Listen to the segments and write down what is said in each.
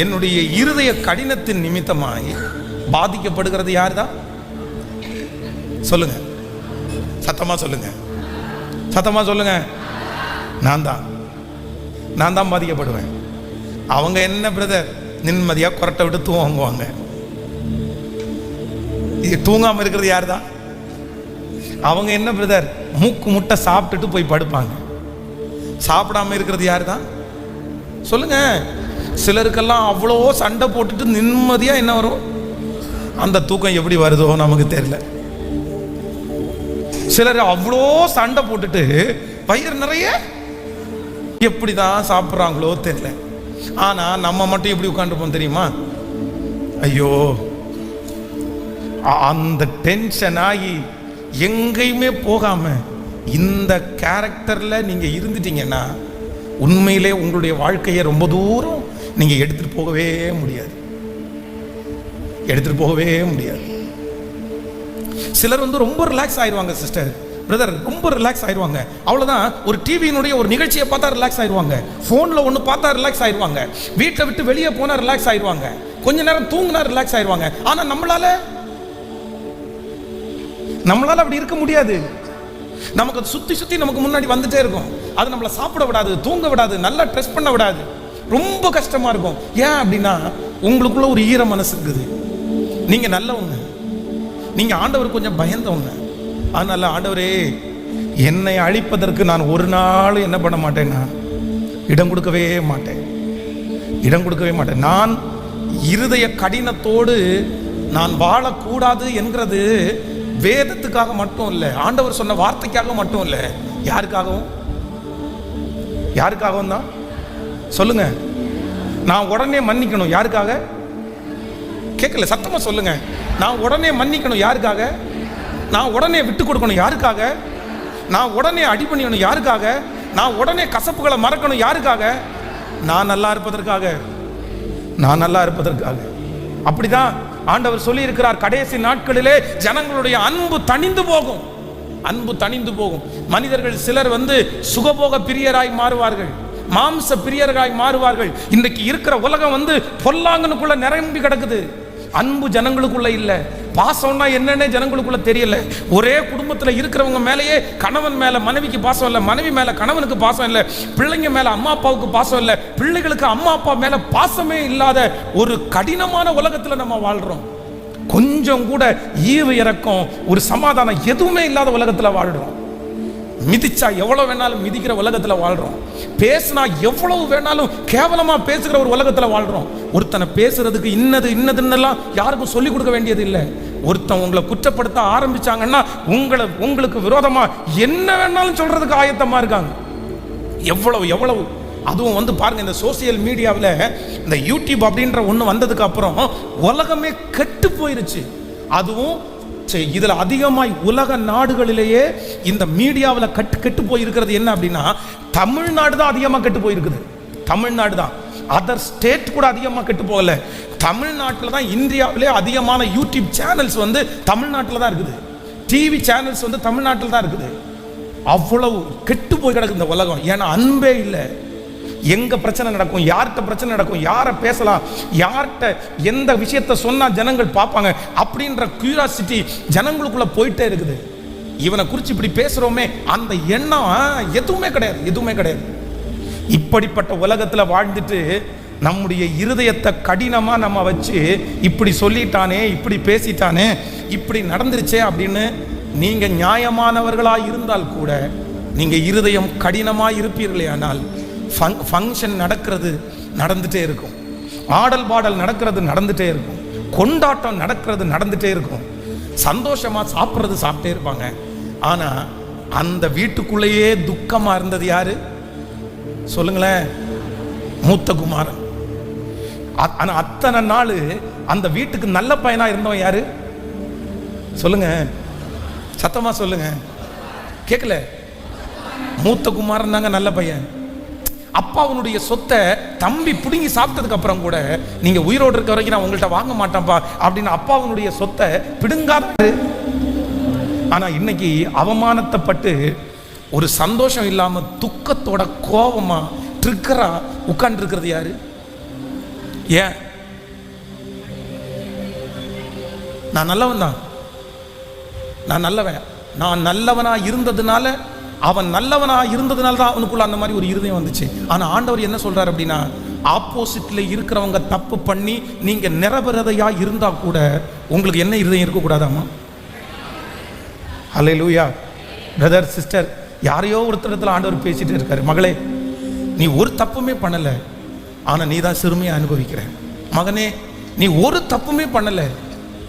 என்னுடைய இருதய கடினத்தின் நிமித்தமாய் பாதிக்கப்படுகிறது யார் தான்? சொல்லுங்க, சத்தமா சொல்லுங்க, சத்தமா சொல்லுங்க. நான் தான் பாதிக்கப்படுவேன். அவங்க என்ன பிரதர் நிம்மதியா கொரட்டை விட்டு தூங்குவாங்க. தூங்காம இருக்கிறது யார் தான்? அவங்க என்ன பிரதர் மூக்கு முட்டை சாப்பிட்டுட்டு போய் படுப்பாங்க. சாப்பிடாம இருக்கிறது யார் தான்? சொல்லுங்க. சிலருக்கெல்லாம் அவ்வளோ சண்டை போட்டுட்டு நிம்மதியா என்ன வரும், அந்த தூக்கம் எப்படி வருதோ நமக்கு தெரியல. சிலர் அவ்வளோ சண்டை போட்டுட்டு வயிறு நிறைய எப்படிதான் சாப்பிட்றாங்களோ தெரியல. ஆனா நம்ம மட்டும் எப்படி உட்காந்துருப்போம் தெரியுமா? ஐயோ, அந்த டென்ஷன் ஆகி எங்கேயுமே போகாம இந்த கேரக்டர்ல நீங்க இருந்துட்டீங்கன்னா உண்மையிலே உங்களுடைய வாழ்க்கையை ரொம்ப தூரம் நீங்க எடுத்துட்டு போகவே முடியாது. சிலர் வந்து ரொம்ப ரிலாக்ஸ் ஆயிடுவாங்க சிஸ்டர், பிரதர், ரொம்ப ரிலாக்ஸ் ஆயிடுவாங்க. அவ்வளோதான். ஒரு டிவியினுடைய ஒரு நிகழ்ச்சியை பார்த்தா ரிலாக்ஸ் ஆயிடுவாங்க, ஃபோனில் ஒன்று பார்த்தா ரிலாக்ஸ் ஆயிடுவாங்க, வீட்டை விட்டு வெளியே போனால் ரிலாக்ஸ் ஆயிடுவாங்க, கொஞ்ச நேரம் தூங்கினா ரிலாக்ஸ் ஆயிடுவாங்க. ஆனால் நம்மளால அப்படி இருக்க முடியாது. நமக்கு சுற்றி நமக்கு முன்னாடி வந்துட்டே இருக்கும். அது நம்மளை சாப்பிட விடாது, தூங்க விடாது, நல்லா ட்ரெஸ் பண்ண விடாது. ரொம்ப கஷ்டமா இருக்கும். ஏன் அப்படின்னா உங்களுக்குள்ள ஒரு ஈர மனசு இருக்குது. நீங்க நல்லவங்க, நீங்க ஆண்டவர் கொஞ்சம் பயந்தவங்க. அதனால ஆண்டவரே என்னை அழிப்பதற்கு நான் ஒரு நாள் என்ன பண்ண மாட்டேன்னா இடம் கொடுக்கவே மாட்டேன். நான் இருதய கடினத்தோடு நான் வாழக்கூடாது என்கிறது வேதத்துக்காக மட்டும் இல்லை, ஆண்டவர் சொன்ன வார்த்தைக்காக மட்டும் இல்லை, யாருக்காகவும் தான் சொல்லுங்க. நான் உடனே மன்னிக்கணும். யாருக்காக? கேட்கல, சத்தமா சொல்லுங்க. நான் உடனே மன்னிக்கணும். யாருக்காக? நான் உடனே விட்டு கொடுக்கணும். யாருக்காக? நான் உடனே அடி பண்ணிக்கணும். யாருக்காக? நான் உடனே கசப்புகளை மறக்கணும். யாருக்காக? நான் நல்லா இருப்பதற்காக. அப்படிதான் ஆண்டவர் சொல்லி இருக்கிறார். கடைசி நாட்களிலே ஜனங்களுடைய அன்பு தணிந்து போகும். மனிதர்கள் சிலர் வந்து சுகபோக பிரியராய் மாறுவார்கள், மாம்ச பிரியராய் மாறுவார்கள். இன்றைக்கு இருக்கிற உலகம் வந்து பொல்லாங்கனுக்குள்ள நிரம்பி கிடக்குது. அன்பு ஜனங்களுக்குள்ள இல்ல, பாசம்னா என்னன்னே ஜனங்களுக்குள்ள தெரியல. ஒரே குடும்பத்துல இருக்கிறவங்க மேலேயே கணவன் மேல மனைவிக்கு பாசம் இல்ல, மனைவி மேல கணவனுக்கு பாசம் இல்ல, பிள்ளைங்க மேல அம்மா அப்பாவுக்கு பாசம் இல்ல, பிள்ளைகளுக்கு அம்மா அப்பா மேல பாசமே இல்லாத ஒரு கடினமான உலகத்துல நம்ம வாழ்றோம். கொஞ்சம் கூட ஈவு இறக்கம், ஒரு சமாதானம் எதுவுமே இல்லாத உலகத்துல வாழ்றோம். மிதிச்சா எவ்வளவு வேணாலும் மிதிக்கிற உலகத்துல வாழ்றோம். பேசினா எவ்வளவு வேணாலும் கேவலமா பேசுகிற ஒரு உலகத்துல வாழ்றோம். ஒருத்தனை பேசுறதுக்கு இன்னதுன்னெல்லாம் யாருக்கும் சொல்லிக் கொடுக்க வேண்டியது இல்லை. ஒருத்தன் உங்களை குற்றப்படுத்த ஆரம்பிச்சாங்கன்னா உங்களுக்கு விரோதமா என்ன வேணாலும் சொல்றதுக்கு ஆயத்தமா இருக்காங்க. எவ்வளவு அதுவும் வந்து பாருங்க, இந்த சோசியல் மீடியாவில் இந்த யூடியூப் அப்படின்ற ஒன்று வந்ததுக்கு அப்புறம் உலகமே கெட்டு போயிருச்சு. அதுவும் இதுல அதிகமாய் உலக நாடுகளிலேயே இந்த மீடியாவில் கெட்டு போயிருக்கிறது என்ன அப்படின்னா தமிழ்நாடு தான் அதிகமாக கெட்டு போயிருக்குது. தமிழ்நாடு தான், அதர் ஸ்டேட் கூட அதிகமாக கெட்டு போகல. தமிழ்நாட்டில் தான் இந்தியாவிலே அதிகமான யூடியூப் சேனல்ஸ் வந்து தமிழ்நாட்டில் தான் இருக்குது. டிவி சேனல்ஸ் வந்து தமிழ்நாட்டில் தான் இருக்குது. அவ்வளவு கெட்டு போய் கிடக்கு இந்த உலகம். ஏன்னா அன்பே இல்லை. எங்க பிரச்சனை நடக்கும், யார்கிட்ட பிரச்சனை நடக்கும், யாரை பேசலாம், யார்கிட்ட எந்த விஷயத்தை சொன்னா ஜனங்கள் பார்ப்பாங்க அப்படின்ற கியூரியாசிட்டி ஜனங்களுக்குள்ள போயிட்டே இருக்குது. இவனை குறித்து இப்படி பேசுறோமே அந்த எண்ணம் எதுவுமே கிடையாது. இப்படிப்பட்ட உலகத்துல வாழ்ந்துட்டு நம்முடைய இருதயத்தை கடினமா நம்ம வச்சு இப்படி சொல்லிட்டானே, இப்படி பேசிட்டானே, இப்படி நடந்துருச்சே அப்படின்னு நீங்க நியாயமானவர்களா இருந்தால் கூட நீங்க இருதயம் கடினமா இருப்பீர்களே ஆனால் ஃபங்க்ஷன் நடந்துட்டே இருக்கும், ஆடல் பாடல் நடந்துட்டே இருக்கும், கொண்டாட்டம் நடந்துட்டே இருக்கும், சந்தோஷமா சாப்பிட்டே இருப்பாங்க. ஆனா அந்த வீட்டுக்குள்ளேயே துக்கமா இருந்தது யாரு சொல்லுங்களேன்? மூத்த குமாரன். ஆனா அத்தனை நாள் அந்த வீட்டுக்கு நல்ல பையனா இருந்தவன் யாரு சொல்லுங்க, சத்தமா சொல்லுங்க. கேட்கல? மூத்த குமாரன் தாங்க நல்ல பையன். அப்பாவுடைய சொத்தை தம்பி பிடுங்கி சாப்பிட்டதுக்கு அப்புறம் கூட நீங்க உயிரோடு இருக்க வரைக்கும் நான் உங்கள்கிட்ட வாங்க மாட்டேன்ப்பா அப்படின்னு அப்பாவுடைய சொத்தை பிடுங்காது. ஆனா இன்னைக்கு அவமானத்தைப்பட்டு ஒரு சந்தோஷம் இல்லாம துக்கத்தோட கோபமா ட்ரிக்கரா உட்கார்ந்து இருக்கிறது யாரு ஏன்? நான் நல்லவன் தான், நான் நல்லவன். நான் நல்லவனா இருந்ததுனால, அவன் நல்லவனா இருந்ததுனால தான் அவனுக்குள்ள அந்த மாதிரி ஒரு இருதயம் வந்துச்சு. ஆனா ஆண்டவர் என்ன சொல்றாரு அப்படின்னா, ஆப்போசிட்ல இருக்கிறவங்க தப்பு பண்ணி நீங்க நிரபராதியா இருந்தா கூட உங்களுக்கு என்ன இருதயம் இருக்கக்கூடாதாமா? ஹல்லேலூயா. பிரதர் சிஸ்டர், யாரையோ ஒருத்தரத்துல ஆண்டவர் பேசிட்டு இருக்காரு, மகளே நீ ஒரு தப்புமே பண்ணல, ஆனா நீ தான் சிறுமையை அனுபவிக்கிற. மகனே, நீ ஒரு தப்புமே பண்ணல,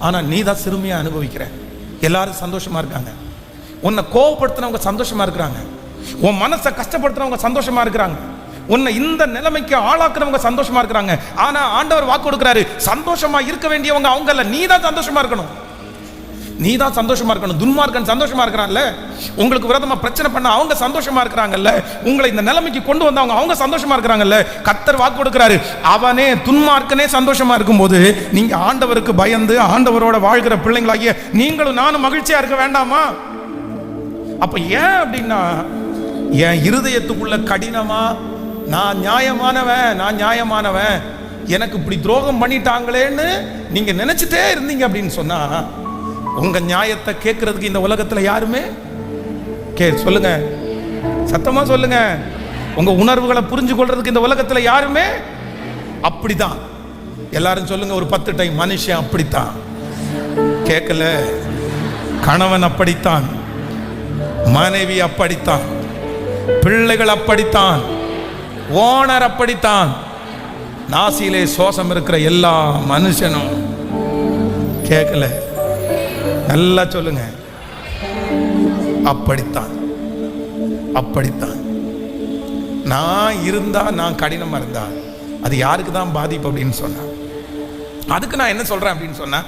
ஆனா நீ தான் சிறுமையை அனுபவிக்கிற. எல்லாரும் சந்தோஷமா இருக்காங்க, உன்னை கோவப்படுத்தினவங்க சந்தோஷமா இருக்கிறாங்க, உன் மனசை கஷ்டப்படுத்துறவங்க சந்தோஷமா இருக்கிறாங்க, உன்னை இந்த நிலைமைக்கு ஆளாக்குறவங்க சந்தோஷமா இருக்கிறாங்க. ஆனா ஆண்டவர் வாக்கு கொடுக்கிறாரு, சந்தோஷமா இருக்க வேண்டியவங்க அவங்க இல்ல, நீ தான் சந்தோஷமா இருக்கணும். நீ தான் சந்தோஷமா இருக்கணும். துன்மார்க்கன் சந்தோஷமா இருக்கிறான்ல, உங்களுக்கு விரோதமா பிரச்சனை பண்ண அவங்க சந்தோஷமா இருக்கிறாங்கல்ல, உங்களை இந்த நிலைமைக்கு கொண்டு வந்தவங்க அவங்க சந்தோஷமா இருக்கிறாங்கல்ல. கர்த்தர் வாக்கு கொடுக்கிறாரு, அவனே துன்மார்க்கனே சந்தோஷமா இருக்கும்போது நீங்க ஆண்டவருக்கு பயந்து ஆண்டவரோட வாழ்கிற பிள்ளைங்களாகிய நீங்களும் நானும் மகிழ்ச்சியா இருக்க வேண்டாமா? அப்ப ஏன் அப்படின்னா, என் இருதயத்துக்குள்ள கடினமா நான் நியாயமானவன் எனக்கு இப்படி துரோகம் பண்ணிட்டாங்களேன்னு நீங்க நினைச்சிட்டே இருந்தீங்க அப்படின்னு சொன்னா, உங்க நியாயத்தை கேட்கறதுக்கு இந்த உலகத்துல யாருமே சொல்லுங்க, சத்தமா சொல்லுங்க, உங்க உணர்வுகளை புரிஞ்சு கொள்றதுக்கு இந்த உலகத்துல யாருமே அப்படிதான். எல்லாரும் சொல்லுங்க ஒரு 10 டைம், மனுஷன் அப்படித்தான். கேட்கல? கணவன் அப்படித்தான், மனைவி அப்படித்தான், பிள்ளைகள் அப்படித்தான், ஓனர் அப்படித்தான், நாசியிலே சுவாசம் இருக்கிற எல்லா மனுஷனும். கேட்கல? நல்லா சொல்லுங்க, அப்படித்தான். நான் இருந்தா, நான் கடினமா இருந்தா அது யாருக்கு தான் பாதிப்பு அப்படின்னு சொன்னா, அதுக்கு நான் என்ன சொல்றேன் அப்படின்னு சொன்னா,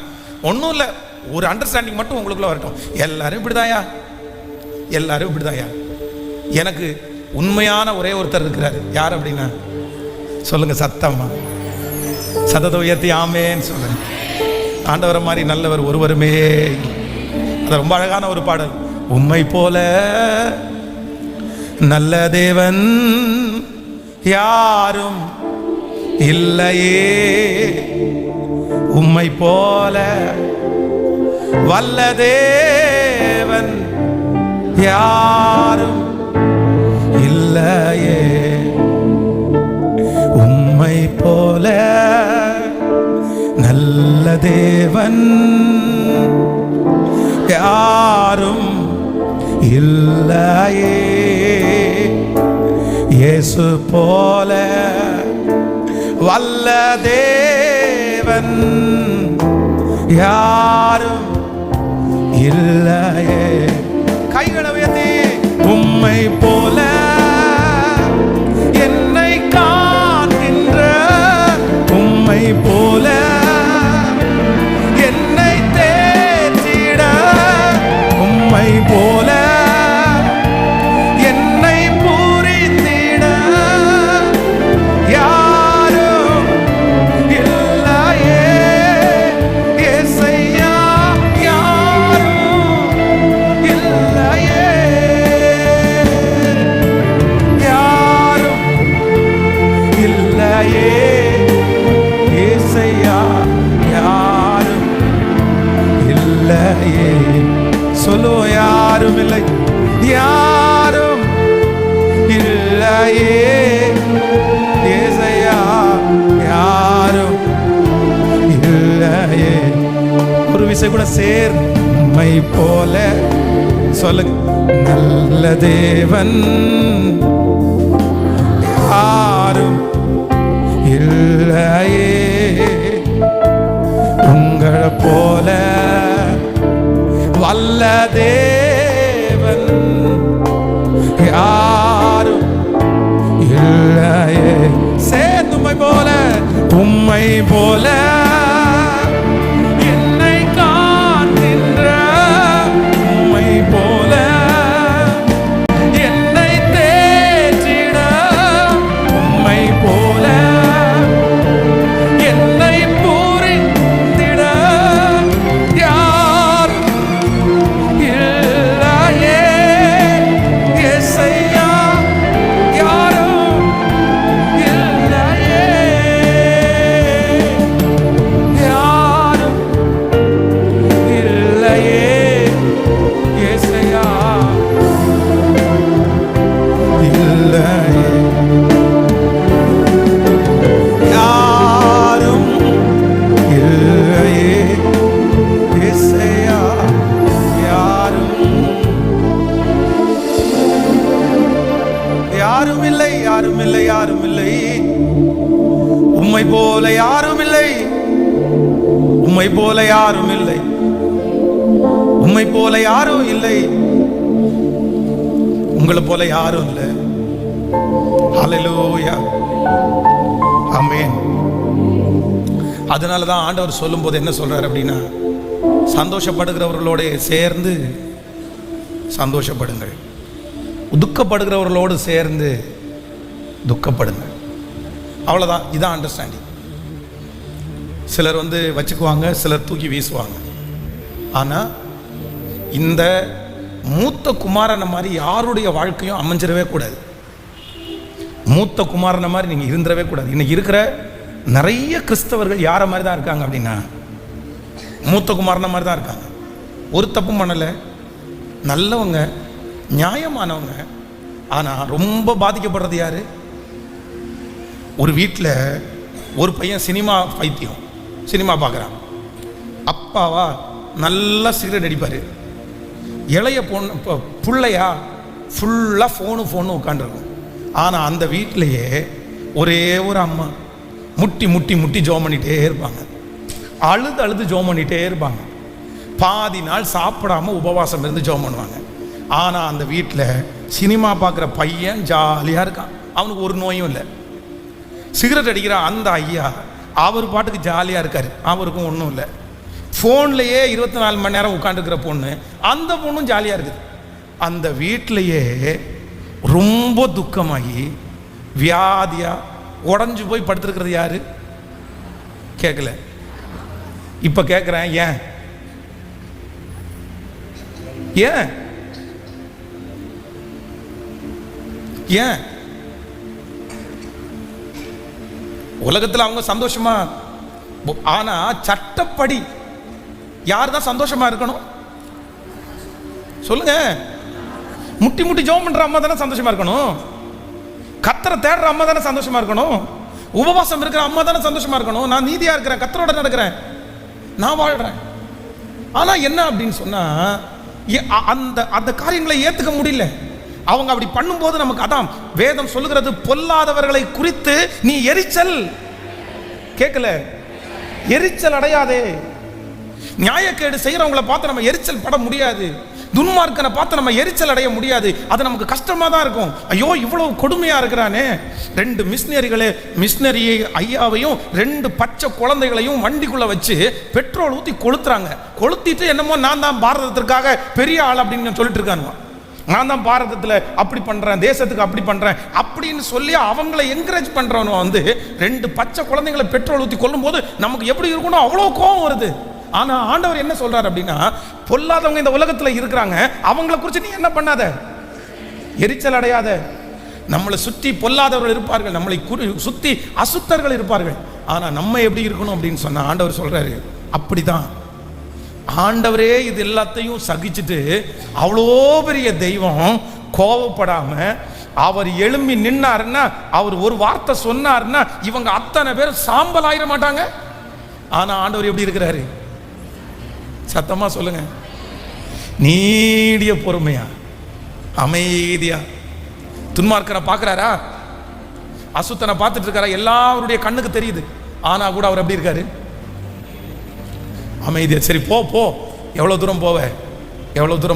ஒன்றும் இல்லை, ஒரு அண்டர்ஸ்டாண்டிங் மட்டும் உங்களுக்குள்ள வரட்டும். எல்லாரும் இப்படிதாயா. எனக்கு உண்மையான ஒரே ஒருத்தர் இருக்கிறார். யார் அப்படின்னா சொல்லுங்க, சத்தமா சத்தத்தை உயர்த்தி ஆமேன்னு சொல்லுங்க. ஆண்டவரை மாதிரி நல்லவர் ஒருவருமே. அது ரொம்ப அழகான ஒரு பாடல். உம்மை போல நல்ல தேவன் யாரும் இல்லையே, உம்மை போல வல்ல தேவன் யாரும் இல்லையே, உம்மை போல நல்ல தேவன் யாரும் இல்லையே, இயேசு போல வல்ல தேவன் யாரும் இல்லையே. கைகளை உயர்த்தி, உம்மை போல என்னை காண்கின்ற, உம்மை போல என்னை தேற்றிட, உம்மை போல என்னை பூரித்திட யாரும் இல்லையே, இயேசையா யாரும் இல்லையே, யாரும் இல்லையே, இயேசையா யாரும் இல்லையே. சொல்லு, யாரும் இல்லை, யாரும் இல்லையே, இயேசையா யாரும் இல்லையே. ஒரு விஷயம் கூட சேர், உம்மை போல சொல்லுங்க, நல்ல தேவன் யாரும் இல்லையே, உங்களை போல வல்ல தேவன் யாரும் இல்லையே. சேர்ந்து உம்மை போல என்னை காண்கின்ற, உம்மை போல என்னை தேற்றிட, உம்மை போல என்னை பூரித்திட யாரும் இல்லையே, இயேசையா யாரும் இல்லையே. போல யாரும் இல்லை, உம்மை போல யாரும் இல்லை, உம்மை போல யாரும் இல்லை, உங்களை போல யாரும் இல்லை. ஹல்லேலூயா, ஆமென். அதனாலதான் ஆண்டவர் சொல்லும் போது என்ன சொல்றாரு அப்படின்னா, சந்தோஷப்படுகிறவர்களோட சேர்ந்து சந்தோஷப்படுங்கள், துக்கப்படுகிறவர்களோடு சேர்ந்து துக்கப்படுங்க. அவ்வளவுதான். இதான் அண்டர்ஸ்டாண்டிங். சிலர் வச்சுக்குவாங்க, சிலர் தூக்கி வீசுவாங்க. ஆனா இந்த மூத்த குமாரனை மாதிரி யாருடைய வாழ்க்கையும் அமைஞ்சிடவே கூடாது. மூத்த குமாரனை மாதிரி நீங்க இருந்துடவே கூடாது. இன்னைக்கு இருக்கிற நிறைய கிறிஸ்தவர்கள் யார மாதிரி தான் இருக்காங்க அப்படின்னா, மூத்த குமாரனை மாதிரி தான் இருக்காங்க. ஒரு தப்பும் பண்ணல, நல்லவங்க, நியாயமானவங்க. ஆனா ரொம்ப பாதிக்கப்படுறது யாரு? ஒரு வீட்டில் ஒரு பையன் சினிமா பைத்தியம், சினிமா பார்க்குறான். அப்பாவா நல்லா சிகரெட் அடிப்பார், இளைய பொண்ணு பிள்ளையா ஃபுல்லாக ஃபோனு உட்காந்துருக்கும். ஆனால் அந்த வீட்டிலையே ஒரே ஒரு அம்மா முட்டி முட்டி முட்டி ஜோம் பண்ணிகிட்டே இருப்பாங்க, அழுது அழுது ஜோம் பண்ணிகிட்டே இருப்பாங்க. பாதி நாள் சாப்பிடாம உபவாசம் இருந்து ஜோம் பண்ணுவாங்க. ஆனால் அந்த வீட்டில் சினிமா பார்க்குற பையன் ஜாலியாக இருக்கான், அவனுக்கு ஒரு நோயும் இல்லை. சிகரெட் அடிக்கிற அந்த ஐயா அவர் பாட்டுக்கு ஜாலியாக இருக்கார், அவருக்கும் ஒன்றும் இல்லை. ஃபோன்லேயே 24 மணி நேரம் உட்காந்துருக்கிற பொண்ணு, அந்த பொண்ணும் ஜாலியாக இருக்குது. அந்த வீட்டிலையே ரொம்ப துக்கமாகி வியாதியா உடஞ்சு போய் படுத்துருக்கிறது யாரு? கேட்கல. இப்போ கேட்குறேன், ஏன் ஏன் ஏன் உலகத்தில் அவங்க சந்தோஷமா, ஆனா சட்டப்படி யார் தான் சந்தோஷமா இருக்கணும் சொல்லுங்க? முட்டி முட்டி ஜெபம் பண்ற அம்மா தானே சந்தோஷமா இருக்கணும், கர்த்தரை தேடுற அம்மா தானே சந்தோஷமா இருக்கணும், உபவாசம் இருக்கிற அம்மா தானே சந்தோஷமா இருக்கணும். நான் நீதியா இருக்கிறேன், கர்த்தரோட நடக்கிறேன், நான் வாழ்றேன். ஆனா என்ன அப்படின்னு சொன்னா, அந்த அந்த காரியங்களை ஏத்துக்க முடியல. அவங்க அப்படி பண்ணும்போது நமக்கு அதான் வேதம் சொல்லுகிறது, பொல்லாதவர்களை குறித்து நீ எரிச்சல், கேட்கல, எரிச்சல் அடையாதே. நியாயக்கேடு செய்யறவங்களை பார்த்து நம்ம எரிச்சல் பட முடியாது, துன்மார்க்கனை பார்த்து நம்ம எரிச்சல் அடைய முடியாது. அது நமக்கு கஷ்டமா தான் இருக்கும். ஐயோ இவ்வளவு கொடுமையா இருக்கிறானே. 2 மிஷினரியை ஐயாவையும் 2 பச்சை குழந்தைகளையும் வண்டிக்குள்ள வச்சு பெட்ரோல் ஊற்றி கொளுத்துறாங்க. கொளுத்திட்டு என்னமோ நான் தான் பாரதத்திற்காக பெரிய ஆள் அப்படின்னு சொல்லிட்டு இருக்காங்க. நான் தான் பாரதத்தில் அப்படி பண்றேன், தேசத்துக்கு அப்படி பண்றேன் அப்படின்னு சொல்லி அவங்களை என்கரேஜ் பண்றவனும் 2 பச்சை குழந்தைகளை பெட்ரோல் ஊற்றி கொல்லும் போது நமக்கு எப்படி இருக்கணும், அவ்வளோ கோபம் வருது. ஆனா ஆண்டவர் என்ன சொல்றாரு அப்படின்னா, பொல்லாதவங்க இந்த உலகத்துல இருக்கிறாங்க, அவங்கள குறித்து நீ என்ன பண்ணாத, எரிச்சல் அடையாத. நம்மளை சுற்றி பொல்லாதவர்கள் இருப்பார்கள், நம்மளை சுற்றி அசுத்தர்கள் இருப்பார்கள். ஆனா நம்ம எப்படி இருக்கணும் அப்படின்னு சொன்னா ஆண்டவர் சொல்றாரு, அப்படிதான். ஆண்டவரே இது எல்லாத்தையும் சகிச்சுட்டு அவ்வளோ பெரிய தெய்வம் கோபப்படாம அவர் எழும்பி நின்னாருன்னா, அவர் ஒரு வார்த்தை சொன்னாருன்னா இவங்க அத்தனை பேர் சாம்பல் ஆயிட மாட்டாங்க. ஆனா ஆண்டவர் எப்படி இருக்கிறாரு? சத்தமா சொல்லுங்க. நீடிய பொறுமையா, அமைதியா. துன்மார்க்கனை பார்க்கிறாரா, அசுத்தனை பார்த்துட்டு இருக்காரா, எல்லாருடைய கண்ணுக்கு தெரியுது. ஆனா கூட அவர் எப்படி இருக்காரு? அமைதியா. சரி போ போ, எவ்வளவு தூரம்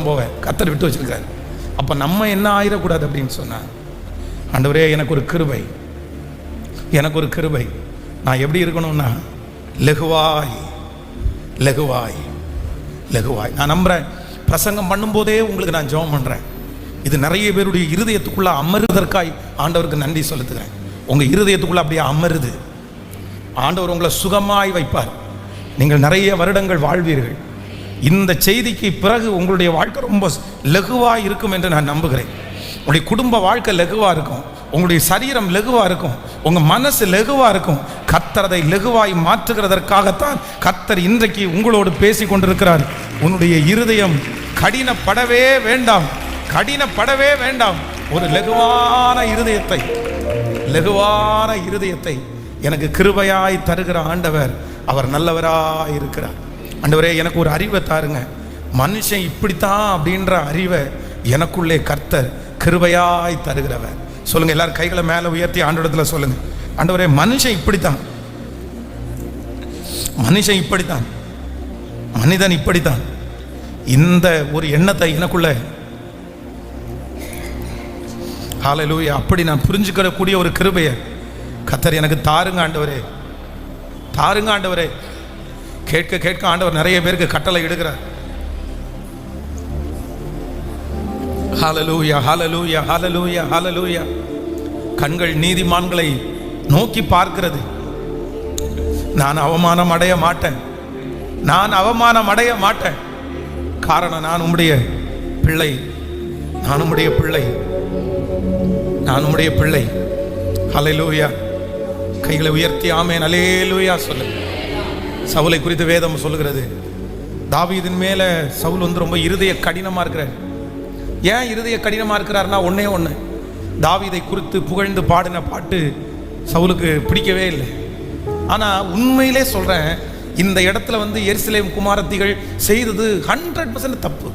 போவ, கர்த்தர் விட்டு வச்சிருக்காரு. அப்ப நம்ம என்ன ஆயிடக்கூடாது அப்படின்னு சொன்னா, ஆண்டவரே எனக்கு ஒரு கிருபை, நான் எப்படி இருக்கணும்னா லகுவாய். நான் நம்புறேன், பிரசங்கம் பண்ணும்போதே உங்களுக்கு நான் ஜெபம் பண்றேன். இது நிறைய பேருடைய இருதயத்துக்குள்ள அமருவதற்காய் ஆண்டவருக்கு நன்றி செலுத்துகிறேன். உங்க இருதயத்துக்குள்ள அப்படியே அமருது. ஆண்டவர் உங்களை சுகமாய் வைப்பார். நீங்கள் நிறைய வருடங்கள் வாழ்வீர்கள். இந்த செய்திக்கு பிறகு உங்களுடைய வாழ்க்கை ரொம்ப லகுவாக இருக்கும் என்று நான் நம்புகிறேன். உங்களுடைய குடும்ப வாழ்க்கை லகுவாக இருக்கும், உங்களுடைய சரீரம் லகுவாக இருக்கும், உங்கள் மனசு லகுவாக இருக்கும். கர்த்தர் அதை லகுவாய் மாற்றுகிறதற்காகத்தான் கர்த்தர் இன்றைக்கு உங்களோடு பேசி கொண்டிருக்கிறார். உன்னுடைய இருதயம் கடினப்படவே வேண்டாம். ஒரு லகுவான இருதயத்தை எனக்கு கிருபையாய் தருகிற ஆண்டவர், அவர் நல்லவராய் இருக்கிறார். ஆண்டவரே எனக்கு ஒரு அறிவை தாருங்க, மனுஷன் இப்படித்தான் அப்படின்ற அறிவை எனக்குள்ளே கர்த்தர் கிருபையாய் தருகிறவர். சொல்லுங்க, எல்லாரும் கைகளை மேலே உயர்த்தி ஆண்டவரத்தில் சொல்லுங்க, ஆண்டவரே மனுஷன் இப்படித்தான், மனுஷன் இப்படித்தான், மனிதன் இப்படித்தான். இந்த ஒரு எண்ணத்தை எனக்குள்ள ஹல்லேலூயா அப்படி நான் புரிஞ்சுக்கக்கூடிய ஒரு கிருபையை கர்த்தர் எனக்கு தாருங்க ஆண்டவரே, தாருங்க ஆண்டவரே. கேட்க கேட்க ஆண்டவர் நிறைய பேருக்கு கட்டளை இடுகிறார். ஹல்லேலூயா ஹல்லேலூயா ஹல்லேலூயா ஹல்லேலூயா. கண்கள் நீதிமான்களை நோக்கி பார்க்கிறது. நான் அவமானம் அடைய மாட்டேன், நான் அவமானம் அடைய மாட்டேன். காரணம் நான் உம்முடைய பிள்ளை, நான் உம்முடைய பிள்ளை, நான் உம்முடைய பிள்ளை. ஹல்லேலூயா. கைகளை உயர்த்தி ஆமென் அல்லேலூயா சொல்லு. சவுலை குறித்து வேதம் சொல்லுகிறது, தாவீதின் மேல சவுல் வந்து ரொம்ப இருதய கடினமா இருக்கிறார். ஏன் இருதய கடினமா இருக்கிறார்னா ஒன்னே ஒன்று, தாவீதை குறித்து புகழ்ந்து பாடின பாட்டு சவுலுக்கு பிடிக்கவே இல்லை. ஆனா உண்மையிலே சொல்றேன், இந்த இடத்துல வந்து எருசலேம் குமாரத்திகள் செய்தது 100% தப்பு,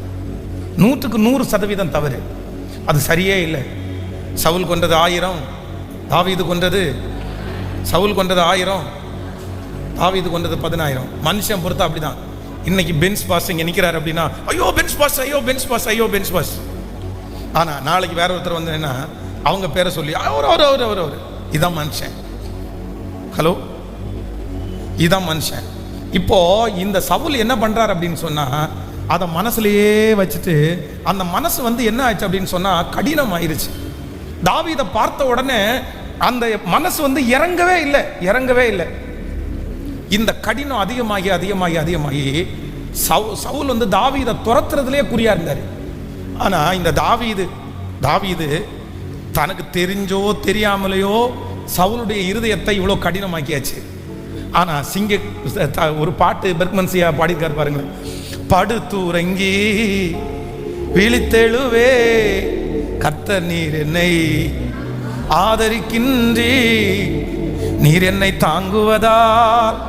100க்கு 100% தவறு. அது சரியே இல்லை. சவுல் கொண்டது 1000, தாவீது கொண்டது, சவுல் கொண்டது 1000, தாவீது கொண்டது 10000. மனுஷன் பொறுத்த அப்படிதான். இன்னைக்கு பென்ஸ் பாஸ் இங்க நிக்கிறார் அப்படின்னா ஐயோ பென்ஸ் பாஸ், ஐயோ பென்ஸ் பாஸ், ஐயோ பென்ஸ் பாஸ். ஆனா நாளைக்கு வேற ஒருத்தர் வந்து என்ன அவங்க பேரை சொல்லி அவர் இதான் மனுஷன். ஹலோ, இதான் மனுஷன். இப்போ இந்த சவுல் என்ன பண்றார் அப்படின்னு சொன்னா, அதை மனசுலயே வச்சுட்டு அந்த மனசு வந்து என்ன ஆச்சு அப்படின்னு சொன்னா கடினம் ஆயிருச்சு. தாவீதை பார்த்த உடனே அந்த மனசு வந்து இறங்கவே இல்லை. இந்த கடினம் அதிகமாகி அதிகமாகி அதிகமாகி சவுல் வந்து தாவீதை துரத்துறதுலேயே குறியா இருந்தார். ஆனா இந்த தாவீது தனக்கு தெரிஞ்சோ தெரியாமலையோ சவுலுடைய இருதயத்தை இவ்வளோ கடினமாக்கியாச்சு. ஆனா ஒரு பாட்டு பெர்க்மன்சியா பாடியிருக்காரு பாருங்க, படுத்துறங்கி விழித்தெழுவே கர்த்தர் நீர் என்னை ஆதரிக்கின்றி, நீர் என்னை தாங்குவதால்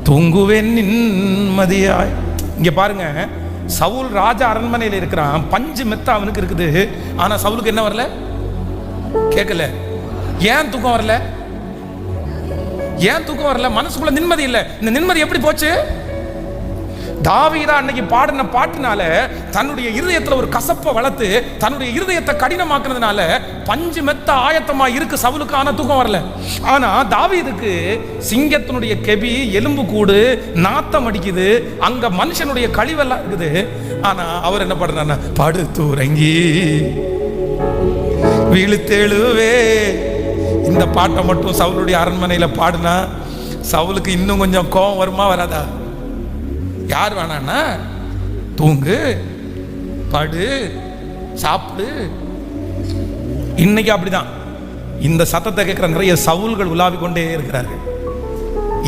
தூங்குவேன் நிம்மதியாய். இங்க பாருங்க, சவுல் ராஜா அரண்மனையில் இருக்கிறான், பஞ்சு மெத்த அவனுக்கு இருக்குது. ஆனா சவுலுக்கு என்ன வரல? கேட்கல. ஏன் தூக்கம் வரல? ஏன் தூக்கம் வரல? மனசுக்குள்ள நிம்மதி இல்லை. இந்த நிம்மதி எப்படி போச்சு? தாவீதா அன்னைக்கு பாடின பாட்டுனால தன்னுடைய இருதயத்துல ஒரு கசப்பை வளர்த்து தன்னுடைய இருதயத்தை கடினமாக்குனதுனால பஞ்சு மெத்த ஆயத்தமா இருக்கு சவுலுக்கு. ஆனா தூக்கம் வரல. ஆனா தாவீதுக்கு சிங்கத்தினுடைய கெபி, எலும்பு கூடு, நாத்தம் அடிக்குது, அங்க மனுஷனுடைய கழிவெல்லாம் இருக்குது. ஆனா அவர் என்ன பண்றாருன்னா, படுத்துறங்கி விழித்தெழுவே. இந்த பாட்டை மட்டும் சவுலுடைய அரண்மனையில பாடுனா சவுலுக்கு இன்னும் கொஞ்சம் கோபம் வருமா வராதா? யார் வேணான்னா தூங்கு, படு, சாப்பிடு. இன்னைக்கு அப்படிதான். இந்த சத்தத்தை கேட்கிற நிறைய சவுல்கள் உலாவி கொண்டே இருக்கிறார்கள்.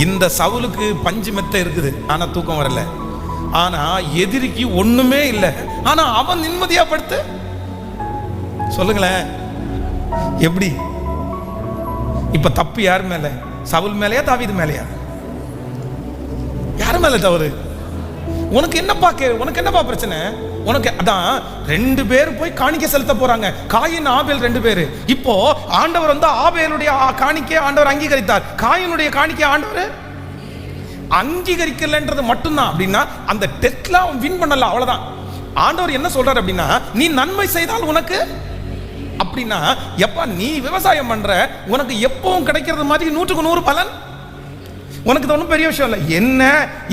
இந்த சவுலுக்கு பஞ்சு மெத்த இருக்குது, ஆனா தூக்கம் வரல. ஆனா எதிரிக்கு ஒண்ணுமே இல்லை, ஆனா அவன் நிம்மதியா படுத்து. சொல்லுங்களேன், எப்படி? இப்ப தப்பு யார் மேல? சவுல் மேலையா தாவீது மேலையா? யார் மேல தவறு? உனக்கு என்னப்பா பிரச்சனை? உனக்கு அதான் 2 பேர் போய் காணிக்கை செலுத்த போறாங்க, காயின் ஆபேல் 2 பேரு. இப்போ ஆண்டவர் வந்து ஆபேலுடைய காணிக்கை ஆண்டவர் அங்கீகரித்தார், காயினுடைய காணிக்கை ஆண்டவர் அங்கீகரிக்கலன்றது மட்டும்தான். அப்படின்னா அந்த டெஸ்ட்ல அவன் வின் பண்ணல, அவ்வளவுதான். ஆண்டவர் என்ன சொல்றாரு அப்படின்னா, நீ நன்மை செய்தால் உனக்கு, அப்படின்னா எப்ப நீ விவசாயம் பண்ற உனக்கு எப்பவும் கிடைக்கிறது மாதிரி 100க்கு 100 பலன். உனக்கு ஒன்றும் பெரிய விஷயம் இல்லை. என்ன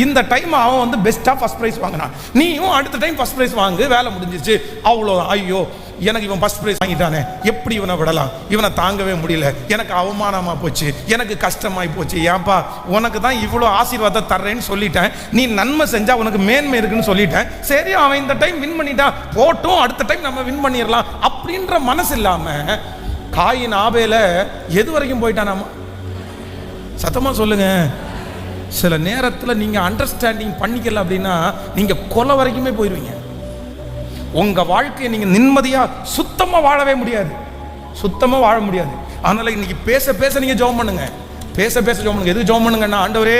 இந்த டைம் அவன் வந்து பெஸ்டா ஃபர்ஸ்ட் பிரைஸ் வாங்கினான், நீயும் அடுத்த டைம் ஃபர்ஸ்ட் பிரைஸ் வாங்கு, வேலை முடிஞ்சிச்சு, அவ்வளோதான். ஐயோ எனக்கு இவன் ஃபர்ஸ்ட் பிரைஸ் வாங்கிட்டானே, எப்படி இவனை விடலாம்? இவனை தாங்கவே முடியல, எனக்கு அவமானமா போச்சு, எனக்கு கஷ்டமாய் போச்சு. ஏன்பா, உனக்கு தான் இவ்வளோ ஆசீர்வாதத்தை தர்றேன்னு சொல்லிட்டேன், நீ நன்மை செஞ்சா உனக்கு மேன்மை இருக்குன்னு சொல்லிட்டேன். சரி, அவன் இந்த டைம் வின் பண்ணிட்டான், போட்டும், அடுத்த டைம் நம்ம வின் பண்ணிடலாம் அப்படின்ற மனசு இல்லாம காயின் ஆபேல எது வரைக்கும் போயிட்டானாமா? சத்தமா சொல்லுங்க. சில நேரத்தில் நீங்க அண்டர்ஸ்டாண்டிங் பண்ணிக்கல அப்படின்னா நீங்க கொலை வரைக்குமே போயிடுவீங்க. உங்க வாழ்க்கையை நீங்க நிம்மதியா சுத்தமா வாழவே முடியாது, சுத்தமா வாழ முடியாது. அதனால இன்னைக்கு பேச பேச நீங்க ஜெபம் பண்ணுங்க, பேச பேச ஜெபம் பண்ணுங்க. எது ஜெபம் பண்ணுங்கன்னா, ஆண்டவரே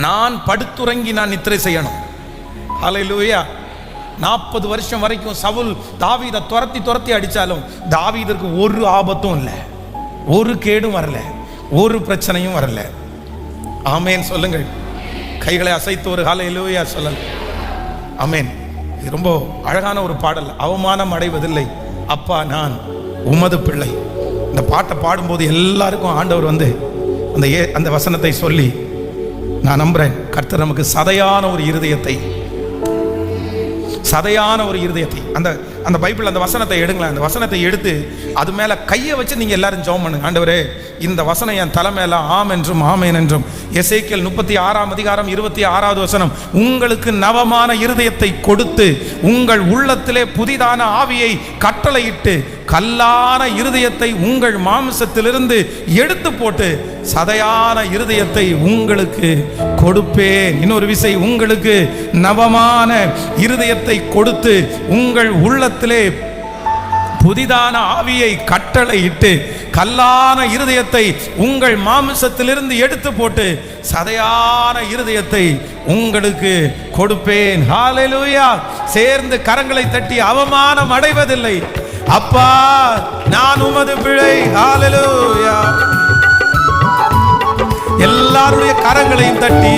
நான் படுத்துறங்கி நான் நித்திரை செய்யணும். ஹல்லேலூயா. 40 வருஷம் வரைக்கும் சவுல் தாவீதை துரத்தி அடிச்சாலும் தாவீதற்கு ஒரு ஆபத்தும் இல்லை, ஒரு கேடும் வரல, ஒரு பிரச்சனையும் வரல. ஆமேன் சொல்லுங்கள். கைகளை அசைத்து ஒரு ஹல்லேலூயா சொல்லுங்கள். ஆமேன். இது ரொம்ப அழகான ஒரு பாடல். அவமானம் அடைவதில்லை அப்பா நான் உமது பிள்ளை. இந்த பாட்டை பாடும்போது எல்லாருக்கும் ஆண்டவர் வந்து அந்த வசனத்தை சொல்லி, நான் நம்புறேன் கர்த்தர் நமக்கு சதையான ஒரு இருதயத்தை அந்த பைபிள் அந்த வசனத்தை எடுங்களேன். அந்த வசனத்தை எடுத்து அது மேல கையை வச்சு நீங்க எல்லாரும் ஜெபம் பண்ணுங்க. ஆண்டவரே, இந்த வசனம் என் தலை மேல ஆம் என்றும் ஆமேன் என்றும். எசேக்கியேல் 36 வசனம், உங்களுக்கு நவமான இருதயத்தை கொடுத்து உங்கள் உள்ளத்திலே புதிதான ஆவியை கட்டளையிட்டு கல்லான இருதயத்தை உங்கள் மாம்சத்திலிருந்து எடுத்து போட்டு சதையான இருதயத்தை உங்களுக்கு கொடுப்பேன். இன்னொரு விசை, உங்களுக்கு நவமான இருதயத்தை கொடுத்து உங்கள் உள்ளத்திலே புதிதான ஆவியை கட்டளையிட்டு கல்லான இருதயத்தை உங்கள் மாம்சத்திலிருந்து எடுத்து போட்டு சதையான இருதயத்தை உங்களுக்கு கொடுப்பேன். ஹல்லேலூயா. சேர்ந்து கரங்களை தட்டி அவமானம் அடைவதில்லை அப்பா நான் உமது பிள்ளை. ஹல்லேலூயா. எல்லாருடைய கரங்களையும் தட்டி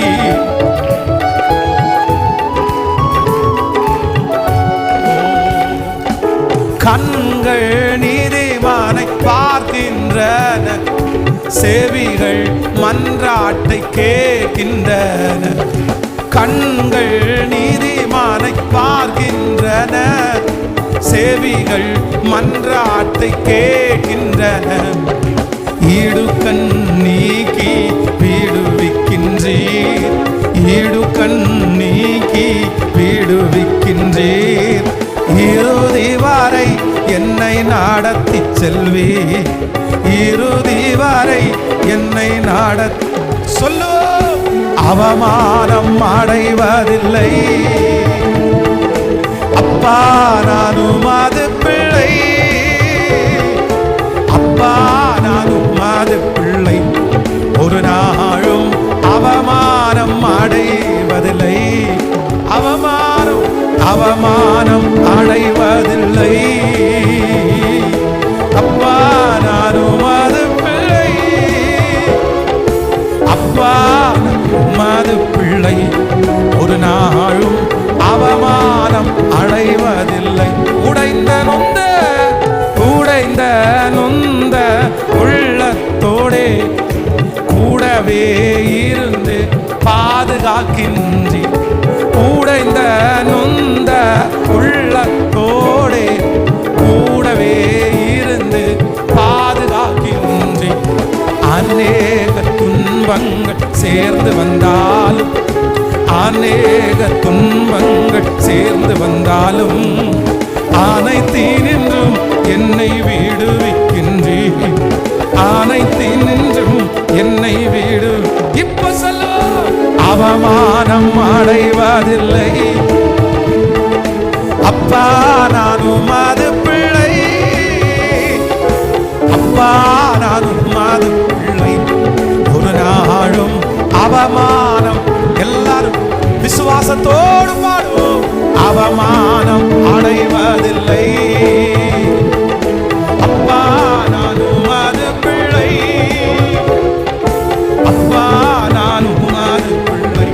கண்கள் நீதிமானை பார்க்கின்றன, செவிகள் மன்றாட்டை கேட்கின்றன. கண்கள் நீதிமானை பார்க்கின்றன, செவிகள் மன்றாட்டை கேட்கின்றன. ஈடுக்கண் நீக்கி விடுவிக்கின்றீர், ஈடுக்கண் நீக்கி விடுவிக்கின்றீர். இறுதி வரை என்னை நடத்தி செல்வீர், இறுதி வரை என்னை நடத்தி சொல்லு. அவமானம் அடைவதில்லை அப்பா நான் உமது பிள்ளை, அப்பா நான் உமது பிள்ளை. ஒரு நாளும் அவமானம் அடைவதில்லை, அவமானம் அடைவதில்லை அப்பா நான் உமது பிள்ளை, அப்பா உமது பிள்ளை. ஒரு நாளும் அவமானம் அடைவதில்லை. உடைந்த நொந்த உள்ளத்தோடே கூடவே இருந்து பாதுகாக்கின்றி, உடைந்த நொந்த உள்ளத்தோடே கூடவே இருந்து பாதுகாக்கின்றி. அநேக துன்பங்கள் சேர்ந்து வந்தாலும், அநேக துன்பங்கள் சேர்ந்து வந்தாலும் அனைத்தினின்றும் என்னை விடுவிக்கின்றீர், அனைத்தினின்றும் என்னை விடு. இப்ப சொல்ல அவமானம் அடைவதில்லை அப்பா நான் உமது பிள்ளை, அப்பா நான் உமது பிள்ளை. ஒரு நாளும் அவமானம், எல்லாரும் விசுவாசத்தோடு பாடுவோம், அவமானம் அடைவதில்லை அப்பா நான் உமது பிள்ளை, அப்பா நான் உமது பிள்ளை.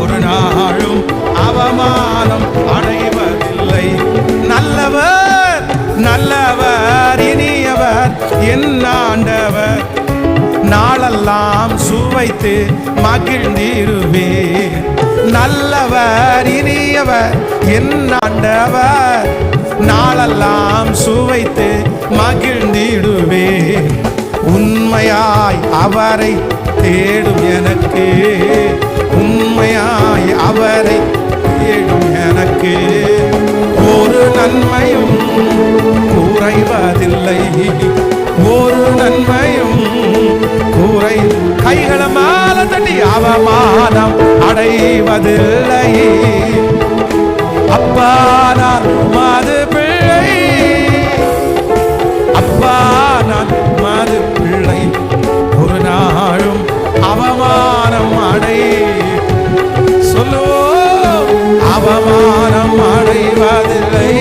ஒரு நாளும் அவமானம் அடைவதில்லை. நல்லவர் நல்லவர் இனியவர் என் ஆண்டவர், நாளெல்லாம் சுவைத்து மகிழ்ந்திருவேன். நல்லவர் இனியவர் என் ஆண்டவர், நாளெல்லாம் சுவைத்து மகிழ்ந்திடுவேன். உண்மையாய் அவரை தேடும் எனக்கு, உண்மையாய் அவரை தேடும் எனக்கு ஒரு நன்மையும் குறைவதில்லை, ஒரு நன்மையும் குறை. கைகளை மேல தட்டி அவமானம் அடைவதில்லை அப்பா நான் உமது பிள்ளை, அப்பா நான் உமது பிள்ளை. ஒரு நாளும் அவமானம் அடை சொல்லுவோம், அவமானம் அடைவதில்லை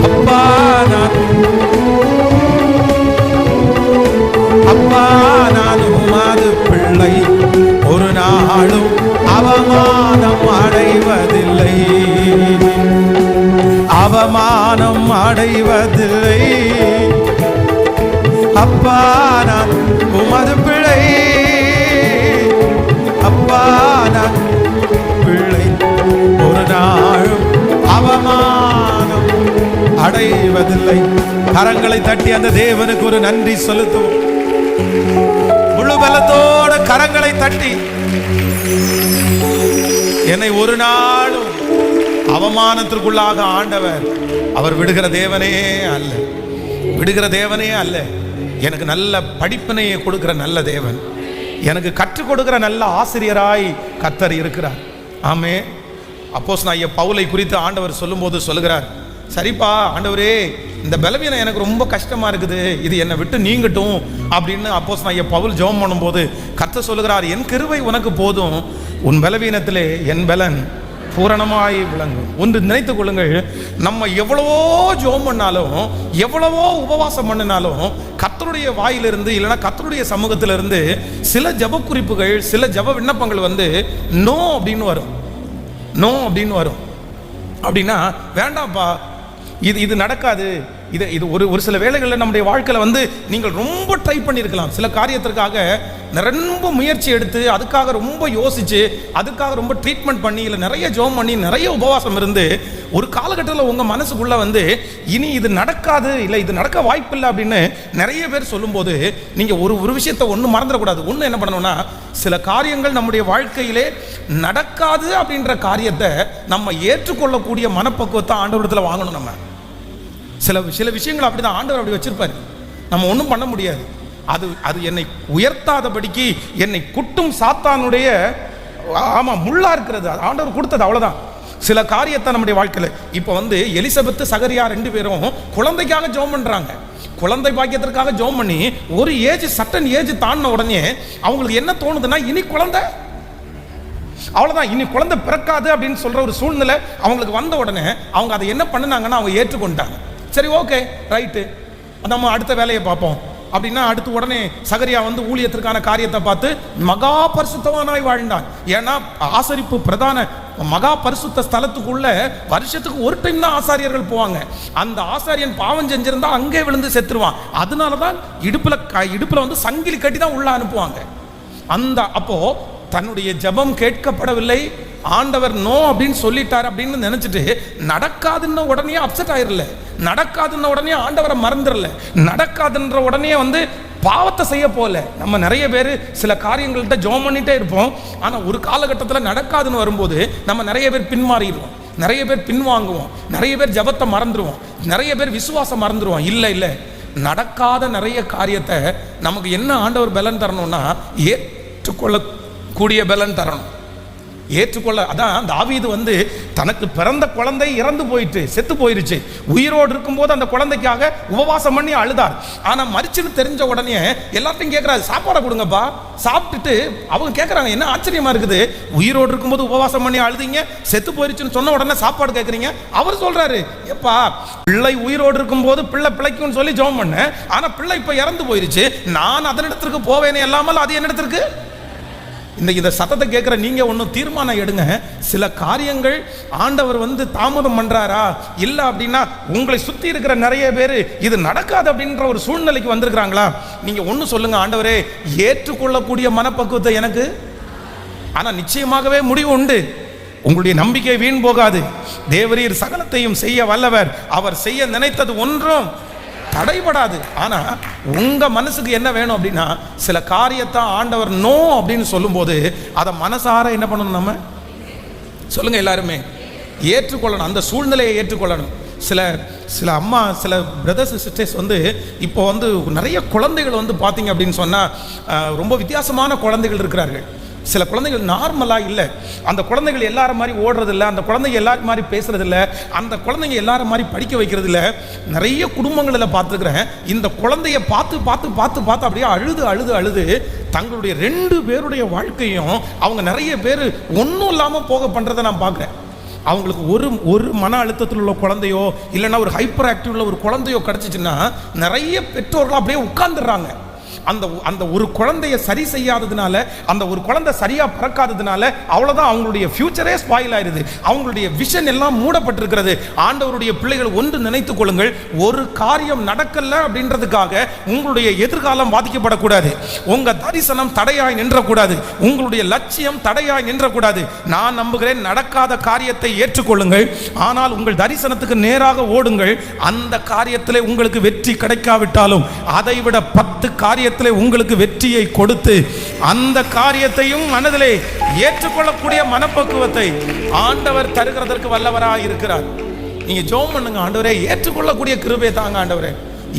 அப்பா நான், அப்பா நான் உமது அடைவதில்லை. அப்பா நான் உமது பிள்ளை, அப்பா நான் பிள்ளை, ஒரு நாளும் அவமானம் அடைவதில்லை. கரங்களை தட்டி அந்த தேவனுக்கு ஒரு நன்றி செலுத்துவோம். முழு பலத்தோட கரங்களை தட்டி, என்னை ஒரு நாளும் அவமானத்திற்குள்ளாக ஆண்டவர் அவர் விடுகிற தேவனே அல்ல, விடுகிற தேவனே அல்ல. எனக்கு நல்ல படிப்பினையை கொடுக்கிற நல்ல தேவன், எனக்கு கற்றுக் கொடுக்கிற நல்ல ஆசிரியராய் கர்த்தர் இருக்கிறார். ஆமே. அப்போஸ்தலனாகிய பவுலை குறித்து ஆண்டவர் சொல்லும்போது சொல்லுகிறார், சரிப்பா ஆண்டவரே, இந்த பலவீனம் எனக்கு ரொம்ப கஷ்டமா இருக்குது, இது என்னை விட்டு நீங்கட்டும் அப்படின்னு அப்போஸ்தலனாகிய பவுல் ஜெபம் பண்ணும்போது கர்த்தர் சொல்லுகிறார், என் கிருபை உனக்கு போதும், உன் பலவீனத்திலே என் பலன் பூரணமாய் விளங்கும். ஒன்று நினைத்துக் கொள்ளுங்கள், நம்ம எவ்வளவோ ஜெபம் பண்ணாலும், எவ்வளவோ உபவாசம் பண்ணினாலும், கர்த்தருடைய வாயிலிருந்து இல்லைன்னா கர்த்தருடைய சமூகத்திலிருந்து சில ஜெப குறிப்புகள், சில ஜெப விண்ணப்பங்கள் வந்து நோ அப்படின்னு வரும். நோ அப்படின்னு வரும். அப்படின்னா வேண்டாம்ப்பா, இது நடக்காது. இது ஒரு சில வேளைகளில் நம்முடைய வாழ்க்கையில் வந்து நீங்கள் ரொம்ப ட்ரை பண்ணியிருக்கலாம், சில காரியத்திற்காக ரொம்ப முயற்சி எடுத்து, அதுக்காக ரொம்ப யோசிச்சு, அதுக்காக ரொம்ப ட்ரீட்மெண்ட் பண்ணி, இல்லை நிறைய ஜெபம் பண்ணி, நிறைய உபவாசம் இருந்து, ஒரு காலகட்டத்தில் உங்கள் மனசுக்குள்ளே வந்து இனி இது நடக்காது, இல்லை இது நடக்க வாய்ப்பில்லை அப்படின்னு நிறைய பேர் சொல்லும்போது நீங்கள் ஒரு விஷயத்தை ஒன்று மறந்துடக்கூடாது. ஒன்று என்ன பண்ணணும்னா, சில காரியங்கள் நம்முடைய வாழ்க்கையிலே நடக்காது அப்படின்ற காரியத்தை நம்ம ஏற்றுக்கொள்ளக்கூடிய மனப்பக்குவத்தை ஆண்டவரிடத்தில் வாங்கணும். நம்ம சில விஷயங்கள் அப்படிதான் ஆண்டவர் அப்படி வச்சிருப்பாரு, நம்ம ஒன்றும் பண்ண முடியாது. அது என்னை உயர்த்தாதபடிக்கு என்னை குட்டும் சாத்தானுடைய முள்ளா இருக்கிறது, ஆண்டவர் கொடுத்தது, அவ்வளவுதான். சில காரியத்தை நம்முடைய வாழ்க்கையில் இப்போ வந்து எலிசபெத் சகரியா 2 பேரும் குழந்தைக்காக ஜெபம் பண்றாங்க. குழந்தை பாக்கியத்திற்காக ஜெபம் பண்ணி ஒரு சட்டன் ஏஜ் தாண்டின உடனே அவங்களுக்கு என்ன தோணுதுன்னா, இனி குழந்தை அவ்வளவுதான், இனி குழந்தை பிறக்காது அப்படின்னு சொல்ற ஒரு சூழ்நிலை அவங்களுக்கு வந்த உடனே அவங்க அதை என்ன பண்ணினாங்கன்னா, அவங்க ஏற்றுக்கொண்டாங்க. சரி, ஓகே, ரைட்டு, நம்ம அடுத்த வேலையை பார்ப்போம் அப்படின்னா அடுத்து உடனே சகரியா வந்து ஊழியத்திற்கான காரியத்தை பார்த்து மகா பரிசுத்தவானாய் வாழ்ந்தான். ஏன்னா ஆசரிப்பு பிரதான மகா பரிசுத்த ஸ்தலத்துக்குள்ள வருஷத்துக்கு ஒரு டைம் தான் ஆசாரியர்கள் போவாங்க. அந்த ஆசாரியன் பாவம் செஞ்சிருந்தா அங்கே விழுந்து செத்துருவான். அதனாலதான் இடுப்புல வந்து சங்கிலி கட்டி தான் உள்ள அனுப்புவாங்க. அப்போ தன்னுடைய ஜெபம் கேட்கப்படவில்லை, ஆண்டவர் நோ அப்படின்னு சொல்லிட்டார் அப்படின்னு நினைச்சிட்டு நடக்காதுன்னு உடனே அப்செட் ஆயிரல, நடக்காதுன்னு உடனே ஆண்டவரை மறந்துடல, நடக்காதுன்ற உடனே வந்து பாவத்தை செய்ய போல. நம்ம நிறைய பேர் சில காரியங்கள்ட்ட ஜெபம் பண்ணிட்டே இருப்போம், ஆனால் ஒரு காலகட்டத்தில் நடக்காதுன்னு வரும்போது நம்ம நிறைய பேர் பின்மாறிடுவோம், நிறைய பேர் பின்வாங்குவோம், நிறைய பேர் ஜெபத்தை மறந்துடுவோம், நிறைய பேர் விசுவாசம் மறந்துடுவோம். இல்லை, நடக்காத நிறைய காரியத்தை நமக்கு என்ன ஆண்டவர் பலன் தரணும்னா, ஏற்றுக்கொள்ளக்கூடிய பலன் தரணும். ஏற்றுக்கொள்ள. அதான் தாவீது வந்து தனக்கு பிறந்த குழந்தை இறந்து போயிட்டு செத்து போயிருச்சு, உயிரோடு இருக்கும்போது அந்த குழந்தைக்காக உபவாசம் பண்ணி அழுதார். ஆனா மரிச்சுன்னு தெரிஞ்ச உடனே எல்லாத்தையும் கேட்கறாரு, சாப்பாடை கொடுங்கப்பா. சாப்பிட்டுட்டு அவங்க கேட்கறாங்க, என்ன ஆச்சரியமா இருக்குது, உயிரோடு இருக்கும்போது உபவாசம் பண்ணி அழுதிங்க, செத்து போயிருச்சுன்னு சொன்ன உடனே சாப்பாடு கேட்கறீங்க. அவர் சொல்றாரு, எப்பா பிள்ளை உயிரோடு இருக்கும்போது பிள்ளை பிழைக்கும்னு சொல்லி ஜெபம் பண்ணேன், ஆனா பிள்ளை இப்ப இறந்து போயிருச்சு, நான் அதனிடத்திற்கு போவேனே இல்லாமல் அது என்னிடத்திற்கு. இந்த சத்தத்தை கேட்குற நீங்க ஒன்றும் தீர்மானம் எடுங்க. சில காரியங்கள் ஆண்டவர் வந்து தாமதம் பண்றாரா, இல்லை அப்படின்னா உங்களை சுத்தி இருக்கிற நிறைய பேர் இது நடக்காது அப்படின்ற ஒரு சூழ்நிலைக்கு வந்திருக்கிறாங்களா, நீங்க ஒன்று சொல்லுங்க, ஆண்டவரே ஏற்றுக்கொள்ளக்கூடிய மனப்பக்குவத்தை எனக்கு. ஆனா நிச்சயமாகவே முடிவு உண்டு, உங்களுடைய நம்பிக்கை வீண் போகாது. தேவரீர் சகலத்தையும் செய்ய வல்லவர், அவர் செய்ய நினைத்தது ஒன்றும் தடைபடாது. ஆனா உங்க மனசுக்கு என்ன வேணும் அப்படின்னா, சில காரியத்தை ஆண்டவர் நோ அப்படின்னு சொல்லும்போது அதை மனசார என்ன பண்ணணும், நம்ம சொல்லுங்க எல்லாருமே ஏற்றுக்கொள்ளணும், அந்த சூழ்நிலையை ஏற்றுக்கொள்ளணும். சில அம்மா, சில பிரதர்ஸ் சிஸ்டர்ஸ் வந்து இப்போ வந்து நிறைய குழந்தைகள் வந்து பார்த்தீங்க அப்படின்னு சொன்னால் ரொம்ப வித்தியாசமான குழந்தைகள் இருக்கிறார்கள். சில குழந்தைகள் நார்மலாக இல்லை, அந்த குழந்தைகள் எல்லாரும் மாதிரி ஓடுறதில்லை, அந்த குழந்தைங்க எல்லாரும் மாதிரி பேசுறதில்ல, அந்த குழந்தைங்க எல்லாரும் மாதிரி படிக்க வைக்கிறது இல்லை. நிறைய குடும்பங்களில் பார்த்துக்கிறேன், இந்த குழந்தைய பார்த்து பார்த்து பார்த்து பார்த்து அப்படியே அழுது அழுது அழுது தங்களுடைய 2 பேருடைய வாழ்க்கையும் அவங்க நிறைய பேர் ஒன்றும் இல்லாமல் போக பண்ணுறதை நான் பார்க்குறேன். அவங்களுக்கு ஒரு மன அழுத்தத்தில் உள்ள குழந்தையோ இல்லைன்னா ஒரு ஹைப்பர் ஆக்டிவ் உள்ள ஒரு குழந்தையோ கிடச்சிச்சுன்னா நிறைய பெற்றோர்கள் அப்படியே உட்கார்ந்துடுறாங்க. அந்த ஒரு குழந்தைய சரி செய்யாததுனால, அந்த ஒரு குழந்தை சரியா பிறக்காததுனால அவ்வளவுதான், அவங்களுடைய ஃபியூச்சரே ஸ்பாயில் ஆயிருது, அவங்களுடைய விஷன் எல்லாம் மூடப்பட்டிருக்கிறது. ஆண்டவருடைய பிள்ளைகள் ஒன்று நினைத்துக் கொள்ளுங்கள், ஒரு காரியம் நடக்கல அப்படின்றதுக்காக உங்களுடைய எதிர்காலம் பாதிக்கப்படக்கூடாது, உங்க தரிசனம் தடையாய் நின்றக்கூடாது, உங்களுடைய லட்சியம் தடையாய் நின்றக்கூடாது. நான் நம்புகிறேன், நடக்காத காரியத்தை ஏற்றுக்கொள்ளுங்கள், ஆனால் உங்கள் தரிசனத்துக்கு நேராக ஓடுங்கள். அந்த காரியத்திலே உங்களுக்கு வெற்றி கிடைக்காவிட்டாலும் அதைவிட 10 காரியத்திலே உங்களுக்கு வெற்றியை கொடுத்து அந்த காரியத்தையும் மனதிலே ஏற்றுக்கொள்ளக்கூடிய மனப்பக்குவத்தை ஆண்டவர் தருகிறதற்கு வல்லவராய் இருக்கிறார். நீங்க ஜெபம் பண்ணுங்க, ஆண்டவரே ஏற்றுக்கொள்ளக்கூடிய கிருபை தாங்க ஆண்டவரே,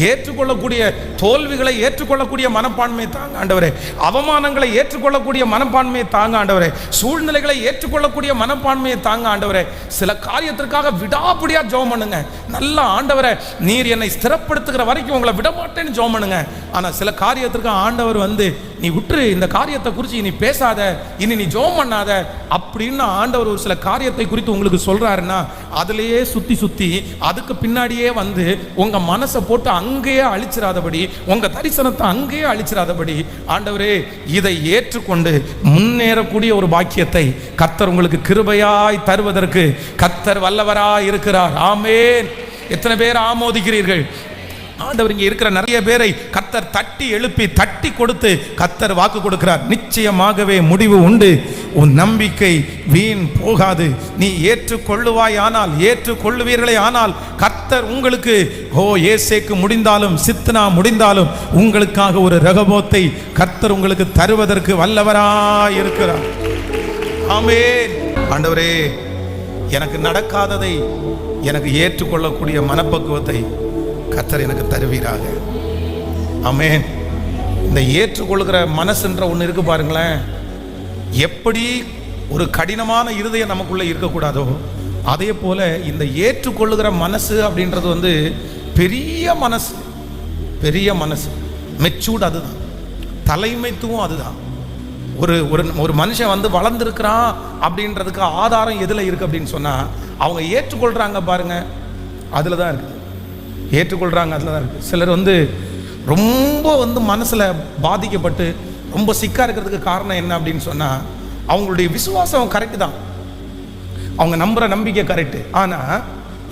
ஏற்றுக்கொள்ளக்கூடிய தோல்விகளை ஏற்றுக்கொள்ளக்கூடிய மனப்பான்மை தாங்க ஆண்டவரே, அவமானங்களை ஏற்றுக்கொள்ளக்கூடிய மனப்பான்மையை தாங்க ஆண்டவரே, சூழ்நிலைகளை ஏற்றுக்கொள்ளக்கூடிய மனப்பான்மையை தாங்க ஆண்டவரே. சில காரியத்திற்காக விடாப்பிடியா ஜெபம் பண்ணுங்க. நல்ல ஆண்டவரே, நீர் என்னை ஸ்திரப்படுத்துகிற வரைக்கும் உங்களை விட மாட்டேன்னு ஜெபம் பண்ணுங்க. ஆனா சில காரியத்திற்கு ஆண்டவர் வந்து நீ விட்டுரு, இந்த காரியத்தை குறித்து நீ பேசாத, இனி நீ ஜெபம் பண்ணாத அப்படின்னு ஆண்டவர் ஒரு சில காரியத்தை குறித்து உங்களுக்கு சொல்றாருன்னா, அதுலயே சுத்தி சுத்தி அதுக்கு பின்னாடியே வந்து உங்க மனசை போட்டு அங்கேயே அழிச்சிராதபடி, உங்க தரிசனத்தை அங்கேயே அழிச்சிராதபடி, ஆண்டவரே இதை ஏற்றுக்கொண்டு முன்னேறக்கூடிய ஒரு பாக்கியத்தை கர்த்தர் உங்களுக்கு கிருபையாய் தருவதற்கு கர்த்தர் வல்லவராய் இருக்கிறார். ஆமென். எத்தனை பேர் ஆமோதிக்கிறீர்கள்? ஆண்டவர் இங்கே இருக்கிற நிறைய பேரை கர்த்தர் தட்டி எழுப்பி தட்டி கொடுத்து கர்த்தர் வாக்கு கொடுக்கிறார். நிச்சயமாகவே முடிவு உண்டு, உன் நம்பிக்கை வீண் போகாது. நீ ஏற்றுக்கொள்ளுவாய் ஆனால், ஏற்றுக்கொள்ளுவீர்களே ஆனால் கர்த்தர் உங்களுக்கு ஏசேக்கு முடிந்தாலும் சித்னா முடிந்தாலும் உங்களுக்காக ஒரு ரகபோத்தை கர்த்தர் உங்களுக்கு தருவதற்கு வல்லவராய் இருக்கிறார். ஆமென். ஆண்டவரே, எனக்கு நடக்காததை எனக்கு ஏற்றுக்கொள்ளக்கூடிய மனப்பக்குவத்தை கர்த்தர் எனக்கு தருவீராக. ஆமென். இந்த ஏற்றுக்கொள்கிற மனசுன்ற ஒன்று இருக்கு பாருங்களேன். எப்படி ஒரு கடினமான இருதயம் நமக்குள்ள இருக்கக்கூடாதோ அதே போல இந்த ஏற்றுக்கொள்ளுகிற மனசு அப்படின்றது வந்து பெரிய மனசு, பெரிய மனசு, மெச்சூர்டு அதுதான், தலைமைத்துவம் அதுதான். ஒரு ஒரு மனுஷன் வந்து வளர்ந்துருக்கிறான் அப்படின்றதுக்கு ஆதாரம் எதில் இருக்குது அப்படின்னு சொன்னால் அவங்க ஏற்றுக்கொள்கிறாங்க பாருங்க, அதில் தான் இருக்குது. ஏற்றுக்கொள்கிறாங்க, அதில் தான் இருக்குது. சிலர் வந்து ரொம்ப வந்து மனசில் பாதிக்கப்பட்டு ரொம்ப சிக்காக இருக்கிறதுக்கு காரணம் என்ன அப்படின்னு சொன்னால் அவங்களுடைய விசுவாசம் கரெக்டு தான், அவங்க நம்புகிற நம்பிக்கை கரெக்டு. ஆனால்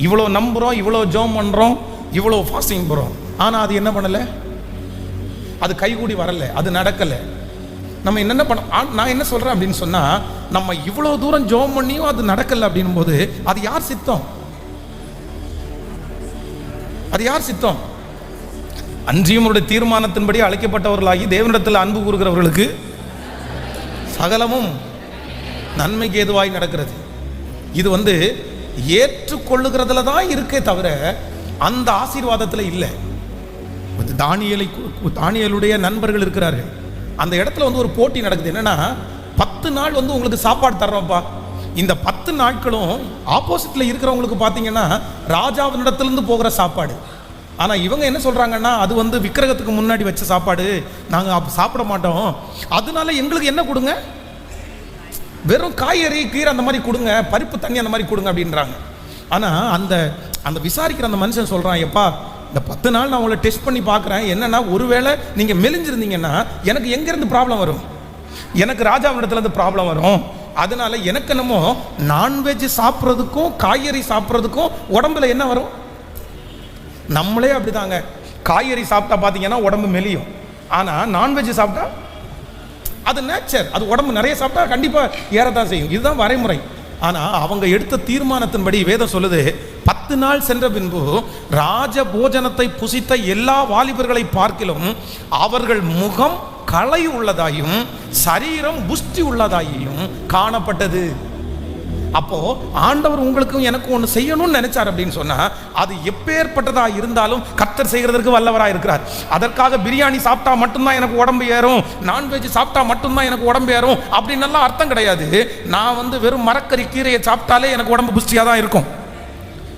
இவ்வளோ நம்புகிறோம், இவ்வளோ ஜெபம் பண்ணுறோம், இவ்வளோ ஃபாஸ்டிங் போகிறோம், ஆனால் அது என்ன பண்ணலை, அது கைகூடி வரலை, அது நடக்கலை. நம்ம என்னென்ன பண்ண, நான் என்ன சொல்கிறேன் அப்படின்னு சொன்னால், நம்ம இவ்வளோ தூரம் ஜெபம் பண்ணியும் அது நடக்கலை அப்படின்னும் போது அது யார் சித்தம்? அது யார் சித்தம்? அன்றியும் அவருடைய தீர்மானத்தின்படி அழைக்கப்பட்டவர்களாகி தேவனிடத்தில் அன்பு கூறுகிறவர்களுக்கு சகலமும் நன்மைக்கு ஏதுவாய் நடக்கிறது. இது வந்து ஏற்றுக்கொள்ளுகிறதுல தான் இருக்கே தவிர அந்த ஆசீர்வாதத்தில் இல்லை. தானியேலுடைய நண்பர்கள் இருக்கிறார்கள், அந்த இடத்துல வந்து ஒரு போட்டி நடக்குது. என்னன்னா 10 நாள் வந்து உங்களுக்கு சாப்பாடு தர்றோம்ப்பா. இந்த 10 நாட்களும் ஆப்போசிட்ல இருக்கிறவங்களுக்கு பார்த்தீங்கன்னா ராஜாவினிடத்திலிருந்து போகிற சாப்பாடு. ஆனால் இவங்க என்ன சொல்றாங்கன்னா, அது வந்து விக்கிரகத்துக்கு முன்னாடி வச்ச சாப்பாடு, நாங்கள் சாப்பிட மாட்டோம், அதனால எங்களுக்கு என்ன கொடுங்க, வெறும் காய்கறி கீரை அந்த மாதிரி கொடுங்க, பருப்பு தண்ணி அந்த மாதிரி கொடுங்க அப்படின்றாங்க. ஆனால் அந்த அந்த விசாரிக்கிற அந்த மனுஷன் சொல்கிறான், எப்பா இந்த 10 நாள் நான் உங்களை டெஸ்ட் பண்ணி பார்க்குறேன், என்னன்னா ஒருவேளை நீங்கள் மெலிஞ்சிருந்தீங்கன்னா எனக்கு எங்கேருந்து ப்ராப்ளம் வரும், எனக்கு ராஜாவிடத்துலேருந்து ப்ராப்ளம் வரும், அதனால எனக்கு என்னமோ நான்வெஜ் சாப்பிட்றதுக்கும் காய்கறி சாப்பிட்றதுக்கும் உடம்புல என்ன வரும், நம்மளே அப்படிதாங்க. காய்கறி சாப்பிட்டா பார்த்தீங்கன்னா உடம்பு மெலியும், ஆனால் நான்வெஜ் சாப்பிட்டா அது நேச்சர், அது உடம்பு நிறைய சாப்பிட்டா கண்டிப்பாக ஏறத்தான் செய்யும், இதுதான் வரைமுறை. ஆனால் அவங்க எடுத்த தீர்மானத்தின்படி வேதம் சொல்லுது, 10 நாள் சென்ற பின்பு ராஜ போஜனத்தை புசித்த எல்லா வாலிபர்களை பார்க்கிலும் அவர்கள் முகம் களை உள்ளதாயும் சரீரம் புஷ்டி உள்ளதாயும் காணப்பட்டது. அப்போ ஆண்டவர் உங்களுக்கும் எனக்கும் ஒன்று செய்யணும்னு நினைச்சார் அப்படின்னு சொன்னா அது எப்பேற்பட்டதா இருந்தாலும் கர்த்தர் செய்கிறதற்கு வல்லவராக இருக்கிறார். அதற்காக பிரியாணி சாப்பிட்டா மட்டும்தான் எனக்கு உடம்பு ஏறும், நான்வெஜ் சாப்பிட்டா மட்டும்தான் எனக்கு உடம்பு ஏறும் அப்படின்னு எல்லாம் அர்த்தம் கிடையாது. நான் வந்து வெறும் மரக்கறி கீரையை சாப்பிட்டாலே எனக்கு உடம்பு புஷ்டியாக தான் இருக்கும்.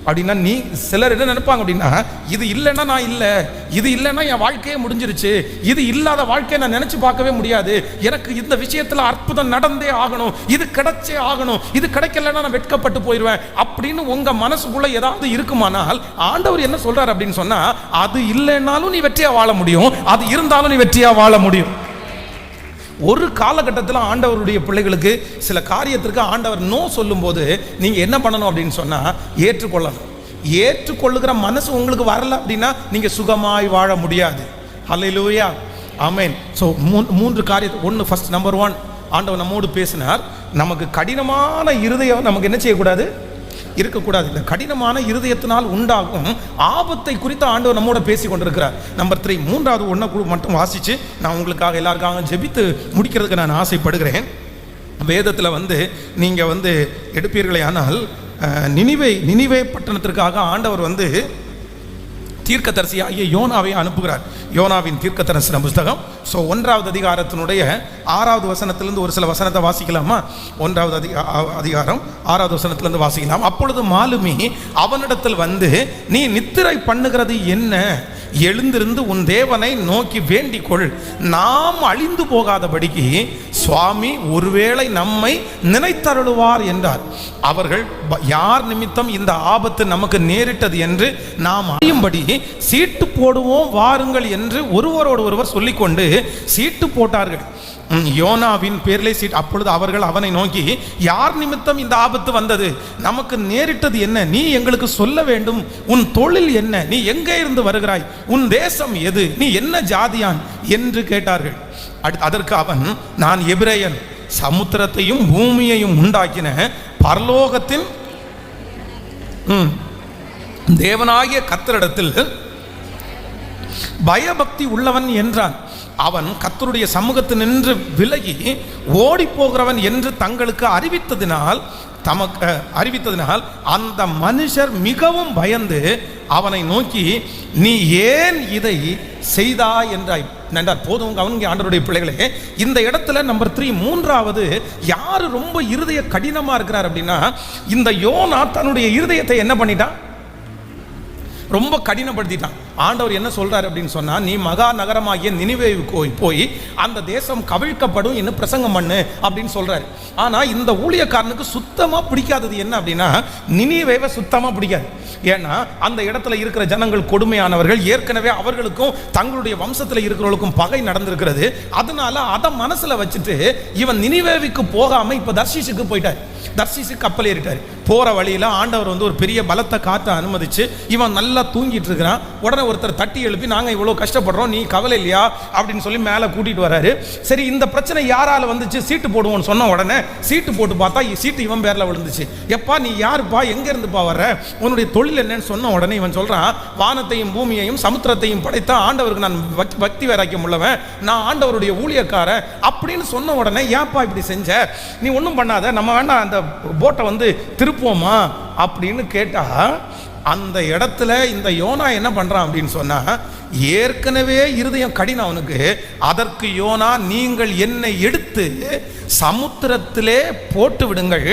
அப்படின்னா நீ சிலர் என்ன நினைப்பாங்க அப்படின்னா, இது இல்லைன்னா நான் இல்லை, இது இல்லைன்னா என் வாழ்க்கையே முடிஞ்சிருச்சு, இது இல்லாத வாழ்க்கையை நான் நினைச்சு பார்க்கவே முடியாது, எனக்கு இந்த விஷயத்துல அற்புதம் நடந்தே ஆகணும், இது கிடைச்சே ஆகணும், இது கிடைக்கலன்னா நான் வெட்கப்பட்டு போயிடுவேன் அப்படின்னு உங்க மனசுக்குள்ள ஏதாவது இருக்குமானால் ஆண்டவர் என்ன சொல்றாரு அப்படின்னு சொன்னா, அது இல்லைன்னாலும் நீ வெற்றியா வாழ முடியும், அது இருந்தாலும் நீ வெற்றியா வாழ முடியும். ஒரு காலகட்டத்தில் ஆண்டவருடைய பிள்ளைகளுக்கு சில காரியத்திற்கு ஆண்டவர் நோ சொல்லும்போது நீங்க என்ன பண்ணணும் அப்படின்னு சொன்னா, ஏற்றுக்கொள்ளணும். ஏற்றுக்கொள்ளுகிற மனசு உங்களுக்கு வரல அப்படின்னா நீங்க சுகமாய் வாழ முடியாது. ஹல்லேலூயா, ஆமென். ஸோ மூன்று காரியத்தை, ஒன்று ஃபர்ஸ்ட் நம்பர் 1, ஆண்டவர் நம்மோடு பேசினார். நமக்கு கடினமான இருதயம் நமக்கு என்ன செய்யக்கூடாது, இருக்கக்கூடாது. இந்த கடினமான இருதயத்தினால் உண்டாகும் ஆபத்தை குறித்து ஆண்டவர் நம்மோட பேசி கொண்டிருக்கிறார். நம்பர் 3, மூன்றாவது ஒன்றை மட்டும் வாசிச்சு நான் உங்களுக்காக எல்லாருக்காக ஜெபித்து முடிக்கிறதுக்கு நான் ஆசைப்படுகிறேன். வேதத்தில் நீங்கள் எடுப்பீர்களே ஆனால் நினிவே பட்டணத்திற்காக ஆண்டவர் தீர்க்கதரிசியாகிய யோனாவை அனுப்புகிறார். யோனாவின் தீர்க்கதரிசன புஸ்தகம். ஸோ 1வது அதிகாரத்தினுடைய 6வது வசனத்திலிருந்து ஒரு சில வசனத்தை வாசிக்கலாமா? 1வது அதிகாரம் 6வது வசனத்திலிருந்து வாசிக்கலாம். அப்பொழுது மாலுமி அவனிடத்தில் நீ நித்திரை பண்ணுகிறது என்ன? எழுந்திருந்து உன் தேவனை நோக்கி வேண்டிக் கொள், நாம் அழிந்து போகாதபடிக்கு சுவாமி ஒருவேளை நம்மை நினைத்தருளுவார் என்றார். அவர்கள் யார் நிமித்தம் இந்த ஆபத்து நமக்கு நேரிட்டது என்று நாம் அறியும்படி சீட்டு போடுவோம் வாருங்கள் என்று ஒருவரோடு ஒருவர் சொல்லிக்கொண்டு சீட்டு போட்டார்கள். யோனாவின் பேரிலே சீட். அப்பொழுது அவர்கள் அவனை நோக்கி, யார் நிமித்தம் இந்த ஆபத்து வந்தது? நமக்கு நேரிட்டது என்ன? நீ எங்களுக்கு சொல்ல வேண்டும். உன் தொழில் என்ன? நீ எங்கே இருந்து வருகிறாய்? உன் தேசம் எது? நீ என்ன ஜாதியான் என்று கேட்டார்கள். அதற்கு அவன், நான் எபிரேயன், சமுத்திரத்தையும் பூமியையும் உண்டாக்கின பரலோகத்தின் தேவனாகிய கர்த்தரிடத்தில் பயபக்தி உள்ளவன் என்றான். அவன் கர்த்தருடைய சமூகத்தில் நின்று விலகி ஓடி போகிறவன் என்று தங்களுக்கு அறிவித்ததினால் அந்த மனுஷர் மிகவும் பயந்து அவனை நோக்கி, நீ ஏன் இதை செய்தாய் என்றாய். போதும் கவனிங்க ஆண்டவருடைய பிள்ளைகளே, இந்த இடத்துல நம்பர் 3, மூன்றாவது யாரு ரொம்ப இருதய கடினமா இருக்கிறார் அப்படின்னா, இந்த யோனா தன்னுடைய இருதயத்தை என்ன பண்ணிட்டான்? ரொம்ப கடினப்படுத்திட்டான். ஆண்டவர் என்ன சொல்றாரு அப்படின்னு சொன்னா, நீ மகா நகரமாகிய நினிவேவுக்கு போய் அந்த தேசம் கவிழ்க்கப்படும் என்று பிரசங்கம் பண்ணு அப்படின்னு சொல்றாரு. ஆனா இந்த ஊழியக்காரனுக்கு சுத்தமா பிடிக்காதது என்ன அப்படின்னா, நினிவேவை சுத்தமா பிடிக்காது. ஏன்னா அந்த இடத்துல இருக்கிற ஜனங்கள் கொடுமையானவர்கள், ஏற்கனவே அவர்களுக்கும் தங்களுடைய வம்சத்தில் இருக்கிறவர்களுக்கும் பகை நடந்திருக்கிறது. அதனால அதை மனசுல வச்சுட்டு இவன் நினிவேவுக்கு போகாம இப்ப தர்ஷீஷுக்கு போயிட்டார். தர்ஷீஷுக்கு கப்பல் ஏறிட்டார். போற வழியில ஆண்டவர் ஒரு பெரிய பலத்த காற்றை அனுமதிச்சு இவன் நல்லா தூங்கிட்டு இருக்கிறான். உடனே ஒருத்தர் தட்டி எழுப்பி, நாங்க இவ்வளவு கஷ்டப்படுறோம், நீ கவலை இல்லையா அப்படின்னு சொல்லி மேல கூட்டிட்டு வராரு. சரி, இந்த பிரச்சனை யாரால வந்துச்சு? சீட்டு போடுவோம்னு சொன்ன உடனே சீட்டு போட்டு பார்த்தா சீட்டு இவன் பேர்ல விழுந்துச்சு. எப்பா நீ யாருப்பா, எங்க இருந்துப்பா வர்ற, உன்னுடைய தொழில் என்னன்னு சொன்ன உடனே இவன் சொல்றான், வானத்தையும் பூமியையும் சமுத்திரத்தையும் படைத்த ஆண்டவருக்கு நான் பக்தி வைராக்கியம் உள்ளவன், நான் ஆண்டவருடைய ஊழியக்காரன் அப்படின்னு சொன்ன உடனே, ஏப்பா இப்படி செஞ்ச? நீ ஒன்றும் பண்ணாத, நம்ம வேண்டாம் அந்த போட்டை திருப்போமா அப்படின்னு கேட்டா, அந்த இடத்துல இந்த யோனா என்ன பண்றான் அப்படின்னு சொன்னா, ஏற்கனவே இருதயம் கடினம் அவனுக்கு. அதற்கு யோனா, நீங்கள் என்னை எடுத்து சமுத்திரத்திலே போட்டு விடுங்கள்,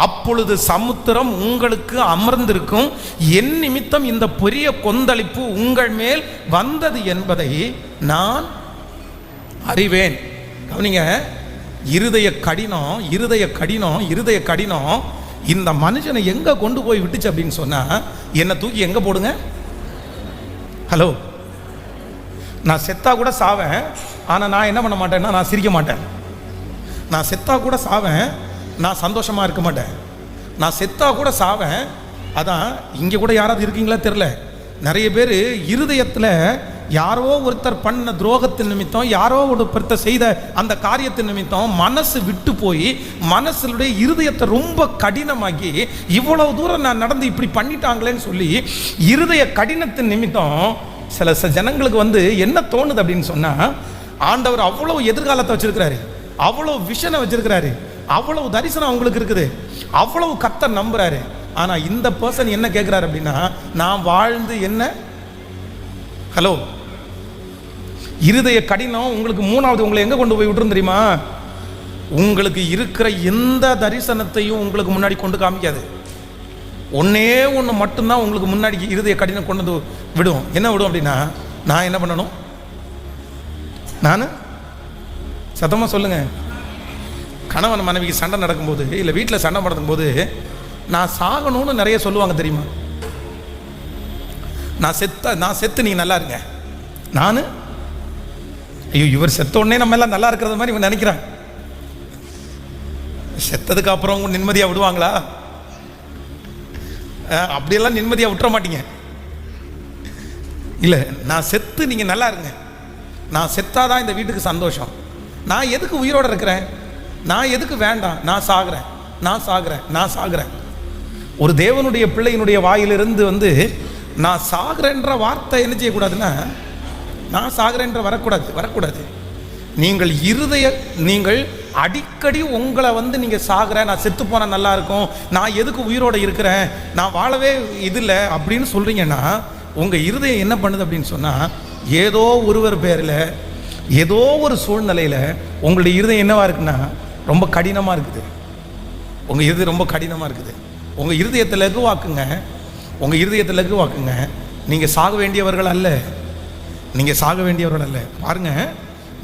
அப்பொழுது சமுத்திரம் உங்களுக்கு அமர்ந்திருக்கும், என் நிமித்தம் இந்த பெரிய கொந்தளிப்பு உங்கள் மேல் வந்தது என்பதை நான் அறிவேன். கவனிங்க, இருதய கடினம் இந்த மனுஷனை எங்க கொண்டு போய் விட்டுச்சு அப்படின்னு சொன்னா, என்னை தூக்கி எங்க போடுங்க? ஹலோ, நான் செத்தா கூட சாவேன், ஆனா நான் என்ன பண்ண மாட்டேன்னா, நான் சிரிக்க மாட்டேன். நான் செத்தா கூட சாவேன், நான் சந்தோஷமா இருக்க மாட்டேன். நான் செத்தா கூட சாவேன். அதான் இங்க கூட யாராவது இருக்கீங்களா தெரியல, நிறைய பேர் இருதயத்தில் யாரோ ஒருத்தர் பண்ண துரோகத்தின் நிமித்தம், யாரோ ஒருத்தர் செய்த அந்த காரியத்தின் நிமித்தம் மனசு விட்டு போய் மனசுடைய இருதயத்தை ரொம்ப கடினமாக்கி, இவ்வளவு தூரம் நான் நடந்து இப்படி பண்ணிட்டாங்களேன்னு சொல்லி இருதய கடினத்தின் நிமித்தம் சில ஜனங்களுக்கு என்ன தோணுது அப்படின்னு சொன்னா, ஆண்டவர் அவ்வளவு எதிர்காலத்தை வச்சிருக்கிறாரு, அவ்வளவு விஷனை வச்சிருக்கிறாரு, அவ்வளவு தரிசனம் அவங்களுக்கு இருக்குது, அவ்வளவு கர்த்தர் நம்புறாரு. ஆனா இந்த பர்சன் என்ன கேட்கிறாரு அப்படின்னா, நான் வாழ்ந்து என்ன? ஹலோ, இருதய கடினம் உங்களுக்கு மூணாவது உங்களை எங்க கொண்டு போய் விட்டுரும் தெரியுமா? உங்களுக்கு இருக்கிற எந்த தரிசனத்தையும் உங்களுக்கு முன்னாடி கொண்டு காமிக்காது. ஒன்னே ஒன்று மட்டும்தான் உங்களுக்கு முன்னாடி இருதய கடினம் கொண்டு வந்து விடும். என்ன விடும் அப்படின்னா, நான் என்ன பண்ணணும்? நான் சத்தமாக சொல்லுங்க. கணவன் மனைவிக்கு சண்டை நடக்கும்போது, இல்லை வீட்டில் சண்டை நடக்கும்போது, நான் சாகணும்னு நிறைய சொல்லுவாங்க தெரியுமா? நான் செத்து நீங்கள் நல்லா இருங்க. நான் ஐயோ இவர் செத்த உடனே நம்ம எல்லாம் நல்லா இருக்கிறது மாதிரி இவன் நினைக்கிறான். செத்ததுக்கு அப்புறம் நிம்மதியாக விடுவாங்களா? அப்படியெல்லாம் நிம்மதியாக விட்டுற மாட்டீங்க. இல்லை, நான் செத்து நீங்கள் நல்லா இருங்க. நான் செத்தாதான் இந்த வீட்டுக்கு சந்தோஷம். நான் எதுக்கு உயிரோடு இருக்கிறேன்? நான் எதுக்கு வேண்டாம்? நான் சாகுறேன், நான் சாகுறேன், நான் சாகுறேன். ஒரு தேவனுடைய பிள்ளையினுடைய வாயிலிருந்து வந்து நான் சாகுறேன்ற வார்த்தை என்ன செய்யக்கூடாதுன்னா, நான் சாகுறேன்ற வரக்கூடாது. நீங்கள் அடிக்கடி உங்களை வந்து நீங்கள் சாகுற, நான் செத்து போனால் நல்லா இருக்கும், நான் எதுக்கு உயிரோடு இருக்கிறேன், நான் வாழவே இல்லை அப்படின்னு சொல்கிறீங்கன்னா, உங்கள் இருதயம் என்ன பண்ணுது அப்படின்னு சொன்னால், ஏதோ ஒருவர் பேரில் ஏதோ ஒரு சூழ்நிலையில் உங்களுடைய இருதயம் என்னவா இருக்குன்னா ரொம்ப கடினமாக இருக்குது. உங்கள் இருதயம் ரொம்ப கடினமாக இருக்குது. உங்கள் இருதயத்தை லகுவாக்குங்க. உங்கள் இருதயத்தை லகுவாக்குங்க. நீங்கள் சாக வேண்டியவர்கள் அல்ல. நீங்கள் சாக வேண்டியவர்கள் அல்ல. பாருங்க,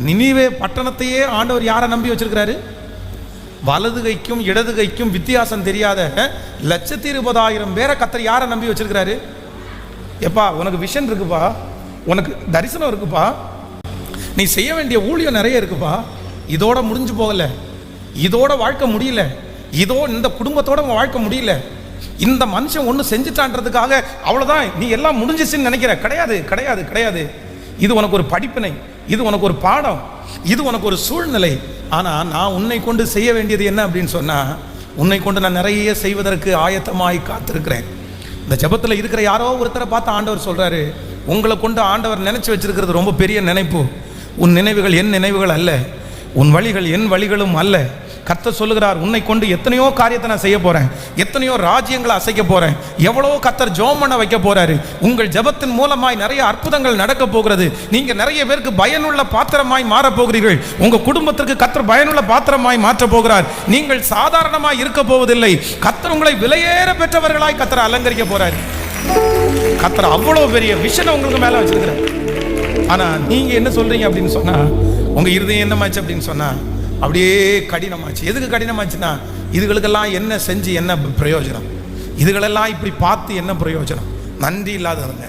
நினிவே பட்டணத்தையே ஆண்டவர் யாரை நம்பி வச்சிருக்கிறாரு? வலது கைக்கும் இடது கைக்கும் வித்தியாசம் தெரியாத 120,000 பேரை கர்த்தர் யாரை நம்பி வச்சிருக்கிறாரு? எப்பா உனக்கு விஷன் இருக்குப்பா, உனக்கு தரிசனம் இருக்குப்பா, நீ செய்ய வேண்டிய ஊழியம் நிறைய இருக்குப்பா, இதோட முடிஞ்சு போகல, இதோட வாழ்க்கை முடியல, இந்த குடும்பத்தோட வாழ்க்கை முடியல, இந்த மனுஷன் ஒன்று செஞ்சுட்டான்றதுக்காக அவ்வளோதான் நீ எல்லாம் முடிஞ்சிச்சுன்னு நினைக்கிற. கிடையாது கிடையாது கிடையாது. இது உனக்கு ஒரு படிப்பினை, இது உனக்கு ஒரு பாடம், இது உனக்கு ஒரு சூழ்நிலை. ஆனால் நான் உன்னை கொண்டு செய்ய வேண்டியது என்ன அப்படின்னு சொன்னால், உன்னை கொண்டு நான் நிறைய செய்வதற்கு ஆயத்தமாய் காத்திருக்கிறேன். இந்த ஜெபத்தில் இருக்கிற யாரோ ஒருத்தரை பார்த்து ஆண்டவர் சொல்கிறாரு, உங்களை கொண்டு ஆண்டவர் நினைச்சு வச்சிருக்கிறது ரொம்ப பெரிய நினைப்பு. உன் நினைவுகள் என் நினைவுகள் அல்ல, உன் வழிகள் என் வழிகளும் அல்ல. கர்த்தர் சொல்லுகிறார், உன்னை கொண்டு எத்தனையோ காரியத்தை நான் செய்ய போறேன், எத்தனையோ ராஜ்யங்களை அசைக்க போறேன், எவ்வளோ கர்த்தர் ஜெபம் பண்ண வைக்க போறாரு. உங்கள் ஜெபத்தின் மூலமாய் நிறைய அற்புதங்கள் நடக்க போகிறது. நீங்க நிறைய பேருக்கு பயனுள்ள பாத்திரமாய் மாற போகிறீர்கள். உங்க குடும்பத்திற்கு கர்த்தர் பயனுள்ள பாத்திரமாய் மாற்ற போகிறார். நீங்கள் சாதாரணமாய் இருக்க போவதில்லை. கர்த்தர் உங்களை விலையேற பெற்றவர்களாய் கர்த்தர் அலங்கரிக்க போறாரு. கர்த்தர் அவ்வளோ பெரிய விஷனை உங்களுக்கு மேல வச்சிருக்கிறார். ஆனா நீங்க என்ன சொல்றீங்க அப்படின்னு சொன்னா, உங்க இருதயம் என்னமாச்சு அப்படின்னு சொன்னா அப்படியே கடினமாச்சு. எதுக்கு கடினமாச்சுன்னா, இதுகளுக்கெல்லாம் என்ன செஞ்சு என்ன பிரயோஜனம், இதுகளெல்லாம் இப்படி பார்த்து என்ன பிரயோஜனம், நன்றி இல்லாததுங்க,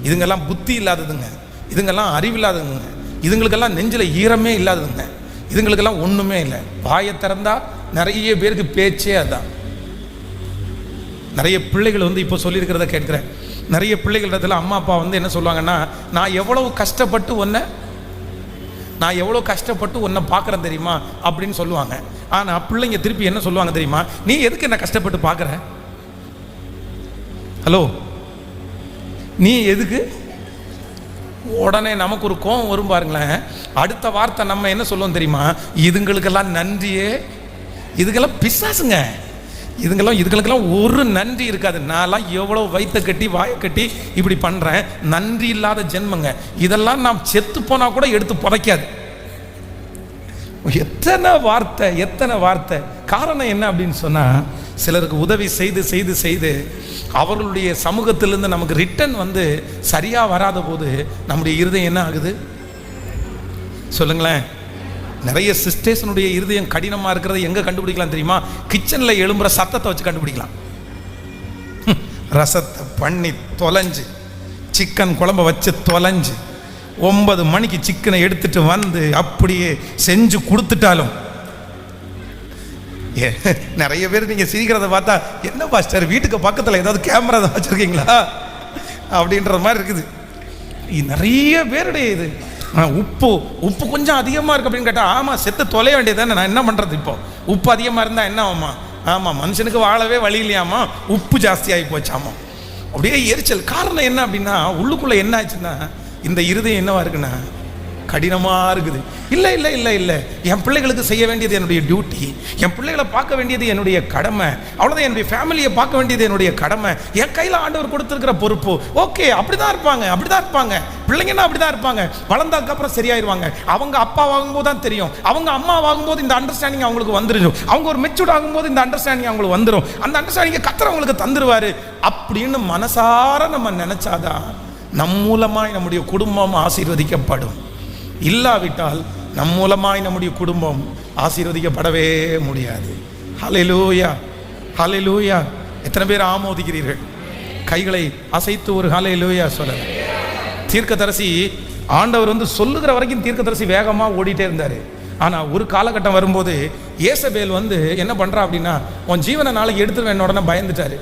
இதுங்கெல்லாம் புத்தி இல்லாததுங்க, இதுங்கெல்லாம் அறிவில்லாததுங்க, இதுங்களுக்கெல்லாம் நெஞ்சில் ஈரமே இல்லாததுங்க, இதுங்களுக்கெல்லாம் ஒன்றுமே இல்லை. வாயை திறந்தா நிறைய பேருக்கு பேச்சே அதுதான். நிறைய பிள்ளைகள் வந்து இப்போ சொல்லியிருக்கிறத கேட்குறேன். நிறைய பிள்ளைகளிடத்துல அம்மா அப்பா வந்து என்ன சொல்லுவாங்கன்னா, நான் எவ்வளவு கஷ்டப்பட்டு உன்னை பார்க்குறேன் தெரியுமா அப்படின்னு சொல்லுவாங்க. ஆனால் பிள்ளைங்க திருப்பி என்ன சொல்லுவாங்க தெரியுமா, நீ எதுக்கு என்ன கஷ்டப்பட்டு பார்க்குற? ஹலோ, நீ எதுக்கு? உடனே நமக்கு ஒரு கோபம் வரும் பாருங்களேன். அடுத்த வார்த்தை நம்ம என்ன சொல்லுவோம் தெரியுமா, இதுங்களுக்கெல்லாம் நன்றியே, இதுக்கெல்லாம் பிசாசுங்க, இதுகளுக்கெல்லாம் ஒரு நன்றி இருக்காது. நான்லாம் எவ்வளோ வயிற்ற கட்டி வாயை கட்டி இப்படி பண்ணுறேன், நன்றி இல்லாத ஜென்மங்க, இதெல்லாம் நாம் செத்து போனால் கூட எடுத்து புதைக்காது. எத்தனை வார்த்தை. காரணம் என்ன அப்படின்னு சொன்னால், சிலருக்கு உதவி செய்து அவர்களுடைய சமூகத்திலிருந்து நமக்கு ரிட்டர்ன் வந்து சரியாக வராத போது நம்முடைய இருதயம் என்ன ஆகுது சொல்லுங்களேன். நிறைய சிஸ்டர்ஸனுடைய இருதயம் கடினமாக இருக்கிறத எங்கே கண்டுபிடிக்கலாம் தெரியுமா? கிச்சனில் எழும்புற சத்தத்தை வச்சு கண்டுபிடிக்கலாம். ரசத்தை பண்ணி தொலைஞ்சு, சிக்கன் குழம்பை வச்சு தொலைஞ்சு, 9 மணிக்கு சிக்கனை எடுத்துட்டு வந்து அப்படியே செஞ்சு கொடுத்துட்டாலும், நிறைய பேர் நீங்கள் சிரிக்கிறத பார்த்தா, என்ன பாஸ்டர் வீட்டுக்கு பக்கத்தில் ஏதாவது கேமரா தான் வச்சுருக்கீங்களா அப்படின்ற மாதிரி இருக்குது. நிறைய பேருடைய இது உப்பு கொஞ்சம் அதிகமாக இருக்குது அப்படின்னு கேட்டால், ஆமாம் செத்து தொலைய வேண்டியது தானே, நான் என்ன பண்ணுறது? இப்போ உப்பு அதிகமாக இருந்தால் என்ன ஆமா? ஆமாம், மனுஷனுக்கு வாழவே வழி இல்லையாமா, உப்பு ஜாஸ்தியாகி போச்சாமா. அப்படியே எரிச்சல். காரணம் என்ன அப்படின்னா, உள்ளுக்குள்ளே என்ன ஆச்சுன்னா, இந்த இருதயம் என்னவா இருக்குன்னா கடினமா இருக்குது. இல்லை இல்லை இல்லை இல்லை, என் பிள்ளைகளுக்கு செய்ய வேண்டியது என்னுடைய டியூட்டி, என் பிள்ளைகளை பார்க்க வேண்டியது என்னுடைய கடமை, அவ்வளோதான். என்னுடைய ஃபேமிலியை பார்க்க வேண்டியது என்னுடைய கடமை, என் கையில் ஆண்டவர் கொடுத்துருக்கிற பொறுப்பு. ஓகே, அப்படிதான் இருப்பாங்க, அப்படிதான் இருப்பாங்க. பிள்ளைங்கன்னா அப்படிதான் இருப்பாங்க. வளர்ந்ததுக்கு அப்புறம் சரியாயிருவாங்க. அவங்க அப்பா ஆகும்போது தான் தெரியும், அவங்க அம்மா ஆகும்போது இந்த அண்டர்ஸ்டாண்டிங் அவங்களுக்கு வந்துடும், அவங்க ஒரு மெச்சூர்ட் ஆகும்போது இந்த அண்டர்ஸ்டாண்டிங் அவங்களுக்கு வந்துடும், அந்த அண்டர்ஸ்டாண்டிங்கை கர்த்தர் அவங்களுக்கு தந்துருவாரு அப்படின்னு மனசார நம்ம நினைச்சாதான் நம் மூலமாய் நம்முடைய குடும்பம் ஆசீர்வதிக்கப்படும். இல்லாவிட்டால் நம் மூலமாய் நம்முடைய குடும்பம் ஆசீர்வதிக்கப்படவே முடியாது. ஹல்லேலூயா, ஹல்லேலூயா. எத்தனை பேர் ஆமோதிக்கிறீர்கள்? கைகளை அசைத்து ஒரு ஹல்லேலூயா சொல்ல. தீர்க்கதரிசி ஆண்டவர் சொல்லுகிற வரைக்கும் தீர்க்கதரிசி வேகமா ஓடிட்டே இருந்தாரு. ஆனா ஒரு காலகட்டம் வரும்போது ஏசபேல் என்ன பண்றா அப்படின்னா, உன் ஜீவனை நாளைக்கு எடுத்துருவேன் உடனே பயந்துட்டாரு.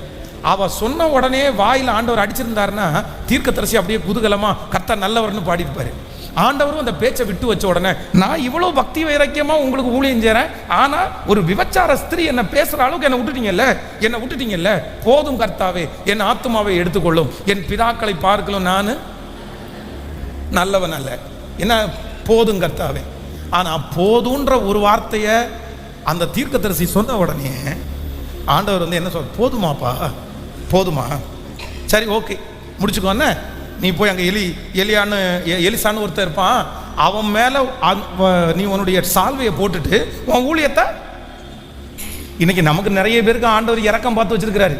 அவ சொன்ன உடனே வாயில் ஆண்டவர் அடிச்சிருந்தாருன்னா தீர்க்கதரிசி அப்படியே குதூகலமா கர்த்தர் நல்லவர்னு பாடியிருப்பாரு. ஆண்டவரும் அந்த பேச்சை விட்டு வச்ச உடனே, நான் இவ்வளவு பக்தி வைராக்கியமா உங்களுக்கு ஊழியம் செய்றேன், ஆனா ஒரு விபச்சார ஸ்திரீ என்ன பேசுற அளவுக்கு என்ன விட்டுட்டீங்கல்ல, போதும் கர்த்தாவே, என் ஆத்துமாவை எடுத்துக்கொள்ளும், என் பிதாக்களை பார்க்கலும் நான் நல்லவன் அல்ல, என்ன போதும் கர்த்தாவே. ஆனா போதுன்ற ஒரு வார்த்தையை அந்த தீர்க்கதரிசி சொன்ன உடனே ஆண்டவர் என்ன சொல்ற, போதுமாப்பா, போதுமா, சரி ஓகே முடிச்சுக்கோன்னு, நீ போய் அங்கே எலிசான்னு ஒருத்தர் இருப்பான், அவன் மேலே நீ உன்னுடைய சால்வையை போட்டுட்டு உன் ஊழியத்தை. இன்னைக்கு நமக்கு நிறைய பேருக்கு ஆண்டவர் இறக்கம் பார்த்து வச்சிருக்கிறாரு.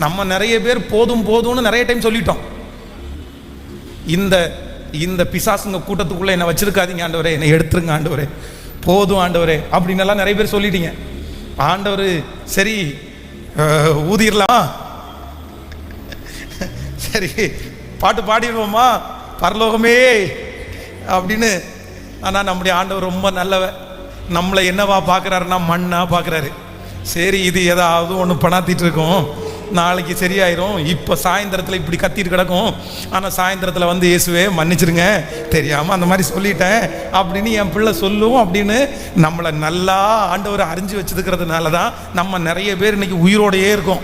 நம்ம நிறைய பேர் போதும் போதும்னு நிறைய டைம் சொல்லிட்டோம். இந்த பிசாசுங்க கூட்டத்துக்குள்ளே என்னை வச்சிருக்காதீங்க ஆண்டவரே, என்னை எடுத்துருங்க ஆண்டவரே, போதும் ஆண்டவரே அப்படின்னு எல்லாம் நிறைய பேர் சொல்லிட்டீங்க. ஆண்டவர் சரி ஊதிரலாம், சரி பாட்டு பாடிடுவோமா பரலோகமே அப்படின்னு. ஆனால் நம்முடைய ஆண்டவர் ரொம்ப நல்லவர். நம்மளை என்னவா பார்க்குறாருன்னா மண்ணா பார்க்குறாரு. சரி இது ஏதாவது ஒன்று பணாத்திட்டு இருக்கோம், நாளைக்கு சரியாயிரும், இப்போ சாயந்தரத்தில் இப்படி கத்திட்டு கிடக்கும், ஆனால் சாயந்தரத்தில் இயேசுவே மன்னிச்சிருங்க தெரியாமல் அந்த மாதிரி சொல்லிட்டேன் அப்படின்னு என் பிள்ளை சொல்லும் அப்படின்னு நம்மளை நல்லா ஆண்டவர் அறிஞ்சு வச்சிருக்கிறதுனால தான் நம்ம நிறைய பேர் இன்னைக்கு உயிரோடையே இருக்கோம்.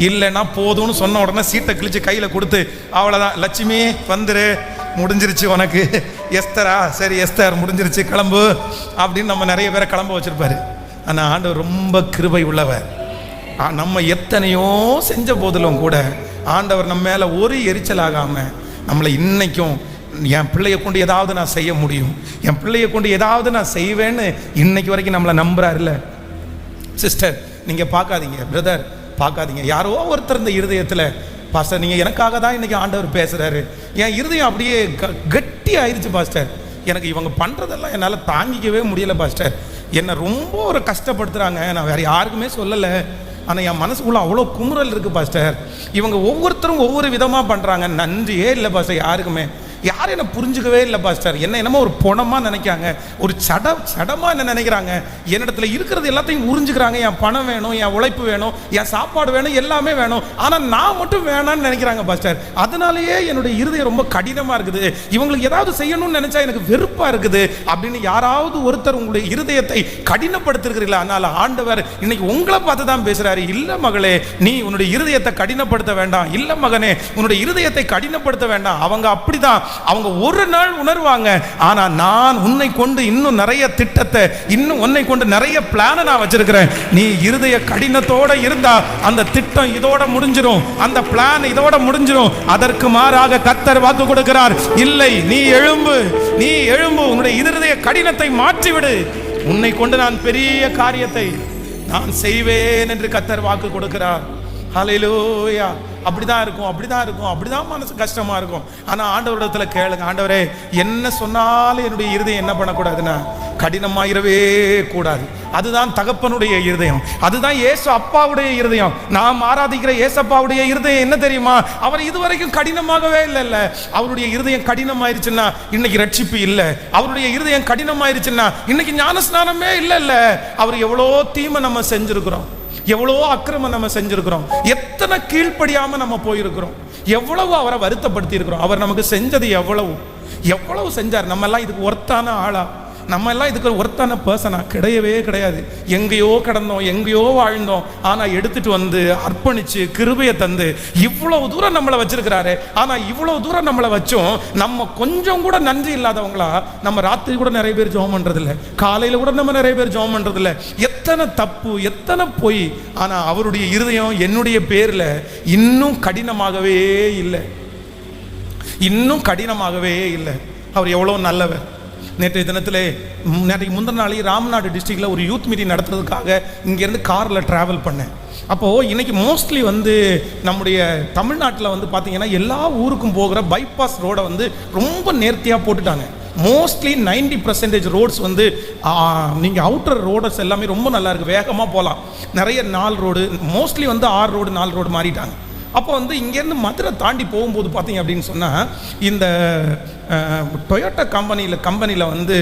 இல்லைன்னா போதும்னு சொன்ன உடனே சீட்டை கிழிச்சு கையில் கொடுத்து அவ்வளோதான், லட்சுமி வந்துரு, முடிஞ்சிருச்சு உனக்கு, எஸ்தரா சரி எஸ்தர் முடிஞ்சிருச்சு கிளம்பு அப்படின்னு நம்ம நிறைய பேரை கிளம்ப வச்சிருப்பாரு. ஆனால் ஆண்டவர் ரொம்ப கிருபை உள்ளவர். நம்ம எத்தனையோ செஞ்ச போதிலும் கூட ஆண்டவர் நம்ம மேலே ஒரு எரிச்சல் ஆகாமல் நம்மளை இன்னைக்கும் என் பிள்ளையை கொண்டு ஏதாவது நான் செய்ய முடியும், என் பிள்ளையை கொண்டு ஏதாவது நான் செய்வேன்னு இன்னைக்கு வரைக்கும் நம்மளை நம்புறாருல்ல. சிஸ்டர் நீங்கள் பார்க்காதீங்க, பிரதர் பார்க்காதீங்க, யாரோ ஒருத்தர் இந்த இருதயத்தில், பாஸ்டர் நீங்கள் எனக்காக தான் இன்னைக்கு ஆண்டவர் பேசுகிறாரு, என் இருதயம் அப்படியே கட்டி ஆயிடுச்சு பாஸ்டர், எனக்கு இவங்க பண்ணுறதெல்லாம் என்னால் தாங்கிக்கவே முடியலை பாஸ்டர், என்னை ரொம்ப ஒரு கஷ்டப்படுத்துகிறாங்க, நான் வேறு யாருக்குமே சொல்லலை, ஆனால் என் மனசுக்குள்ள அவ்வளோ குமுறல் இருக்குது பாஸ்டர், இவங்க ஒவ்வொருத்தரும் ஒவ்வொரு விதமாக பண்ணுறாங்க, நன்றியே இல்லை பாஸ்டர் யாருக்குமே, யாரும் என்ன புரிஞ்சுக்கவே இல்லை பாஸ்டர், என்னமோ ஒரு பொணமாக நினைக்காங்க, ஒரு சடமாக என்ன நினைக்கிறாங்க, என்னிடத்துல இருக்கிறது எல்லாத்தையும் உறிஞ்சுக்கிறாங்க, என் பணம் வேணும், என் உழைப்பு வேணும், என் சாப்பாடு வேணும், எல்லாமே வேணும், ஆனால் நான் மட்டும் வேணான்னு நினைக்கிறாங்க பாஸ்டர், அதனாலேயே என்னுடைய இருதயம் ரொம்ப கடினமாக இருக்குது, இவங்களுக்கு ஏதாவது செய்யணும்னு நினைச்சா எனக்கு வெறுப்பாக இருக்குது அப்படின்னு யாராவது ஒருத்தர் உங்களுடைய இருதயத்தை கடினப்படுத்திருக்கிறீங்களா? அதனால ஆண்டவர் இன்னைக்கு உங்களை பார்த்து தான் பேசுறாரு. இல்லை மகளே, நீ உன்னுடைய இருதயத்தை கடினப்படுத்த வேண்டாம், இல்லை மகனே உன்னுடைய இருதயத்தை கடினப்படுத்த வேண்டாம், அவங்க அப்படிதான், அவங்க ஒரு நாள் உணர்வாங்க, ஆனா நான் உன்னை கொண்டு இன்னும் நிறைய திட்டத்தை, இன்னும் உன்னை கொண்டு நிறைய பிளானை நான் வச்சிருக்கிறேன், நீ இருதய கடினத்தோட இருந்தா அந்த திட்டம் இதோட முடிஞ்சிரும், அந்த பிளான் இதோட முடிஞ்சிரும். அதற்கு மாறாக கர்த்தர் வாக்கு கொடுக்கிறார், இல்லை நீ எழும்பு, நீ எழும்பு, உன்னுடைய இருதய கடினத்தை மாற்றிவிடு, உன்னை கொண்டு நான் பெரிய காரியத்தை நான் செய்வேன் என்று கர்த்தர் வாக்கு கொடுக்கிறார். ஹல்லேலூயா. அப்படிதான் இருக்கும், அப்படிதான் இருக்கும், அப்படிதான் மனசு கஷ்டமா இருக்கும். ஆனா ஆண்டவரிடத்துல கேளுங்க, ஆண்டவரே என்ன சொன்னாலும் என்னுடைய இருதயம் என்ன பண்ணக்கூடாதுன்னா கடினமாயிரவே கூடாது. அதுதான் தகப்பனுடைய இருதயம், அதுதான் இயேசு அப்பாவுடைய இருதயம். நாம் ஆராதிக்கிற இயேசப்பாவுடைய இருதயம் என்ன தெரியுமா? அவர் இதுவரைக்கும் கடினமாகவே இல்லை. அவருடைய இருதயம் கடினமாயிருச்சுன்னா இன்னைக்கு ரட்சிப்பு இல்லை, அவருடைய இருதயம் கடினமாயிருச்சுன்னா இன்னைக்கு ஞானஸ்நானமே இல்லை. அவர் எவ்வளோ தீமை நம்ம செஞ்சிருக்கிறோம், எவ்வளோ அக்கிரமம் நம்ம செஞ்சிருக்கிறோம், எத்தனை கீழ்ப்படியாம நம்ம போயிருக்கிறோம், எவ்வளவு அவரை வருத்தப்படுத்தி இருக்கிறோம். அவர் நமக்கு செஞ்சது எவ்வளவு செஞ்சார். நம்ம எல்லாம் இதுக்கு ஒர்த்தான ஆளா? நம்ம எல்லாம் இதுக்கு ஒருத்தான பர்சனா கிடையவே கிடையாது. எங்கேயோ கிடந்தோம், எங்கேயோ வாழ்ந்தோம். ஆனால் எடுத்துட்டு வந்து அர்ப்பணிச்சு கிருபையை தந்து இவ்வளவு தூரம் நம்மளை வச்சிருக்கிறாரு. ஆனால் இவ்வளவு தூரம் நம்மளை வச்சோம் நம்ம கொஞ்சம் கூட நன்றி இல்லாதவங்களா. நம்ம ராத்திரி கூட நிறைய பேர் ஜெபம் பண்றதில்லை, காலையில் கூட நம்ம நிறைய பேர் ஜெபம் பண்றதில்லை. எத்தனை தப்பு, எத்தனை பொய். ஆனால் அவருடைய இருதயம் என்னுடைய பேரில் இன்னும் கடினமாகவே இல்லை, இன்னும் கடினமாகவே இல்லை. அவர் எவ்வளோ நல்லவர். நேற்றைய தினத்தில் நேற்றைக்கு முந்தின நாளே ராம்நாடு டிஸ்ட்ரிக்டில் ஒரு யூத் மீட்டிங் நடத்துறதுக்காக இங்கேருந்து காரில் ட்ராவல் பண்ணேன். அப்போது இன்றைக்கி மோஸ்ட்லி வந்து நம்முடைய தமிழ்நாட்டில் வந்து பார்த்திங்கன்னா எல்லா ஊருக்கும் போகிற பைபாஸ் ரோடை வந்து ரொம்ப நேர்த்தியாக போட்டுட்டாங்க. மோஸ்ட்லி 90% ரோட்ஸ் வந்து நீங்கள் அவுட்டர் ரோடஸ் எல்லாமே ரொம்ப நல்லா இருக்குது, வேகமாக போகலாம். நிறைய 4 ரோடு, மோஸ்ட்லி வந்து 6 ரோடு 4 ரோடு மாறிட்டாங்க. அப்போ வந்து இங்கேருந்து மதுரை தாண்டி போகும்போது பார்த்தீங்க அப்படின்னு சொன்னால் இந்த டொயோட்டா கம்பெனியில் வந்து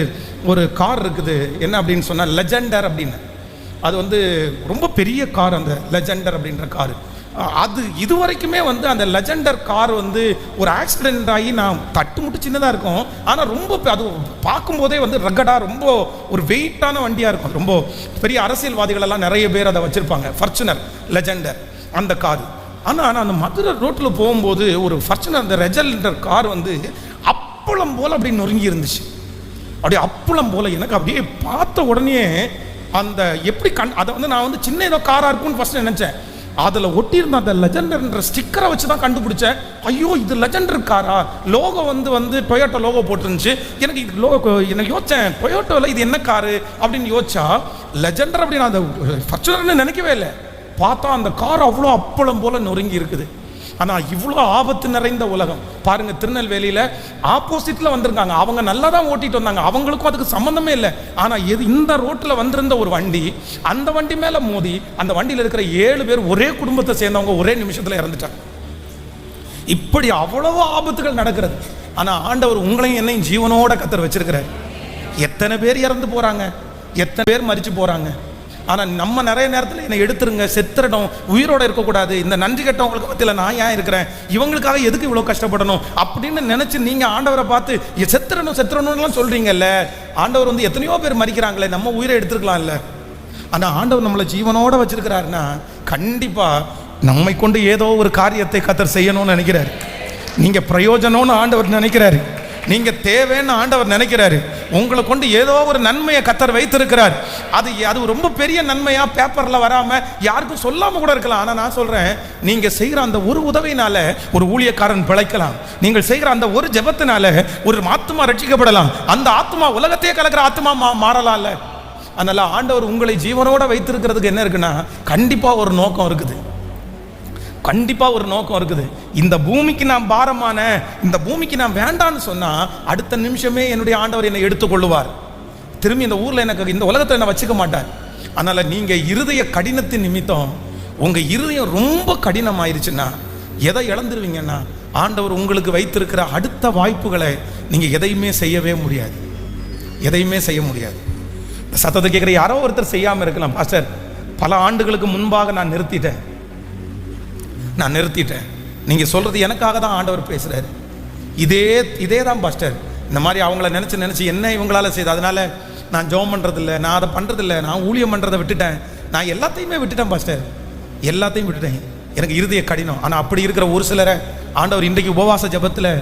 ஒரு கார் இருக்குது. என்ன அப்படின்னு சொன்னால் லெஜெண்டர் அப்படின்னு. அது வந்து ரொம்ப பெரிய கார், அந்த லெஜெண்டர் அப்படின்ற கார். அது இது வரைக்குமே வந்து அந்த லெஜெண்டர் கார் வந்து ஒரு ஆக்சிடென்ட் ஆகி நான் தட்டுமுட்டு சின்னதாக இருக்கும். ஆனால் ரொம்ப அது பார்க்கும்போதே வந்து ரகடாக ரொம்ப ஒரு வெயிட்டான வண்டியாக இருக்கும். ரொம்ப பெரிய அரசியல்வாதிகளெல்லாம் நிறைய பேர் அதை வச்சுருப்பாங்க. ஃபார்ச்சுனர் லெஜெண்டர் அந்த கார். ஆனால் அந்த மதுரை ரோட்டில் போகும்போது ஒரு ஃபார்ச்சுனர் அந்த லெஜெண்டர் கார் வந்து அப்பளம் போல் அப்படி நொறுங்கி இருந்துச்சு. அப்படியே அப்பளம் போல் எனக்கு அப்படியே பார்த்த உடனே அந்த எப்படி அதை வந்து நான் வந்து சின்ன ஏதோ காராக இருக்கும்னு ஃபஸ்ட்டு நினச்சேன். அதில் ஒட்டியிருந்த அந்த லெஜெண்டர்ன்ற ஸ்டிக்கரை வச்சு தான் கண்டுபிடிச்சேன். ஐயோ இது லெஜெண்டர் காரா, லோகோ வந்து டொயோட்டோ லோகோ போட்டுருந்துச்சு. எனக்கு இது லோகோ எனக்கு யோசித்தேன், டொயோட்டோவில் இது என்ன காரு அப்படின்னு யோசிச்சா லெஜெண்டர் அப்படின்னு அந்த ஃபார்ச்சுனர்னு நினைக்கவே இல்லை. பார்த்தா அந்த கார் அவ்வளோ அப்பளம் போல நொறுங்கி இருக்குது. ஆனால் இவ்வளோ ஆபத்து நிறைந்த உலகம் பாருங்க. திருநெல்வேலியில் ஆப்போசிட்டில் வந்திருக்காங்க, அவங்க நல்லா தான் ஓட்டிட்டு வந்தாங்க, அவங்களுக்கும் அதுக்கு சம்மந்தமே இல்லை. ஆனால் இந்த ரோட்டில் வந்திருந்த ஒரு வண்டி அந்த வண்டி மேலே மோதி அந்த வண்டியில் இருக்கிற 7 பேர் ஒரே குடும்பத்தை சேர்ந்தவங்க ஒரே நிமிஷத்தில் இறந்துட்டாங்க. இப்படி அவ்வளவு ஆபத்துகள் நடக்கிறது. ஆனால் ஆண்டவர் உங்களையும் என்னையும் ஜீவனோட கத்தர் வச்சிருக்கிறார். எத்தனை பேர் இறந்து போகிறாங்க, எத்தனை பேர் மரிச்சு போகிறாங்க. ஆனால் நம்ம நிறைய நேரத்தில் என்னை எடுத்துருங்க, செத்துடணும், உயிரோடு இருக்கக்கூடாது, இந்த நன்றி கெட்டவங்களுக்கு பற்றியில் நான் ஏன் இருக்கிறேன், இவங்களுக்காக எதுக்கு இவ்வளோ கஷ்டப்படணும் அப்படின்னு நினச்சி நீங்கள் ஆண்டவரை பார்த்து செத்துறணும்லாம் சொல்கிறீங்கல்ல. ஆண்டவர் வந்து எத்தனையோ பேர் மறிக்கிறாங்களே, நம்ம உயிரை எடுத்துருக்கலாம்ல. ஆனால் ஆண்டவர் நம்மளை ஜீவனோடு வச்சிருக்கிறாருன்னா கண்டிப்பாக நம்மை கொண்டு ஏதோ ஒரு காரியத்தை கத்தர் செய்யணும்னு நினைக்கிறாரு. நீங்கள் பிரயோஜனம்னு ஆண்டவர் நினைக்கிறாரு, நீங்க தேவைன்னு ஆண்டவர் நினைக்கிறாரு. உங்களை கொண்டு ஏதோ ஒரு நன்மையை கத்தர் வைத்திருக்கிறார். அது ரொம்ப பெரிய நன்மையா பேப்பர்ல வராம யாருக்கும் சொல்லாம கூட இருக்கலாம். ஆனா நான் சொல்றேன், நீங்க செய்கிற அந்த ஒரு உதவினால ஒரு ஊழியக்காரன் பிழைக்கலாம். நீங்கள் செய்கிற அந்த ஒரு ஜெபத்தினால ஒரு ஆத்மா ரட்சிக்கப்படலாம். அந்த ஆத்மா உலகத்தையே கலக்கிற ஆத்மா மாறலாம்ல. அதனால ஆண்டவர் உங்களை ஜீவனோட வைத்திருக்கிறதுக்கு என்ன இருக்குன்னா கண்டிப்பா ஒரு நோக்கம் இருக்குது, கண்டிப்பா ஒரு நோக்கம் இருக்குது. இந்த பூமிக்கு நான் பாரமான, இந்த பூமிக்கு நான் வேண்டான்னு சொன்னா அடுத்த நிமிஷமே என்னுடைய ஆண்டவர் என்னை எடுத்துக்கொள்ளுவார். திரும்பி இந்த ஊர்ல எனக்கு, இந்த உலகத்தில் என்ன வச்சுக்க மாட்டார். அதனால நீங்க இருதய கடினத்தின் நிமித்தம் உங்க இருதயம் ரொம்ப கடினமாயிருச்சுன்னா எதை இழந்துருவீங்கன்னா ஆண்டவர் உங்களுக்கு வைத்திருக்கிற அடுத்த வாய்ப்புகளை நீங்க எதையுமே செய்யவே முடியாது, எதையுமே செய்ய முடியாது. சத்தத்தை கேட்குற யாரோ ஒருத்தர் செய்யாம இருக்கலாம், பாஸ்டர் பல ஆண்டுகளுக்கு முன்பாக நான் நிறுத்திட்டேன். நீங்கள் சொல்கிறது எனக்காக தான் ஆண்டவர் பேசுகிறாரு. இதே தான் பாஸ்டர். இந்த மாதிரி அவங்கள நினச்சி என்ன இவங்களால செய்யுது, அதனால் நான் ஜெபம் பண்ணுறதில்ல, நான் அதை பண்ணுறதில்ல, நான் ஊழியம் பண்ணுறதை விட்டுட்டேன், நான் எல்லாத்தையுமே விட்டுட்டேன் பாஸ்டர், எல்லாத்தையும் விட்டுட்டேன், எனக்கு இருதய கடினம். ஆனால் அப்படி இருக்கிற ஒரு சிலரை ஆண்டவர் இன்றைக்கு உபவாச ஜெபத்தில்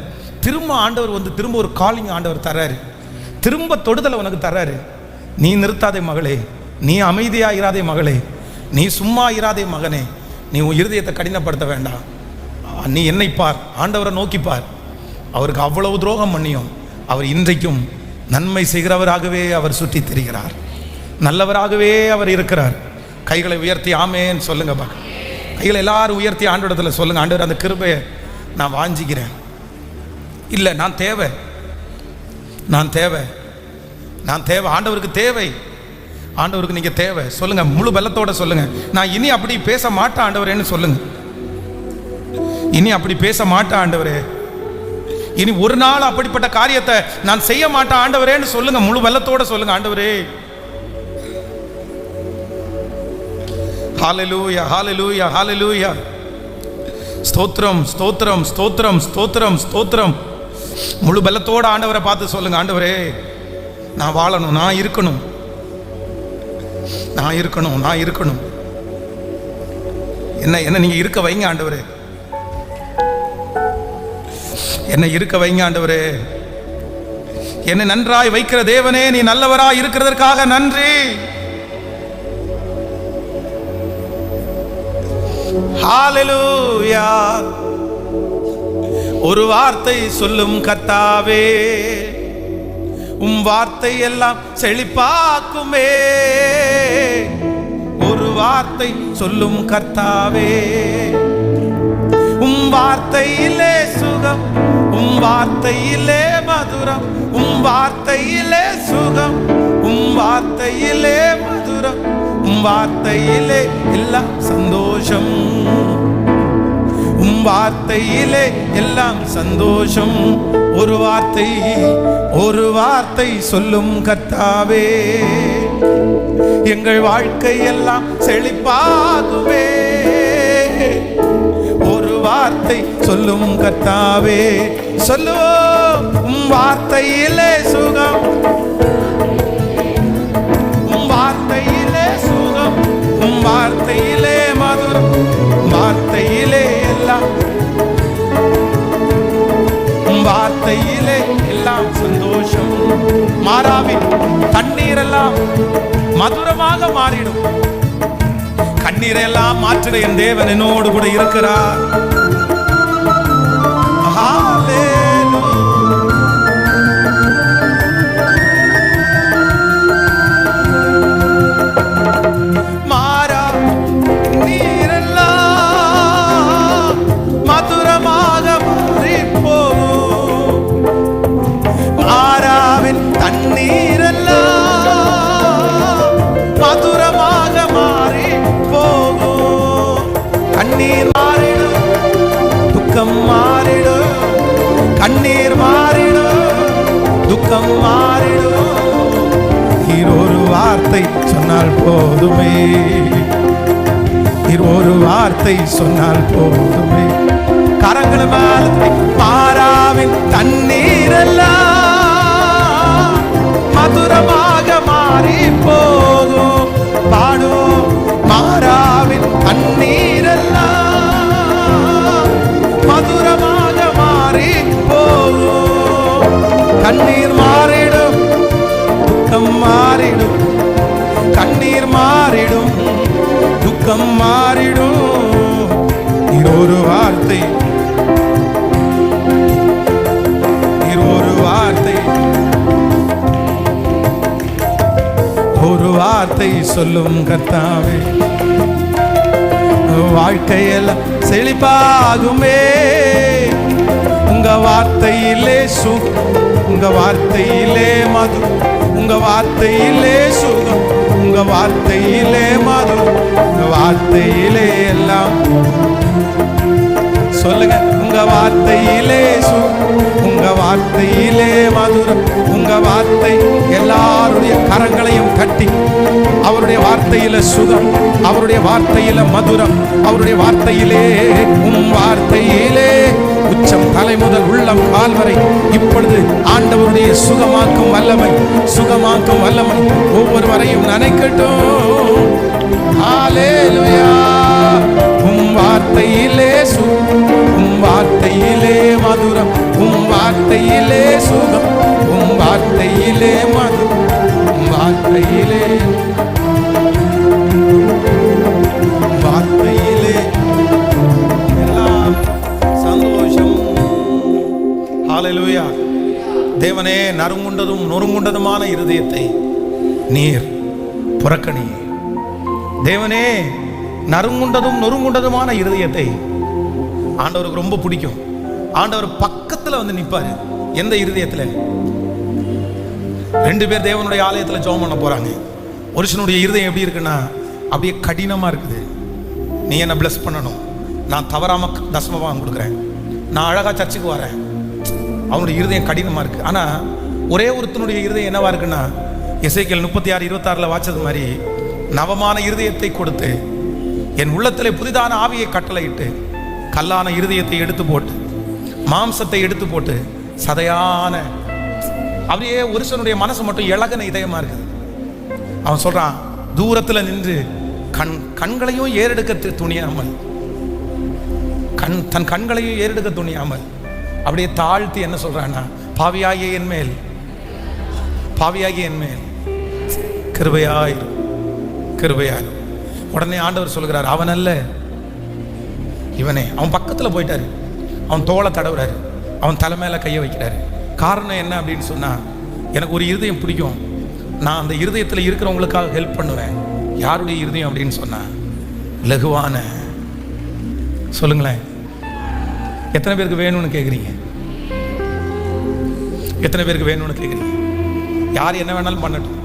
திரும்ப ஆண்டவர் வந்து திரும்ப ஒரு காலிங் ஆண்டவர் தர்றாரு, திரும்ப தொடுதலை உனக்கு தர்றாரு. நீ நிறுத்தாதே மகளே, நீ அமைதியாக இராதே மகளே, நீ சும்மா இராதே மகனே, நீ உன் இருதயத்தை கடினப்படுத்த வேண்டாம், நீ என்னை பார், ஆண்டவரை நோக்கிப்பார். அவருக்கு அவ்வளவு துரோகம் பண்ணியும் அவர் இன்றைக்கும் நன்மை செய்கிறவராகவே அவர் சுற்றி திரிகிறார், நல்லவராகவே அவர் இருக்கிறார். கைகளை உயர்த்தி ஆமேன்னு சொல்லுங்க பாக்க. கைகளை எல்லாரும் உயர்த்தி ஆண்டவரிடத்தில் சொல்லுங்க, ஆண்டவர் அந்த கிருபையை நான் வாஞ்சிக்கிறேன். இல்லை நான் தேவை, ஆண்டவருக்கு தேவை, ஆண்டவருக்கு நீங்க தேவை. சொல்லுங்க, முழு பலத்தோட சொல்லுங்க, நான் இனி அப்படி பேச மாட்டேன் ஆண்டவரேன்னு சொல்லுங்க. இனி அப்படி பேச மாட்டேன் ஆண்டவரே, இனி ஒரு நாள் அப்படிப்பட்ட காரியத்தை நான் செய்ய மாட்டேன் ஆண்டவரேன்னு சொல்லுங்க, முழு பலத்தோட சொல்லுங்க. ஆண்டவரே ஹல்லேலூயா, ஹல்லேலூயா, ஹல்லேலூயா. ஸ்தோத்திரம், ஸ்தோத்திரம், ஸ்தோத்திரம், ஸ்தோத்திரம், ஸ்தோத்திரம். முழு பலத்தோட ஆண்டவரை பார்த்து சொல்லுங்க, ஆண்டவரே நான் வாழணும், நான் இருக்கணும், நான் இருக்கணும், நான் இருக்கணும். என்ன நீங்க இருக்க வைங்க ஆண்டவரே, என்னை இருக்க வைங்க ஆண்டவரே. என்னை நன்றாய் வைக்கிற தேவனே, நீ நல்லவராய் இருக்கிறதற்காக நன்றி. ஹalleluya. ஒரு வார்த்தை சொல்லும் கர்த்தாவே, வார்த்தை எல்லாம் செழிப்பாக்குமே. ஒரு வார்த்தை சொல்லும் கர்த்தாவே, வார்த்தையிலே சுகம், வார்த்தையிலே மதுரம், வார்த்தையிலே சுகம், வார்த்தையிலே மதுரம், வார்த்தையிலே எல்லாம் சந்தோஷம், வார்த்தையிலே எல்லாம் சந்தோஷம். ஒரு வார்த்தை, ஒரு வார்த்தை சொல்லும் கர்த்தாவே, எங்கள் வாழ்க்கை எல்லாம் செழிப்பாகுமே. ஒரு வார்த்தை சொல்லும் கர்த்தாவே, சொல்லுவோம். வார்த்தையிலே சுகம், வார்த்தையிலே சுகம், வார்த்தையிலே மதுரம், வார்த்தையிலே எல்லாம், வார்த்தையிலே எல்லாம் சந்தோஷம். மாறாவின் தண்ணீரெல்லாம் மதுரமாக மாறிடும். கண்ணீரெல்லாம் மாற்றிட என் தேவன் என்னோடு கூட இருக்கிறார். மாறா நீரெல்லாம் மதுரமாக மாறி போகும். மாறாவின் தண்ணீரெல்லாம் மதுரமாக மாறி போகும். கண்ணீர் மாறிடும், துக்கம் மாறிடும், கண்ணீர் மாறிடும், துக்கம் மாறிடும். ஒரு வார்த்தை சொன்னால் போதுமே, ஒரு வார்த்தை சொன்னால் போதுமே. கரங்கள் மேல் மாறாவின் தண்ணீரெல்லாம் மதுரமாக மாறி போகும். பாடும். மாறாவின் தண்ணீரெல்லாம் மதுரமாக மாறி போகும். கண்ணீர் மாறிடும், துக்கம் மாறிடும், கண்ணீர் மாறிடும், துக்கம் மாறிடும். ஒரு வார்த்தை, ஒரு வார்த்தை, ஒரு வார்த்தை சொல்லும் கர்த்தாவே, வாழ்க்கையெல்லாம் செழிப்பாகுமே. உங்க வார்த்தையிலே சுகம், உங்க வார்த்தையிலே மது, உங்க வார்த்தையிலே சுகம், உங்க வார்த்தையிலே மது, உங்க வார்த்தையிலே எல்லாம். சொல்லுங்க. உங்க வார்த்தையிலே சுகம், உங்க வார்த்தையிலே மதுரம், உங்க வார்த்தை. எல்லாருடைய கரங்களையும் கட்டி அவருடைய வார்த்தையில சுகம், அவருடைய வார்த்தையில மதுரம், அவருடைய வார்த்தையிலே, வார்த்தையிலே உச்சம் தலை முதல் உள்ளம் கால் வரை இப்பொழுது ஆண்டவருடைய சுகமாக்கும் வல்லமை, சுகமாக்கும் வல்லமை ஒவ்வொருவரையும் நனைக்கட்டும். ஹalleluya. வார்த்தையிலே சுகம், வார்த்தையிலே மதுரம், வார்த்தையிலே சுகம், வார்த்தையிலே மதுரம், வார்த்தையிலே, வார்த்தையிலே எல்லாம் சந்தோஷம். ஹalleluya. தேவனே, நறுங்குண்டதும் நொறுங்குண்டதுமான இருதயத்தை நீர் புறக்கணி. தேவனே, நறுங்குண்டதும் நொறுங்குண்டதுமான இருதயத்தை ஆண்டவருக்கு ரொம்ப பிடிக்கும். ஆண்டவர் பக்கத்துல வந்து நிற்பாரு. எந்த இருதயத்துல? ரெண்டு பேர் தேவனுடைய ஆலயத்துல ஜெபம் பண்ண போறாங்க. ஒருஷனுடைய இருதயம் எப்படி இருக்குன்னா அப்படியே கடினமா இருக்குது. நீ என்ன பிளஸ் பண்ணணும், நான் தவறாம தசமபாகம் கொடுக்குறேன், நான் அழகா சர்ச்சுக்கு வரேன். அவனுடைய இருதயம் கடினமா இருக்கு. ஆனா ஒரே ஒருத்தனுடைய இருதயம் என்னவா இருக்குன்னா, எசேக்கியேல் 36:26 வாச்சது மாதிரி, நவமான இருதயத்தை கொடுத்து என் உள்ளத்திலே புதிதான ஆவியை கட்டளையிட்டு கல்லான இருதயத்தை எடுத்து போட்டு மாம்சத்தை எடுத்து போட்டு சதையான அப்படியே ஒருசனுடைய மனசு மட்டும் இலகன இதயமா இருக்குது. அவன் சொல்றான், தூரத்துல நின்று கண்களையும் ஏறெடுக்க துணியாமல், தன் கண்களையும் ஏறெடுக்க துணியாமல் அப்படியே தாழ்த்தி என்ன சொல்றான்னா, பாவியாகிய என் மேல் கிருபையாயிரும், கிருபையாயிரும். உடனே ஆண்டவர் சொல்கிறார், அவன் அல்ல இவனே. அவன் பக்கத்துல போயிட்டாரு, அவன் தோளை தடவுறாரு, அவன் தலை மேல கையை வைக்கிறாரு. காரணம் என்ன அப்படின்னு சொன்னா, எனக்கு ஒரு இருதயம் பிடிக்கும், நான் அந்த இருதயத்தில் இருக்கிறவங்களுக்காக ஹெல்ப் பண்ணுவேன். யாருடைய இருதயம் அப்படின்னு சொன்னா, லகுவான. சொல்லுங்களேன், எத்தனை பேருக்கு வேணும்னு கேட்குறீங்க? எத்தனை பேருக்கு வேணும்னு கேட்குறீங்க? யார் என்ன வேணாலும் பண்ணட்டும்,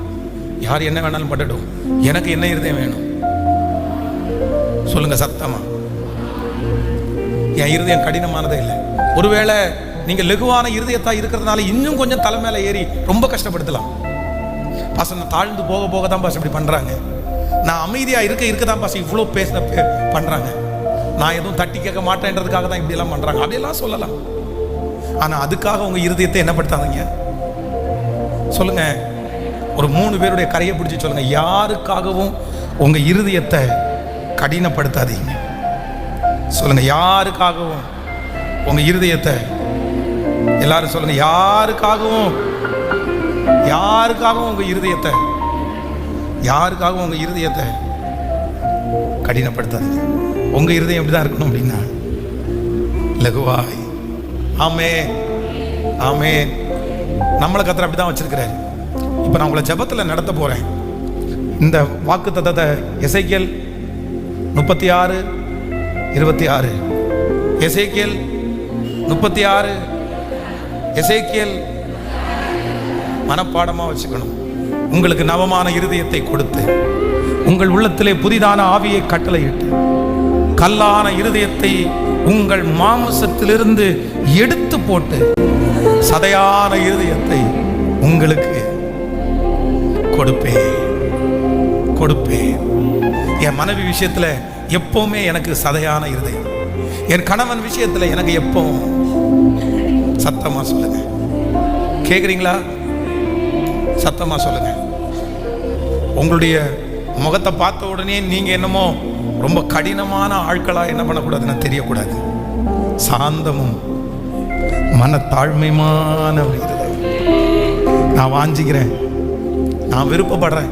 யார் என்ன வேணாலும் பண்ணட்டும், எனக்கு என்ன இருதயம் வேணும் சொல்லுங்க சத்தமா. என் இருதயம் கடினமானதே இல்லை. ஒருவேளை நீங்க லகுவான இருதயத்தா இருக்கிறதுனால இன்னும் கொஞ்சம் தலை மேல ஏறி ரொம்ப கஷ்டப்படுத்தலாம். பாச நான் தாழ்ந்து போக போக தான் பாச இப்படி பண்றாங்க. நான் அமைதியா இருக்க தான் பாச இவ்வளோ பண்றாங்க. நான் எதுவும் தட்டி கேட்க மாட்டேன்றதுக்காக தான் இப்படி எல்லாம் பண்றாங்க, அப்படியெல்லாம் சொல்லலாம். ஆனா அதுக்காக உங்க இருதயத்தை என்ன படுத்தாதீங்க. சொல்லுங்க, ஒரு 3 பேருடைய கரையை பிடிச்சி சொல்லுங்க, யாருக்காகவும் உங்க இருதயத்தை கடினப்படுத்தாதீங்க. சொல்லுங்க, யாருக்காகவும் உங்க இருதயத்தை, எல்லாரும் சொல்லுங்க, யாருக்காகவும் உங்க இருதயத்தை, யாருக்காகவும் உங்க இருதயத்தை கடினப்படுத்தாதீங்க. உங்க இருதயம் எப்படிதான் இருக்கணும் அப்படின்னா, லகுவாய். ஆமென், ஆமென். நம்மளை கர்த்தர் அப்படிதான் வச்சிருக்கிறாரு. இப்போ நான் உங்களை ஜெபத்தில் நடத்த போறேன். இந்த வாக்குத்தத்தத்தை எசேக்கியேல் 36:26, எசேக்கியேல் 36, எசேக்கியேல் மனப்பாடமா வச்சுக்கணும். உங்களுக்கு நவமான இருதயத்தை கொடுத்து, உங்கள் உள்ளத்திலே புதிதான ஆவியை கட்டளையிட்டு, கல்லான இருதயத்தை உங்கள் மாம்சத்திலிருந்து எடுத்து போட்டு, சதையான இருதயத்தை உங்களுக்கு கொடுப்பேன். என் மனைவி விஷயத்துல எப்பவுமே எனக்கு சதையான இருதயம், என் கணவன் விஷயத்துல எனக்கு எப்பவும். சத்தமா சொல்லுங்க, கேக்குறீங்களா? சத்தமா சொல்லுங்க. உங்களுடைய முகத்தை பார்த்த உடனே நீங்க என்னமோ ரொம்ப கடினமான ஆட்களா என்ன பண்ணக்கூடாதுன்னு தெரியக்கூடாது. சாந்தமும் மனத்தாழ்மையான ஒரு இருதயம் நான் வாஞ்சிக்கிறேன், நான் விருப்பப்படுறேன்.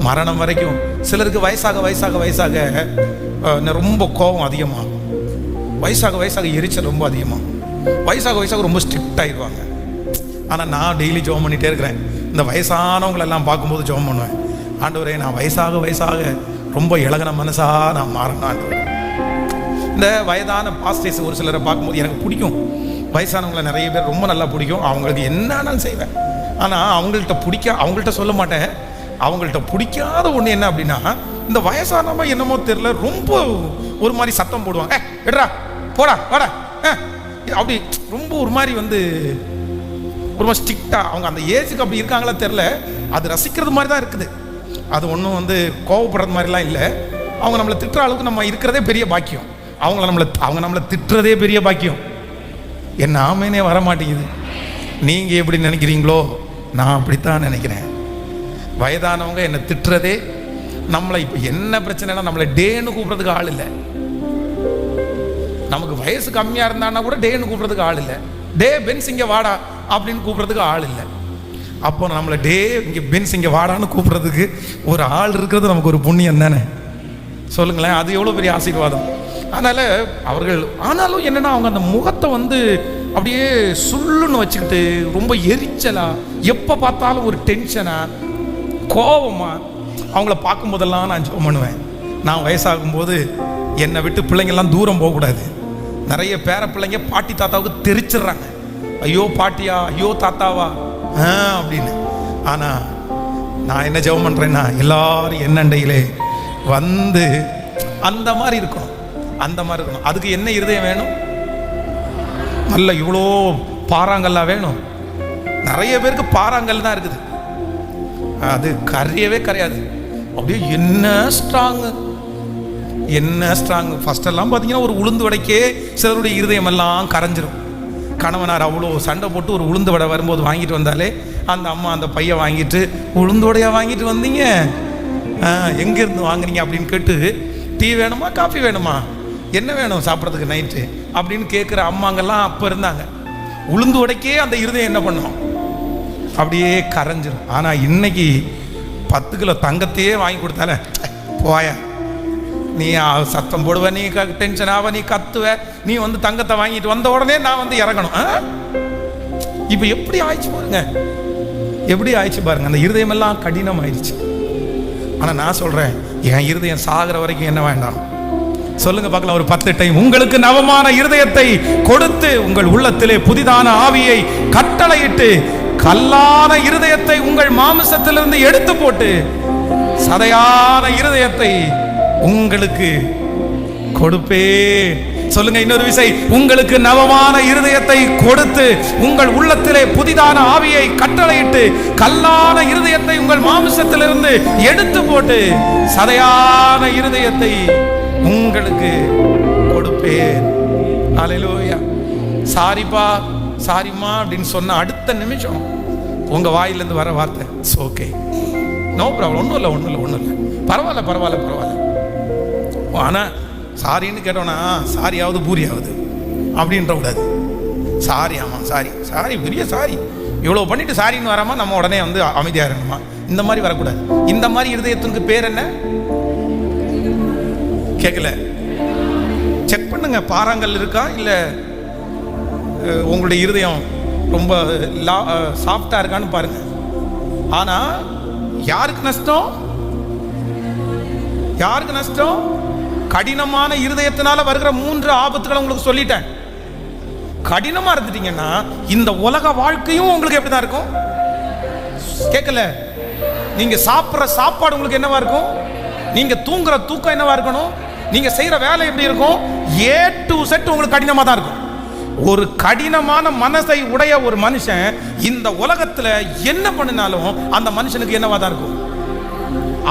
மரணம் வரைக்கும். சிலருக்கு வயசாக ரொம்ப கோபம் அதிகமாகும், வயசாக எரிச்சல் ரொம்ப அதிகமாகும், வயசாக ரொம்ப ஸ்ட்ரிக்ட் ஆயிடுவாங்க. ஆனால் நான் டெய்லி ஜெபம் பண்ணிகிட்டே இருக்கிறேன். இந்த வயசானவங்களெல்லாம் பார்க்கும்போது ஜெபம் பண்ணுவேன், ஆண்டவரே நான் வயசாக ரொம்ப இளகன மனசா நான் மாறணும் ஆண்டவரே. இந்த வயதான பாஸ்டர்ஸ் ஒரு சிலரை பார்க்கும்போது எனக்கு பிடிக்கும். வயசானவங்களை நிறைய பேர் ரொம்ப நல்லா பிடிக்கும், அவங்களுக்கு என்னன்னாலும் செய்வேன். ஆனால் அவங்கள்ட்ட சொல்ல மாட்டேன். அவங்கள்ட்ட பிடிக்காத ஒன்று என்ன அப்படின்னா, இந்த வயசானவங்க என்னமோ தெரியல ரொம்ப ஒரு மாதிரி சத்தம் போடுவாங்க, எடுறா போடா வாடா அப்படி ரொம்ப ஒரு மாதிரி ஒரு மாதிரி ஸ்ட்ரிக்டாக. அவங்க அந்த ஏஜுக்கு அப்படி இருக்காங்களா தெரில, அது ரசிக்கிறது மாதிரி தான் இருக்குது. அது ஒன்றும் கோவப்படுறது மாதிரிலாம் இல்லை. அவங்க நம்மளை திட்டுற அளவுக்கு நம்ம இருக்கிறதே பெரிய பாக்கியம். அவங்க நம்மளை திட்டுறதே பெரிய பாக்கியம். என்ன ஆமேனே வர மாட்டேங்குது. நீங்கள் எப்படி நினைக்கிறீங்களோ நான் அப்படித்தான் நினைக்கிறேன். வயதானவங்க என்னை திட்டுறதே, நம்மளை இப்போ என்ன பிரச்சனைனா நம்மளை டேன்னு கூப்பிட்றதுக்கு ஆள் இல்லை. நமக்கு வயசு கம்மியாக இருந்தான்னா கூட டேன்னு கூப்பிட்றதுக்கு ஆள் இல்லை. டே பென்ஸ் இங்கே வாடா அப்படின்னு கூப்பிட்றதுக்கு ஆள் இல்லை. அப்போ நம்மளை டே இங்கே பென்ஸ் இங்கே வாடான்னு கூப்பிட்றதுக்கு ஒரு ஆள் இருக்கிறது நமக்கு ஒரு புண்ணியம் தானே. சொல்லுங்களேன், அது எவ்வளோ பெரிய ஆசீர்வாதம். அதனால் ஆனாலும் என்னென்னா அவங்க அந்த முகத்தை அப்படியே சுள்ளுன்னு வச்சுக்கிட்டு ரொம்ப எரிச்சலா, எப்போ பார்த்தாலும் ஒரு டென்ஷனா, கோபமா அவங்கள பார்க்கும்போதெல்லாம் நான் ஜெபம் பண்ணுவேன். நான் வயசாகும்போது என்னை விட்டு பிள்ளைங்கள்லாம் தூரம் போகக்கூடாது. நிறைய பேர பிள்ளைங்க பாட்டி தாத்தாவுக்கு தெரிச்சிடுறாங்க, ஐயோ பாட்டியா ஐயோ தாத்தாவா அப்படின்னு. ஆனால் நான் என்ன ஜெபம் பண்ணுறேன்னா, எல்லாரும் என்னண்டையிலே அந்த மாதிரி இருக்கணும், அந்த மாதிரி இருக்கணும். அதுக்கு என்ன இருதயம் வேணும்? நல்ல இவ்வளோ பாறாங்கல்லாம் வேணும். நிறைய பேருக்கு பாறாங்கல் தான் இருக்குது, அது கரையவே கரையாது. அப்படியே என்ன ஸ்ட்ராங். ஃபர்ஸ்ட் எல்லாம் பார்த்தீங்கன்னா ஒரு உளுந்து வடைக்கே சிலருடைய இருதயம் எல்லாம் கரைஞ்சிரும். கணவனார் அவ்வளோ சண்டை போட்டு ஒரு உளுந்து வடை வரும்போது வாங்கிட்டு வந்தாலே அந்த அம்மா அந்த பையை வாங்கிட்டு, உளுந்து வடையா வாங்கிட்டு வந்தீங்க, எங்கேருந்து வாங்குறீங்க அப்படின்னு கேட்டு, டீ வேணுமா காஃபி வேணுமா, என்ன வேணும் சாப்பிட்றதுக்கு நைட்டு அப்படின்னு கேட்குற அம்மாங்கெல்லாம் அப்போ இருந்தாங்க. உளுந்து வடைக்கே அந்த இருதயம் என்ன பண்ணும், அப்படியே கரைஞ்சிரும். ஆனால் இன்னைக்கு 10 கிலோ தங்கத்தையே வாங்கி கொடுத்தால, போயா நீ சத்தம் போடுவ, நீ டென்ஷன் ஆவ, நீ கத்துவ, நீ வந்து தங்கத்தை வாங்கிட்டு வந்த உடனே நான் வந்து இறங்கணும். இப்போ எப்படி ஆயிடுச்சு பாருங்க, எப்படி ஆயிடுச்சு பாருங்க. அந்த இருதயம் எல்லாம் கடினம் ஆயிடுச்சு. ஆனால் நான் சொல்றேன், என் இருதயம் சாகிற வரைக்கும் என்ன வேண்டாம் சொல்லுங்க பார்க்கலாம், ஒரு 10 டைம். உங்களுக்கு நவமான இருதயத்தை கொடுத்து உங்கள் உள்ளத்திலே புதிதான ஆவியை கட்டளையிட்டு கல்லான இருதயத்தை உங்கள் மாமிசத்திலிருந்து எடுத்து போட்டு சதையான இருதயத்தை உங்களுக்கு கொடுப்பேன். சொல்லுங்க இன்னொரு விசை, உங்களுக்கு நவமான இருதயத்தை கொடுத்து உங்கள் உள்ளத்திலே புதிதான ஆவியை கட்டளையிட்டு கல்லான இருதயத்தை உங்கள் மாமிசத்திலிருந்து எடுத்து போட்டு சதையான இருதயத்தை உங்களுக்கு கொடுப்பேன். அல்லேலூயா. சாரிப்பா சாரிம்மா அப்படின்னு சொன்ன அடுத்த நிமிஷம் உங்க வாயிலிருந்து வர வார்த்தை ஓகே, நோ ப்ராப்ளம், ஒன்றும் இல்லை, பரவாயில்ல. ஆனால் சாரின்னு கேட்டோன்னா சாரியாவது பூரியாவது அப்படின்ற கூடாது. சாரி, ஆமாம் சாரி பெரிய சாரி, இவ்வளோ பண்ணிட்டு சாரின்னு வராமல் நம்ம உடனே வந்து அமைதியாக இருக்கணுமா, இந்த மாதிரி வரக்கூடாது. இந்த மாதிரி இருதயத்துக்கு பேர் என்ன கேட்கல, செக் பண்ணுங்க, பாறாங்கல் இருக்கா இல்லை உங்களுடைய இருதயம் ரொம்ப சாஃப்டா இருக்கான்னு பாருங்க. ஆனா யாருக்கு நஷ்டம்? கடினமான இருதயத்தினால வருகிற 3 ஆபத்துகளை உங்களுக்கு சொல்லிட்டேன். கடினமா இருந்துட்டீங்கன்னா இந்த உலக வாழ்க்கையும் உங்களுக்கு எப்படிதான் இருக்கும் கேட்கல. நீங்க சாப்பிட்ற சாப்பாடு உங்களுக்கு என்னவா இருக்கும், நீங்க தூங்குற தூக்கம் என்னவா இருக்கணும், நீங்க செய்யற வேலை எப்படி இருக்கும், A to Z உங்களுக்கு கடினமா தான் இருக்கும். ஒரு கடினமான மனசை உடைய ஒரு மனுஷன் இந்த உலகத்துல என்ன பண்ணினாலும் அந்த மனுஷனுக்கு என்னவா தான் இருக்கும்,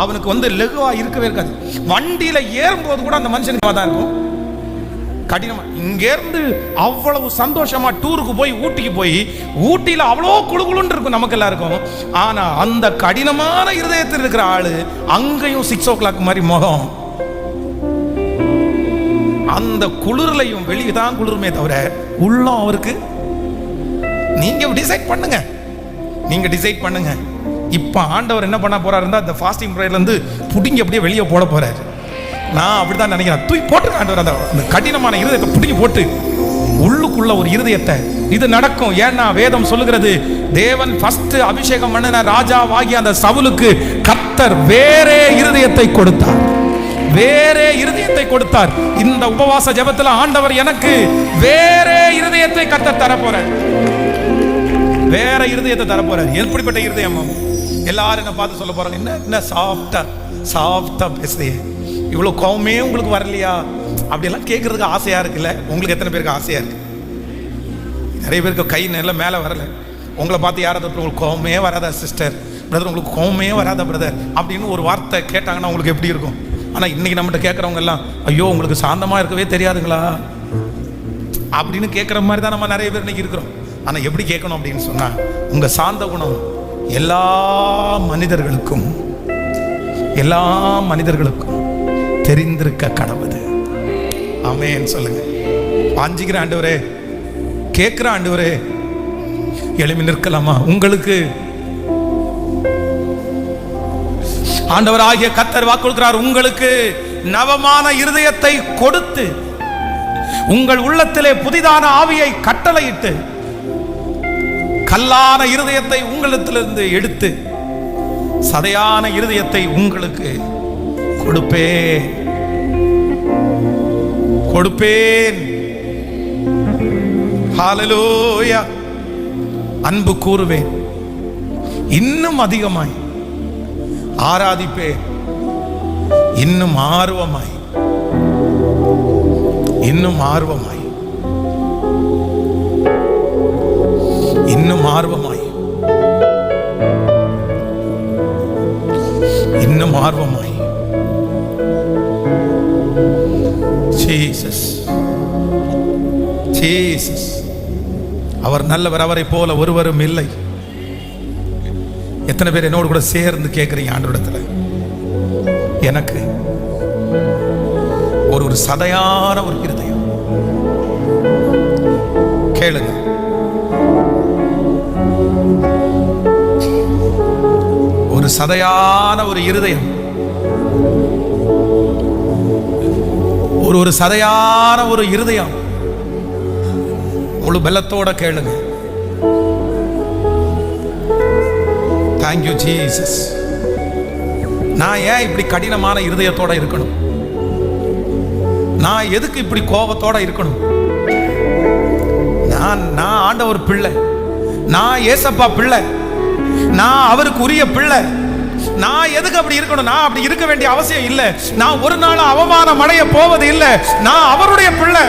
அவனுக்கு வந்து லெகுவா இருக்கவே இருக்காது. வண்டியில ஏறும்போது கூட அந்த மனுஷனுக்கு தான் இருக்கும் கடினமா. இங்க இருந்து அவ்வளவு சந்தோஷமா டூருக்கு போய் ஊட்டிக்கு போய் ஊட்டியில அவ்வளோ குளுகுளுன்னு இருக்கும் நமக்கு எல்லாருக்கும். ஆனா அந்த கடினமான இருதயத்தில் இருக்கிற ஆளு அங்கேயும் 6 o'clock மாதிரி முகம், அந்த குளிர்லையும் வெளியே தான் குளிருமே தவிர உள்ளம் அவருக்கு. நீங்க டிசைட் பண்ணுங்க. இப்ப ஆண்டவர் என்ன பண்ண போறாரு, அந்த ஃபாஸ்டிங் பிரேயர்ல இருந்து புடிங்கி அப்படியே வெளியே போட போறாரு. நான் அப்படிதான் நினைக்கிறேன். தூக்கி போட்டு ஆண்டவர் அந்த கடினமான இருதயத்தை புடிங்கி போட்டு உள்ளுக்குள்ள ஒரு இருதயத்தை, இது நடக்கும். ஏன்னா வேதம் சொல்லுகிறது, தேவன் ஃபர்ஸ்ட் அபிஷேகம் பண்ணின ராஜாவாகிய அந்த சவுலுக்கு கர்த்தர் வேறே இருதயத்தை கொடுத்தார். இந்த உபவாச ஜெபத்துல ஆண்டவர் எனக்கு வேறே இருதயத்தை கர்த்தர் தரப்போறார். வேற இருதயத்தை தரப்போறார். எப்படிப்பட்ட இருதயம்? எல்லாரும் என்ன பார்த்து சொல்ல போறாங்க, என்ன சாஃப்டா பேசுறீங்க, இவ்வளவு கோவமே உங்களுக்கு வரலையா அப்படியெல்லாம் கேட்கறதுக்கு ஆசையா இருக்குல்ல. உங்களுக்கு எத்தனை பேருக்கு ஆசையா இருக்கு? நிறைய பேருக்கு கை நல்ல மேலே வரல. உங்களை பார்த்து யாராவது உங்களுக்கு கோவமே வராதா சிஸ்டர், பிரதர் உங்களுக்கு கோவமே வராதா பிரதர் அப்படின்னு ஒரு வார்த்தை கேட்டாங்கன்னா உங்களுக்கு எப்படி இருக்கும்? ஆனால் இன்னைக்கு நம்மகிட்ட கேட்குறவங்க எல்லாம், ஐயோ உங்களுக்கு சாந்தமாக இருக்கவே தெரியாதுங்களா அப்படின்னு கேட்குற மாதிரி தான் நம்ம நிறைய பேர் இன்னைக்கு இருக்கிறோம். ஆனால் எப்படி கேட்கணும் அப்படின்னு சொன்னால், உங்கள் சாந்த குணம் எல்லா மனிதர்களுக்கும் தெரிந்திருக்க கடவுது. ஆமென் சொல்லுங்க. வாஞ்சிக்கிற ஆண்டவரே, கேட்கிற ஆண்டவரே, எழுப்பி நிற்கலாமா? உங்களுக்கு ஆண்டவர் ஆகிய கர்த்தர் வாக்கு கொடுக்கிறார், உங்களுக்கு நவமான இருதயத்தை கொடுத்து உங்கள் உள்ளத்திலே புதிதான ஆவியை கட்டளையிட்டு கல்லான இருதயத்தை உங்களிடத்திலிருந்து எடுத்து சதையான இருதயத்தை உங்களுக்கு கொடுப்பேன். ஹல்லேலூயா. அன்பு கூறுவேன், இன்னும் அதிகமாய் ஆராதிப்பேன், இன்னும் ஆர்வமாய் இன்னும் ஆர்வமாய் ஜீசஸ் அவர் நல்லவர், அவரை போல ஒருவரும் இல்லை. எத்தனை பேர் என்னோடு கூட சேர்ந்து கேட்குறீங்க ஆண்டவரிடத்துல? எனக்கு ஒரு சதையான ஒரு இருதயம். கேளுங்க, ஒரு சதையான ஒரு இருதயம், ஒரு சதையான ஒரு இருதயம். முழு பலத்தோட கேளுங்க. Thank you Jesus. நான் ஏன் இப்படி கடினமான இருதயத்தோட இருக்கணும்? நான் எதுக்கு இப்படி கோபத்தோட இருக்கணும்? நான் ஆண்டவர் பிள்ளை, நான் ஏசப்பா பிள்ளை, நான் அவருக்கு உரிய பிள்ளை. நான் எதுக்கு அப்படி இருக்கணும்? நான் அப்படி இருக்க வேண்டிய அவசியம் இல்லை. நான் ஒரு நாள் அவமானம் அடைய போவது இல்லை. நான் அவருடைய பிள்ளை,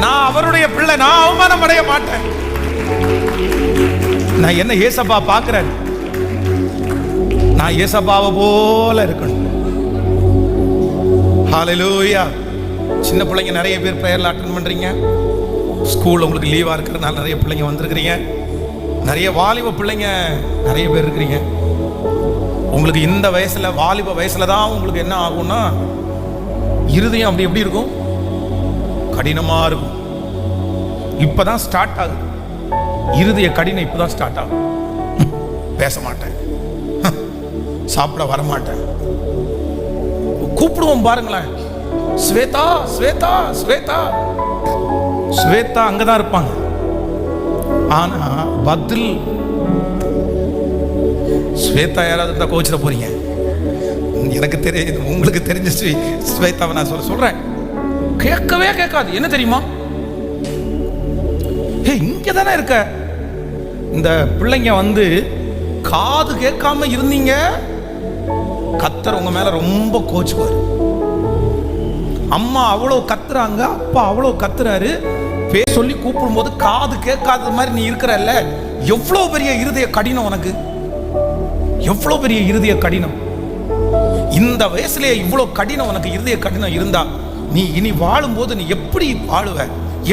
நான் அவருடைய பிள்ளை. நான் அவமானம் அடைய மாட்டேன். நான் என்ன ஏசப்பா பார்க்கிறேன்? நான் ஏசப்பாவை போல இருக்கணும். ஹல்லேலூயா. சின்ன பிள்ளைங்க நிறைய பேர் பிரேயர்ல அட்டெண்ட் பண்றீங்க. ஸ்கூல் உங்களுக்கு லீவா இருக்கிறதுனால நிறைய பிள்ளைங்க வந்திருக்கிறீங்க. நிறைய வாலிப பிள்ளைங்க நிறைய பேர் இருக்கிறீங்க. உங்களுக்கு இந்த வயசுல, வாலிப வயசுல தான் உங்களுக்கு என்ன ஆகும்னா, இருதயம் அப்படி எப்படி இருக்கும்? கடினமா இருக்கும். இப்பதான் ஸ்டார்ட் ஆகுது. இருதய கடினம் இப்பதான் ஸ்டார்ட் ஆகும். பேச மாட்டேன், சாப்பிட வர மாட்டேன். கூப்பிடுவோம் பாருங்களேன், ஸ்வேதா ஸ்வேதா ஸ்வேதா. ஸ்வேதா அங்கதான் இருப்பாங்க. ஆனா பதில் ஸ்வேதா யாராவது இருந்தா கோச்சிட போறீங்க. எனக்கு தெரியும், உங்களுக்கு தெரிஞ்ச ஸ்வேதாவை நான் சொல்றேன். கேட்கவே கேட்காது. என்ன தெரியுமா? இங்க தானே இருக்க. இந்த பிள்ளைங்க வந்து காது கேட்காம இருந்தீங்க, கத்தர் உங்க மேல ரொம்ப கோச்சுவாரு. அம்மா அவ்வளவு கத்துறாங்க, அப்பா அவ்வளவு கத்துறாரு, பேர் சொல்லி கூப்பிடும் போது காது கேட்காத மாதிரி நீ இருக்கிறல்ல. எவ்வளவு பெரிய இருதய கடினம் உனக்கு, எவ்வளவு பெரிய இருதய கடினம். இந்த வயசுலயே இவ்வளவு கடினம் உனக்கு இருதய கடினம் இருந்தா, நீ இனி வாழும்போது நீ எப்படி வாழுவ?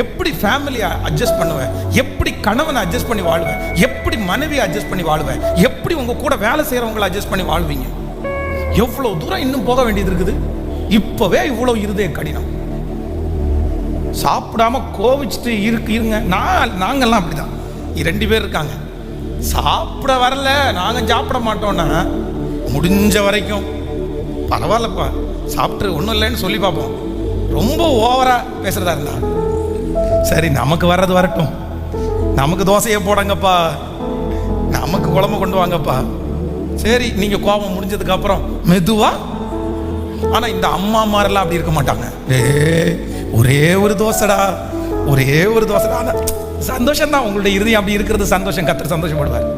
எப்படி ஃபேமிலியை அட்ஜஸ்ட் பண்ணுவ? எப்படி கணவனை அட்ஜஸ்ட் பண்ணி வாழுவ? எப்படி மனைவியை அட்ஜஸ்ட் பண்ணி வாழுவ? எப்படி உங்க கூட வேலை செய்யறவங்களை அட்ஜஸ்ட் பண்ணி வாழ்வீங்க? எவ்வளவு தூரம் இன்னும் போக வேண்டியது இருக்குது. இப்பவே இவ்வளவு இருதய கடினம். சாப்பிடாம கோவிச்சுட்டு இருங்க. நாங்கெல்லாம் அப்படிதான். 2 பேர் இருக்காங்க, சாப்பிட வரல, நாங்க சாப்பிட மாட்டோம்னா முடிஞ்ச வரைக்கும் பரவாயில்லப்பா சாப்பிட்டு ஒன்றும் இல்லைன்னு சொல்லி பார்ப்போம். ரொம்ப ஓவரா பேசுறதா இருந்தா சரி, நமக்கு வர்றது வரட்டும், நமக்கு தோசையை போடுங்கப்பா, நமக்கு குழம்பு கொண்டு வாங்கப்பா. சரி, நீங்க கோபம் முடிஞ்சதுக்கு அப்புறம் மெதுவா. ஆனா இந்த அம்மா மாரெல்லாம் அப்படி இருக்க மாட்டாங்க. ஒரே ஒரு தோசைடா, ஒரே ஒரு தோசைடா. சந்தோஷம் தான், உங்களுடைய இருதயம் அப்படி இருக்கிறது சந்தோஷம். கர்த்தர் சந்தோஷப்படுவார்.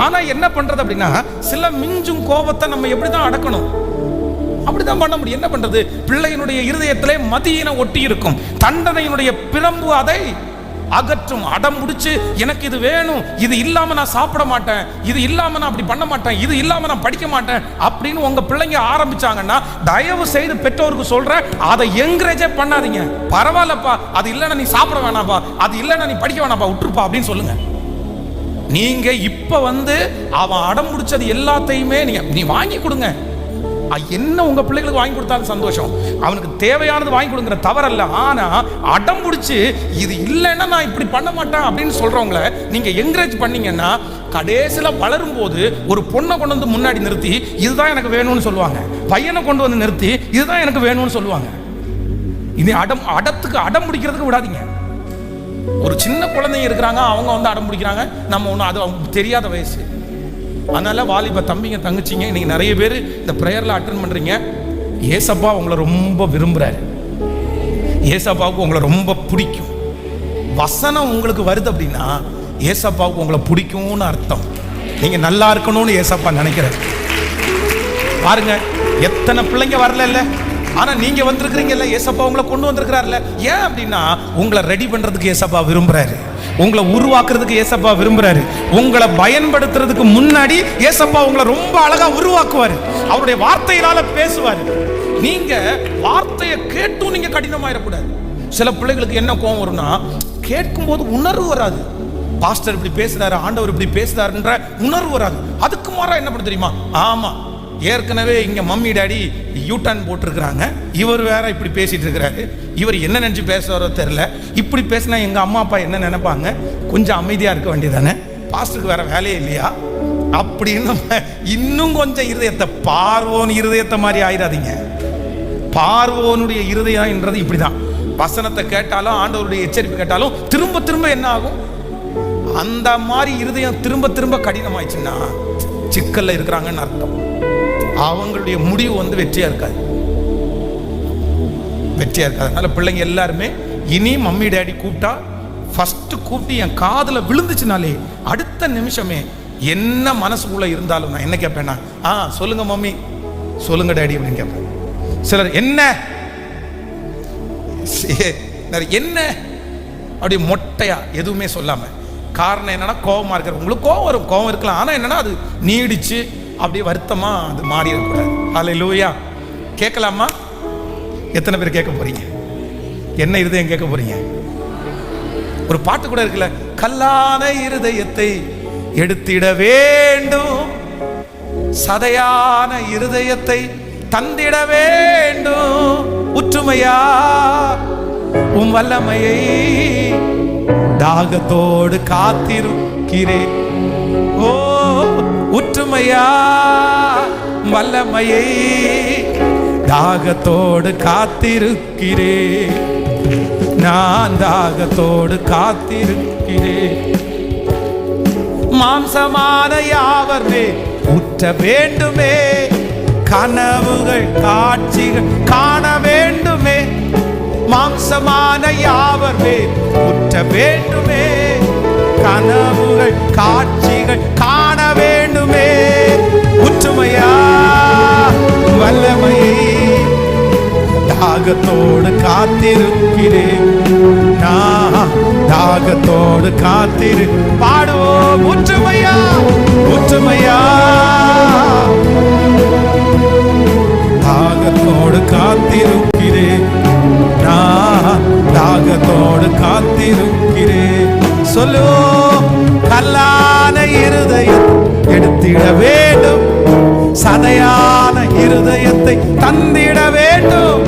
ஆனா என்ன பண்றது அப்படின்னா, சில மிஞ்சும் கோபத்தை நம்ம எப்படிதான் அடக்கணும்? அப்படிதான் பண்ண முடியும். என்ன பண்றது? பிள்ளையினுடைய இருதயத்திலே மதியின ஒட்டி இருக்கும். தண்டனையினுடைய பிளம்பு அதை அகற்றும். அடம் முடிச்சு எனக்கு இது வேணும், இது இல்லாம நான் சாப்பிட மாட்டேன், இது இல்லாம நான் அப்படி பண்ண மாட்டேன், இது இல்லாம நான் படிக்க மாட்டேன் அப்படின்னு உங்க பிள்ளைங்க ஆரம்பிச்சாங்கன்னா, தயவு செய்து பெற்றோருக்கு சொல்றேன், அதை என்கரேஜே பண்ணாதீங்க. பரவாயில்லப்பா, அது இல்லைன்னா நீ சாப்பிட வேணாப்பா, அது இல்லைன்னா நீ படிக்க வேணாப்பா, விட்டுருப்பா அப்படின்னு சொல்லுங்க. நீங்க இப்ப வந்து அவன் அடம் முடிச்சது எல்லாத்தையுமே நீ வாங்கி கொடுங்க. என்ன உங்க பிள்ளைகளுக்கு வாங்கி கொடுத்தாலும் சந்தோஷம், அவனுக்கு தேவையானது வாங்கி கொடுங்கிற தவறல்ல. ஆனா அடம் முடிச்சு இது இல்லைன்னா நான் இப்படி பண்ண மாட்டேன் அப்படின்னு சொல்றவங்கள நீங்க என்கரேஜ் பண்ணீங்கன்னா, கடைசியில வளரும் போது ஒரு பொண்ணை கொண்டு வந்து முன்னாடி நிறுத்தி இதுதான் எனக்கு வேணும்னு சொல்லுவாங்க, பையனை கொண்டு வந்து நிறுத்தி இதுதான் எனக்கு வேணும்னு சொல்லுவாங்க. இனி அடம் முடிக்கிறதுக்கு விடாதீங்க. ஒரு சின்ன குழந்தைங்க இருக்கிறாங்க, அவங்க வந்து அடம் பிடிக்கிறாங்க, நம்ம ஒன்றும் அது அவங்க தெரியாத வயசு. அதனால வாலிப தம்பிங்க தங்கச்சிங்க, நீங்க நிறைய பேர் இந்த பிரேயர்ல அட்டெண்ட் பண்றீங்க. ஏசப்பா உங்களை ரொம்ப விரும்புறாரு, ஏசப்பாவுக்கு உங்களை ரொம்ப பிடிக்கும். வசனம் உங்களுக்கு வருது அப்படின்னா ஏசப்பாவுக்கு உங்களை பிடிக்கும்னு அர்த்தம். நீங்க நல்லா இருக்கணும்னு ஏசப்பா நினைக்கிறார். பாருங்க, எத்தனை பிள்ளைங்க வரல இல்ல, ஆனா நீங்க வந்திருக்கிறீங்கல்ல, ஏசப்பா உங்களை கொண்டு வந்திருக்கிறார்ல. ஏன் அப்படின்னா உங்களை ரெடி பண்றதுக்கு ஏசப்பா விரும்புறாரு, உங்களை உருவாக்குறதுக்கு ஏசப்பா விரும்புறாரு. உங்களை பயன்படுத்துறதுக்கு முன்னாடி ஏசப்பா உங்களை ரொம்ப அழகா உருவாக்குவாரு, அவருடைய வார்த்தையினால பேசுவாரு. நீங்க வார்த்தையை கேட்டும் நீங்க கடினமாயிடக்கூடாது. சில பிள்ளைகளுக்கு என்ன கோவம் வரும்னா, கேட்கும்போது உணர்வு வராது. பாஸ்டர் இப்படி பேசுறாரு, ஆண்டவர் இப்படி பேசுறாருன்ற உணர்வு வராது. அதுக்கு மாறா என்ன பண்ண தெரியுமா? ஆமா, ஏற்கனவே இங்க மம்மி டாடி யூட்டர்ன் போட்டிருக்கிறாங்க, இவர் வேற இப்படி பேசிட்டு இருக்கிறாரு, இவர் என்ன நினைச்சு பேசுறாரோ தெரியல, இப்படி பேசினா எங்க அம்மா அப்பா என்ன நினைப்பாங்க, கொஞ்சம் அமைதியா இருக்க வேண்டியதானே, பாஸ்டருக்கு வேற வேலையே இல்லையா அப்படின்னு இன்னும் கொஞ்சம் இருதயத்தை, பார்வோன் இருதயத்தை மாதிரி ஆயிடாதீங்க. பார்வோனுடைய இருதயம்ன்றது இப்படிதான். வசனத்தை கேட்டாலும் ஆண்டவருடைய எச்சரிப்பு கேட்டாலும் திரும்ப திரும்ப என்ன ஆகும்? அந்த மாதிரி இருதயம் திரும்ப திரும்ப கடினமாயிடுச்சுன்னா சிக்கல்ல இருக்கிறாங்கன்னு அர்த்தம். அவங்களுடைய முடிவு வெற்றியா இருக்காது, வெற்றியா இருக்காது. அதனால பிள்ளைங்க எல்லாருமே இனி மம்மி டேடி கூப்பிட்டா ஃபர்ஸ்ட் கூப்பிட்டு என் காதுல விழுந்துச்சுனாலே அடுத்த நிமிஷமே என்ன மனசுக்குள்ள இருந்தாலும் நான் என்ன கேட்பேன்னா, சொல்லுங்க மம்மி, சொல்லுங்க டேடி அப்படின்னு கேட்பேன். சிலர் என்ன என்ன அப்படி மொட்டையா எதுவுமே சொல்லாம, காரணம் என்னன்னா கோபமா இருக்கிற உங்களுக்கு கோபம் வரும், கோபம் இருக்கலாம், ஆனா என்னன்னா அது நீடிச்சு அப்படியே வருத்தமா அது மாறி இருக்கக்கூடாது. ஹல்லேலூயா. கேட்கலாமா? எத்தனை பேர் கேட்க போறீங்க? என்ன இருதயம் கேட்க போறீங்க? ஒரு பாட்டு கூட இருக்குல்ல, கல்லான இருதயத்தை எடுத்திட வேண்டும், சதையான இருதயத்தை தந்திட வேண்டும், உற்றுமையா உம் வல்லமையை தாகத்தோடு காத்திருக்கிறேன். ஓ உற்றுமையா வல்லமையை தாகத்தோடு காத்திருக்கிறேன், நான் தாகத்தோடு காத்திருக்கிறேன். மாம்சமான யாவர்மே உற்ற வேண்டுமே, கனவுகள் காட்சிகள் காண வேண்டுமே. மாம்சமான யாவர்மே உற்ற வேண்டுமே, கனவுகள் காட்சிகள் காண வேண்டுமே. உற்றுமையா வல்லமையை தாகத்தோடு காத்திருக்கிறேன், நான் தாகத்தோடு காத்திரு. பாடுவோம், உற்றுமையா உற்றுமையா தாகத்தோடு காத்திருக்கிறேன், நான் தாகத்தோடு காத்திருக்கிறேன். சொல்லுவோம், கல்லான இருதயம் எடுத்திட வேண்டும், சதையான இருதயத்தை தந்திட வேண்டும்.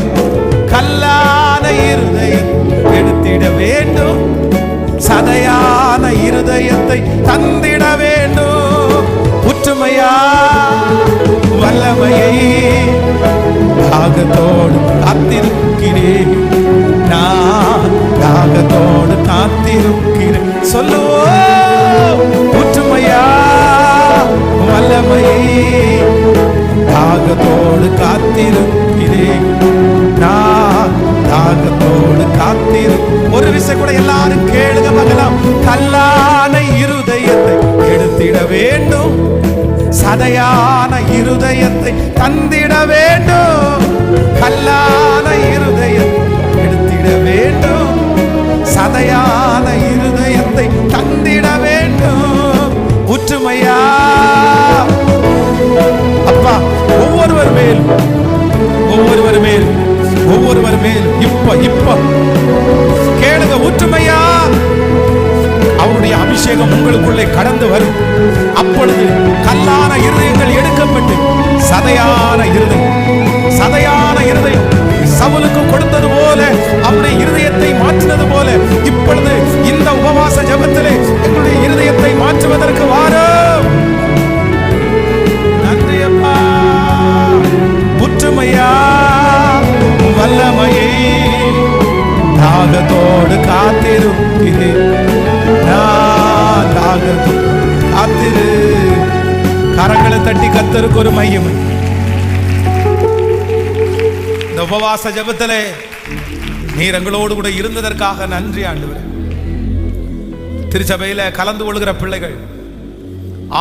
கல்லான இருதயம் எடுத்திட வேண்டும், சதையான இருதயத்தை தந்திட வேண்டும். உற்றுமையா வல்லமையை தாகத்தோடு காத்திருக்கிறேன், நான் தாகத்தோடு காத்திருக்கிறேன். சொல்லுவோம், உற்றுமையா வல்லமையை தாகத்தோடு காத்திருக்கிறேன், நான் தாகத்தோடு காத்திரு. ஒரு விஷயம் கூட எல்லாரும் கேளுங்க மகளாம். கல்லான இருதயத்தை எடுத்திட வேண்டும், சதையான இருதயத்தை தந்திட வேண்டும். கல்லான இருதயத்தை எடுத்திட வேண்டும், சதையான இருதயத்தை தந்திட வேண்டும். உற்றுமையா அப்பா ஒவ்வொருவர் மேல் இப்ப கேளுங்க. உற்றுமையா அவருடைய அபிஷேகம் உங்களுக்குள்ளே கடந்து வரும். அப்பொழுது கல்லான இருதயங்கள் எடுக்கப்பட்டு சதையான இருதயம் சவுலுக்கு கொடுத்தது போல, அவருடைய இருதயத்தை மாற்றினது போல, இப்பொழுது இந்த உபவாச ஜெபத்திலே எங்களுடைய இருதயத்தை மாற்றுவதற்கு வாரும். நன்றி அப்பா. உற்றுமையா வல்லமையை தாகத்தோடு காத்திருக்கிறேன், நான் தாகத்தோடு காத்திரு. கரங்களை தட்டி கர்த்தருக்கு ஒரு மையம். இந்த உபவாச ஜெபத்திலே நீர் எங்களோடு கூட இருந்ததற்காக நன்றி ஆண்டவரே. திருச்சபையில கலந்து கொள்கிற பிள்ளைகள்,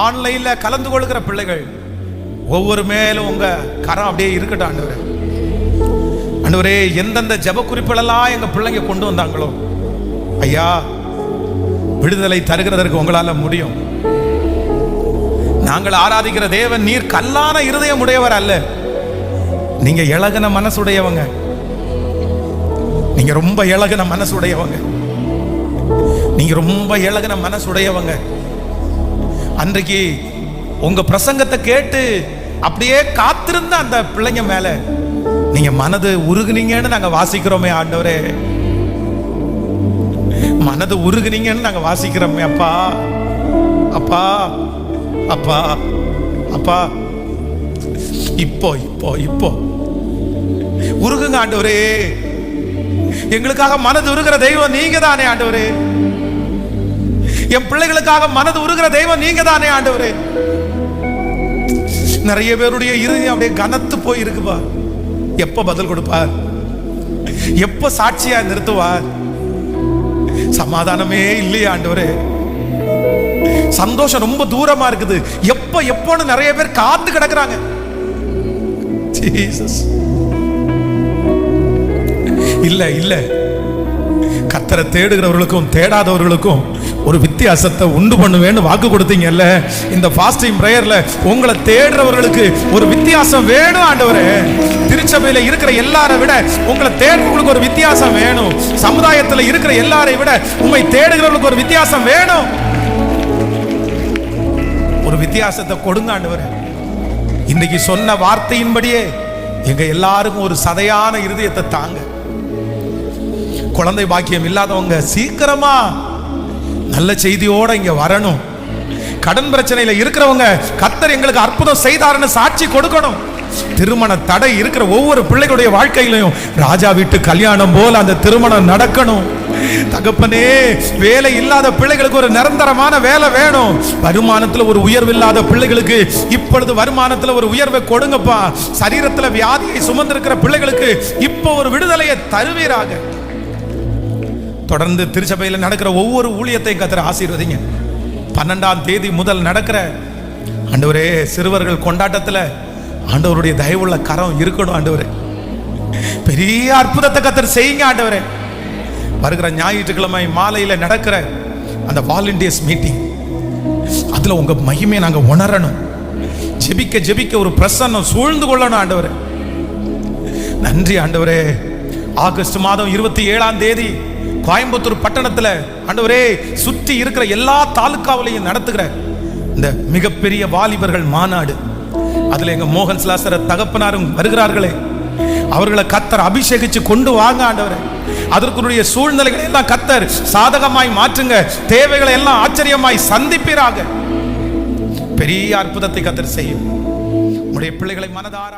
ஆன்லைன்ல கலந்து கொள்கிற பிள்ளைகள் ஒவ்வொரு மேலும் உங்க கரம் அப்படியே இருக்கட்டும் ஆண்டவரே. ஆண்டவரே, எந்தெந்த ஜெப குறிப்புகளெல்லாம் எங்க பிள்ளைங்க கொண்டு வந்தாங்களோ ஐயா, விடுதலை தருகிறதற்கு உங்களால முடியும். நாங்கள் ஆராதிக்கிற தேவன் நீர் கல்லான இருதயம் உடையவர் அல்ல, நீங்க இளகுன மனசுடையவங்க, நீங்க ரொம்ப இளகுன மனசுடையவங்க. நீங்க ரொம்ப இழகின மனசுடையவங்க. அன்றைக்கு உங்க பிரசங்கத்தை கேட்டு அப்படியே காத்திருந்த அந்த பிள்ளைங்க மேல நீங்க மனது உருகுனீங்கன்னு நாங்க வாசிக்கிறோமே ஆண்டவரே. மனது உருகுனீங்கன்னு நாங்க வாசிக்கிறோமே. அப்பா அப்பா அப்பா அப்பா, இப்போ இப்போ இப்போ உருகுங்க ஆண்டவரே. எங்களுக்காக மனது உருகிற தெய்வம் நீங்க தானே ஆண்டவரே. என் பிள்ளைகளுக்காக மனது உருகிற தெய்வம் நீங்க தானே ஆண்டவரே. நிறைய பேருடைய இருதயம் அப்படியே கனத்து போய் இருக்குப்பா. எப்ப பதில் கொடுப்பார்? எப்ப சாட்சியா நிறுத்துவார்? சமாதானமே இல்லையா ஆண்டவரே. சந்தோஷம் ரொம்ப தூரமா இருக்குது. எப்ப எப்போன்னு நிறைய பேர் காத்து கிடக்குறாங்க. ஜீசஸ். இல்ல இல்ல, கர்த்தரை தேடுகிறவர்களுக்கும் தேடாதவர்களுக்கும் ஒரு வித்தியாசத்தை உண்டு பண்ணுவேன்னு வாக்கு கொடுத்தீங்கல்ல. இந்த ஃபாஸ்டிங் பிரேயர்ல உங்களை தேடுறவர்களுக்கு ஒரு வித்தியாசம் வேணும் ஆண்டவரே. திருச்சபையில இருக்கிற எல்லாரை விட உங்களை தேடுறவங்களுக்கு ஒரு வித்தியாசம் வேணும். சமுதாயத்தில் இருக்கிற எல்லாரை விட உண்மை தேடுகிறவர்களுக்கு ஒரு வித்தியாசம் வேணும். ஒரு வித்தியாசத்தை கொடுங்க ஆண்டவரே. இன்னைக்கு சொன்ன வார்த்தையின்படியே எங்க எல்லாருக்கும் ஒரு சதையான இருதயத்தை தாங்க. குழந்தை பாக்கியம் இல்லாதவங்க சீக்கிரமா நல்ல செய்தியோட இங்க வரணும். கடன் பிரச்சனையில இருக்கிறவங்க கர்த்தர் எங்களுக்கு அற்புதம் செய்தாருன்னு சாட்சி கொடுக்கணும். திருமண தடை இருக்கிற ஒவ்வொரு பிள்ளைகளுடைய வாழ்க்கையிலையும் ராஜா வீட்டு கல்யாணம் போல அந்த திருமணம் நடக்கணும். தகப்பனே, வேலை இல்லாத பிள்ளைகளுக்கு ஒரு நிரந்தரமான வேலை வேணும். வருமானத்துல ஒரு உயர்வு இல்லாத பிள்ளைகளுக்கு இப்பொழுது வருமானத்துல ஒரு உயர்வை கொடுங்கப்பா. சரீரத்துல வியாதியை சுமந்திருக்கிற பிள்ளைகளுக்கு இப்போ ஒரு விடுதலையை தருவீராக. தொடர்ந்து திருச்சபையில் நடக்கிற ஒவ்வொரு ஊழியத்தையும் கர்த்தர் ஆசீர்வதிங்க. 12ஆம் தேதி முதல் நடக்கிற ஆண்டவரே சிறுவர்கள் கொண்டாட்டத்தில் ஆண்டவருடைய தயவுள்ள கரம் இருக்கணும் ஆண்டவரே. பெரிய அற்புதத்தை கர்த்தர் செய்யுங்க ஆண்டவரே. வருகிற ஞாயிற்றுக்கிழமை மாலையில நடக்கிற அந்த வாலண்டியர்ஸ் மீட்டிங், அதுல உங்க மகிமையை நாங்க உணரணும். ஜெபிக்க ஜெபிக்க ஒரு பிரசன்னம் சூழ்ந்து கொள்ளணும் ஆண்டவரே. நன்றி ஆண்டவரே. ஆகஸ்ட் மாதம் 27ஆம் தேதி கோயம்புத்தூர் பட்டணத்தில் ஆண்டவரே சுற்றி இருக்கிற எல்லா தாலுக்காவிலையும் நடத்துகிற இந்த மிகப்பெரிய வாலிபர்கள் மாநாடு, அதுல எங்க மோகன் சிலாசர தகப்பனாரும் வருகிறார்களே, அவர்களை கர்த்தர் அபிஷேகிச்சு கொண்டு வாங்க ஆண்டவரே. அதற்குரிய சூழ்நிலைகளை எல்லாம் கர்த்தர் சாதகமாய் மாற்றுங்க. தேவைகளை எல்லாம் ஆச்சரியமாய் சந்திப்பீராக. பெரிய அற்புதத்தை கர்த்தர் செய்யும். உடைய பிள்ளைகளை மனதார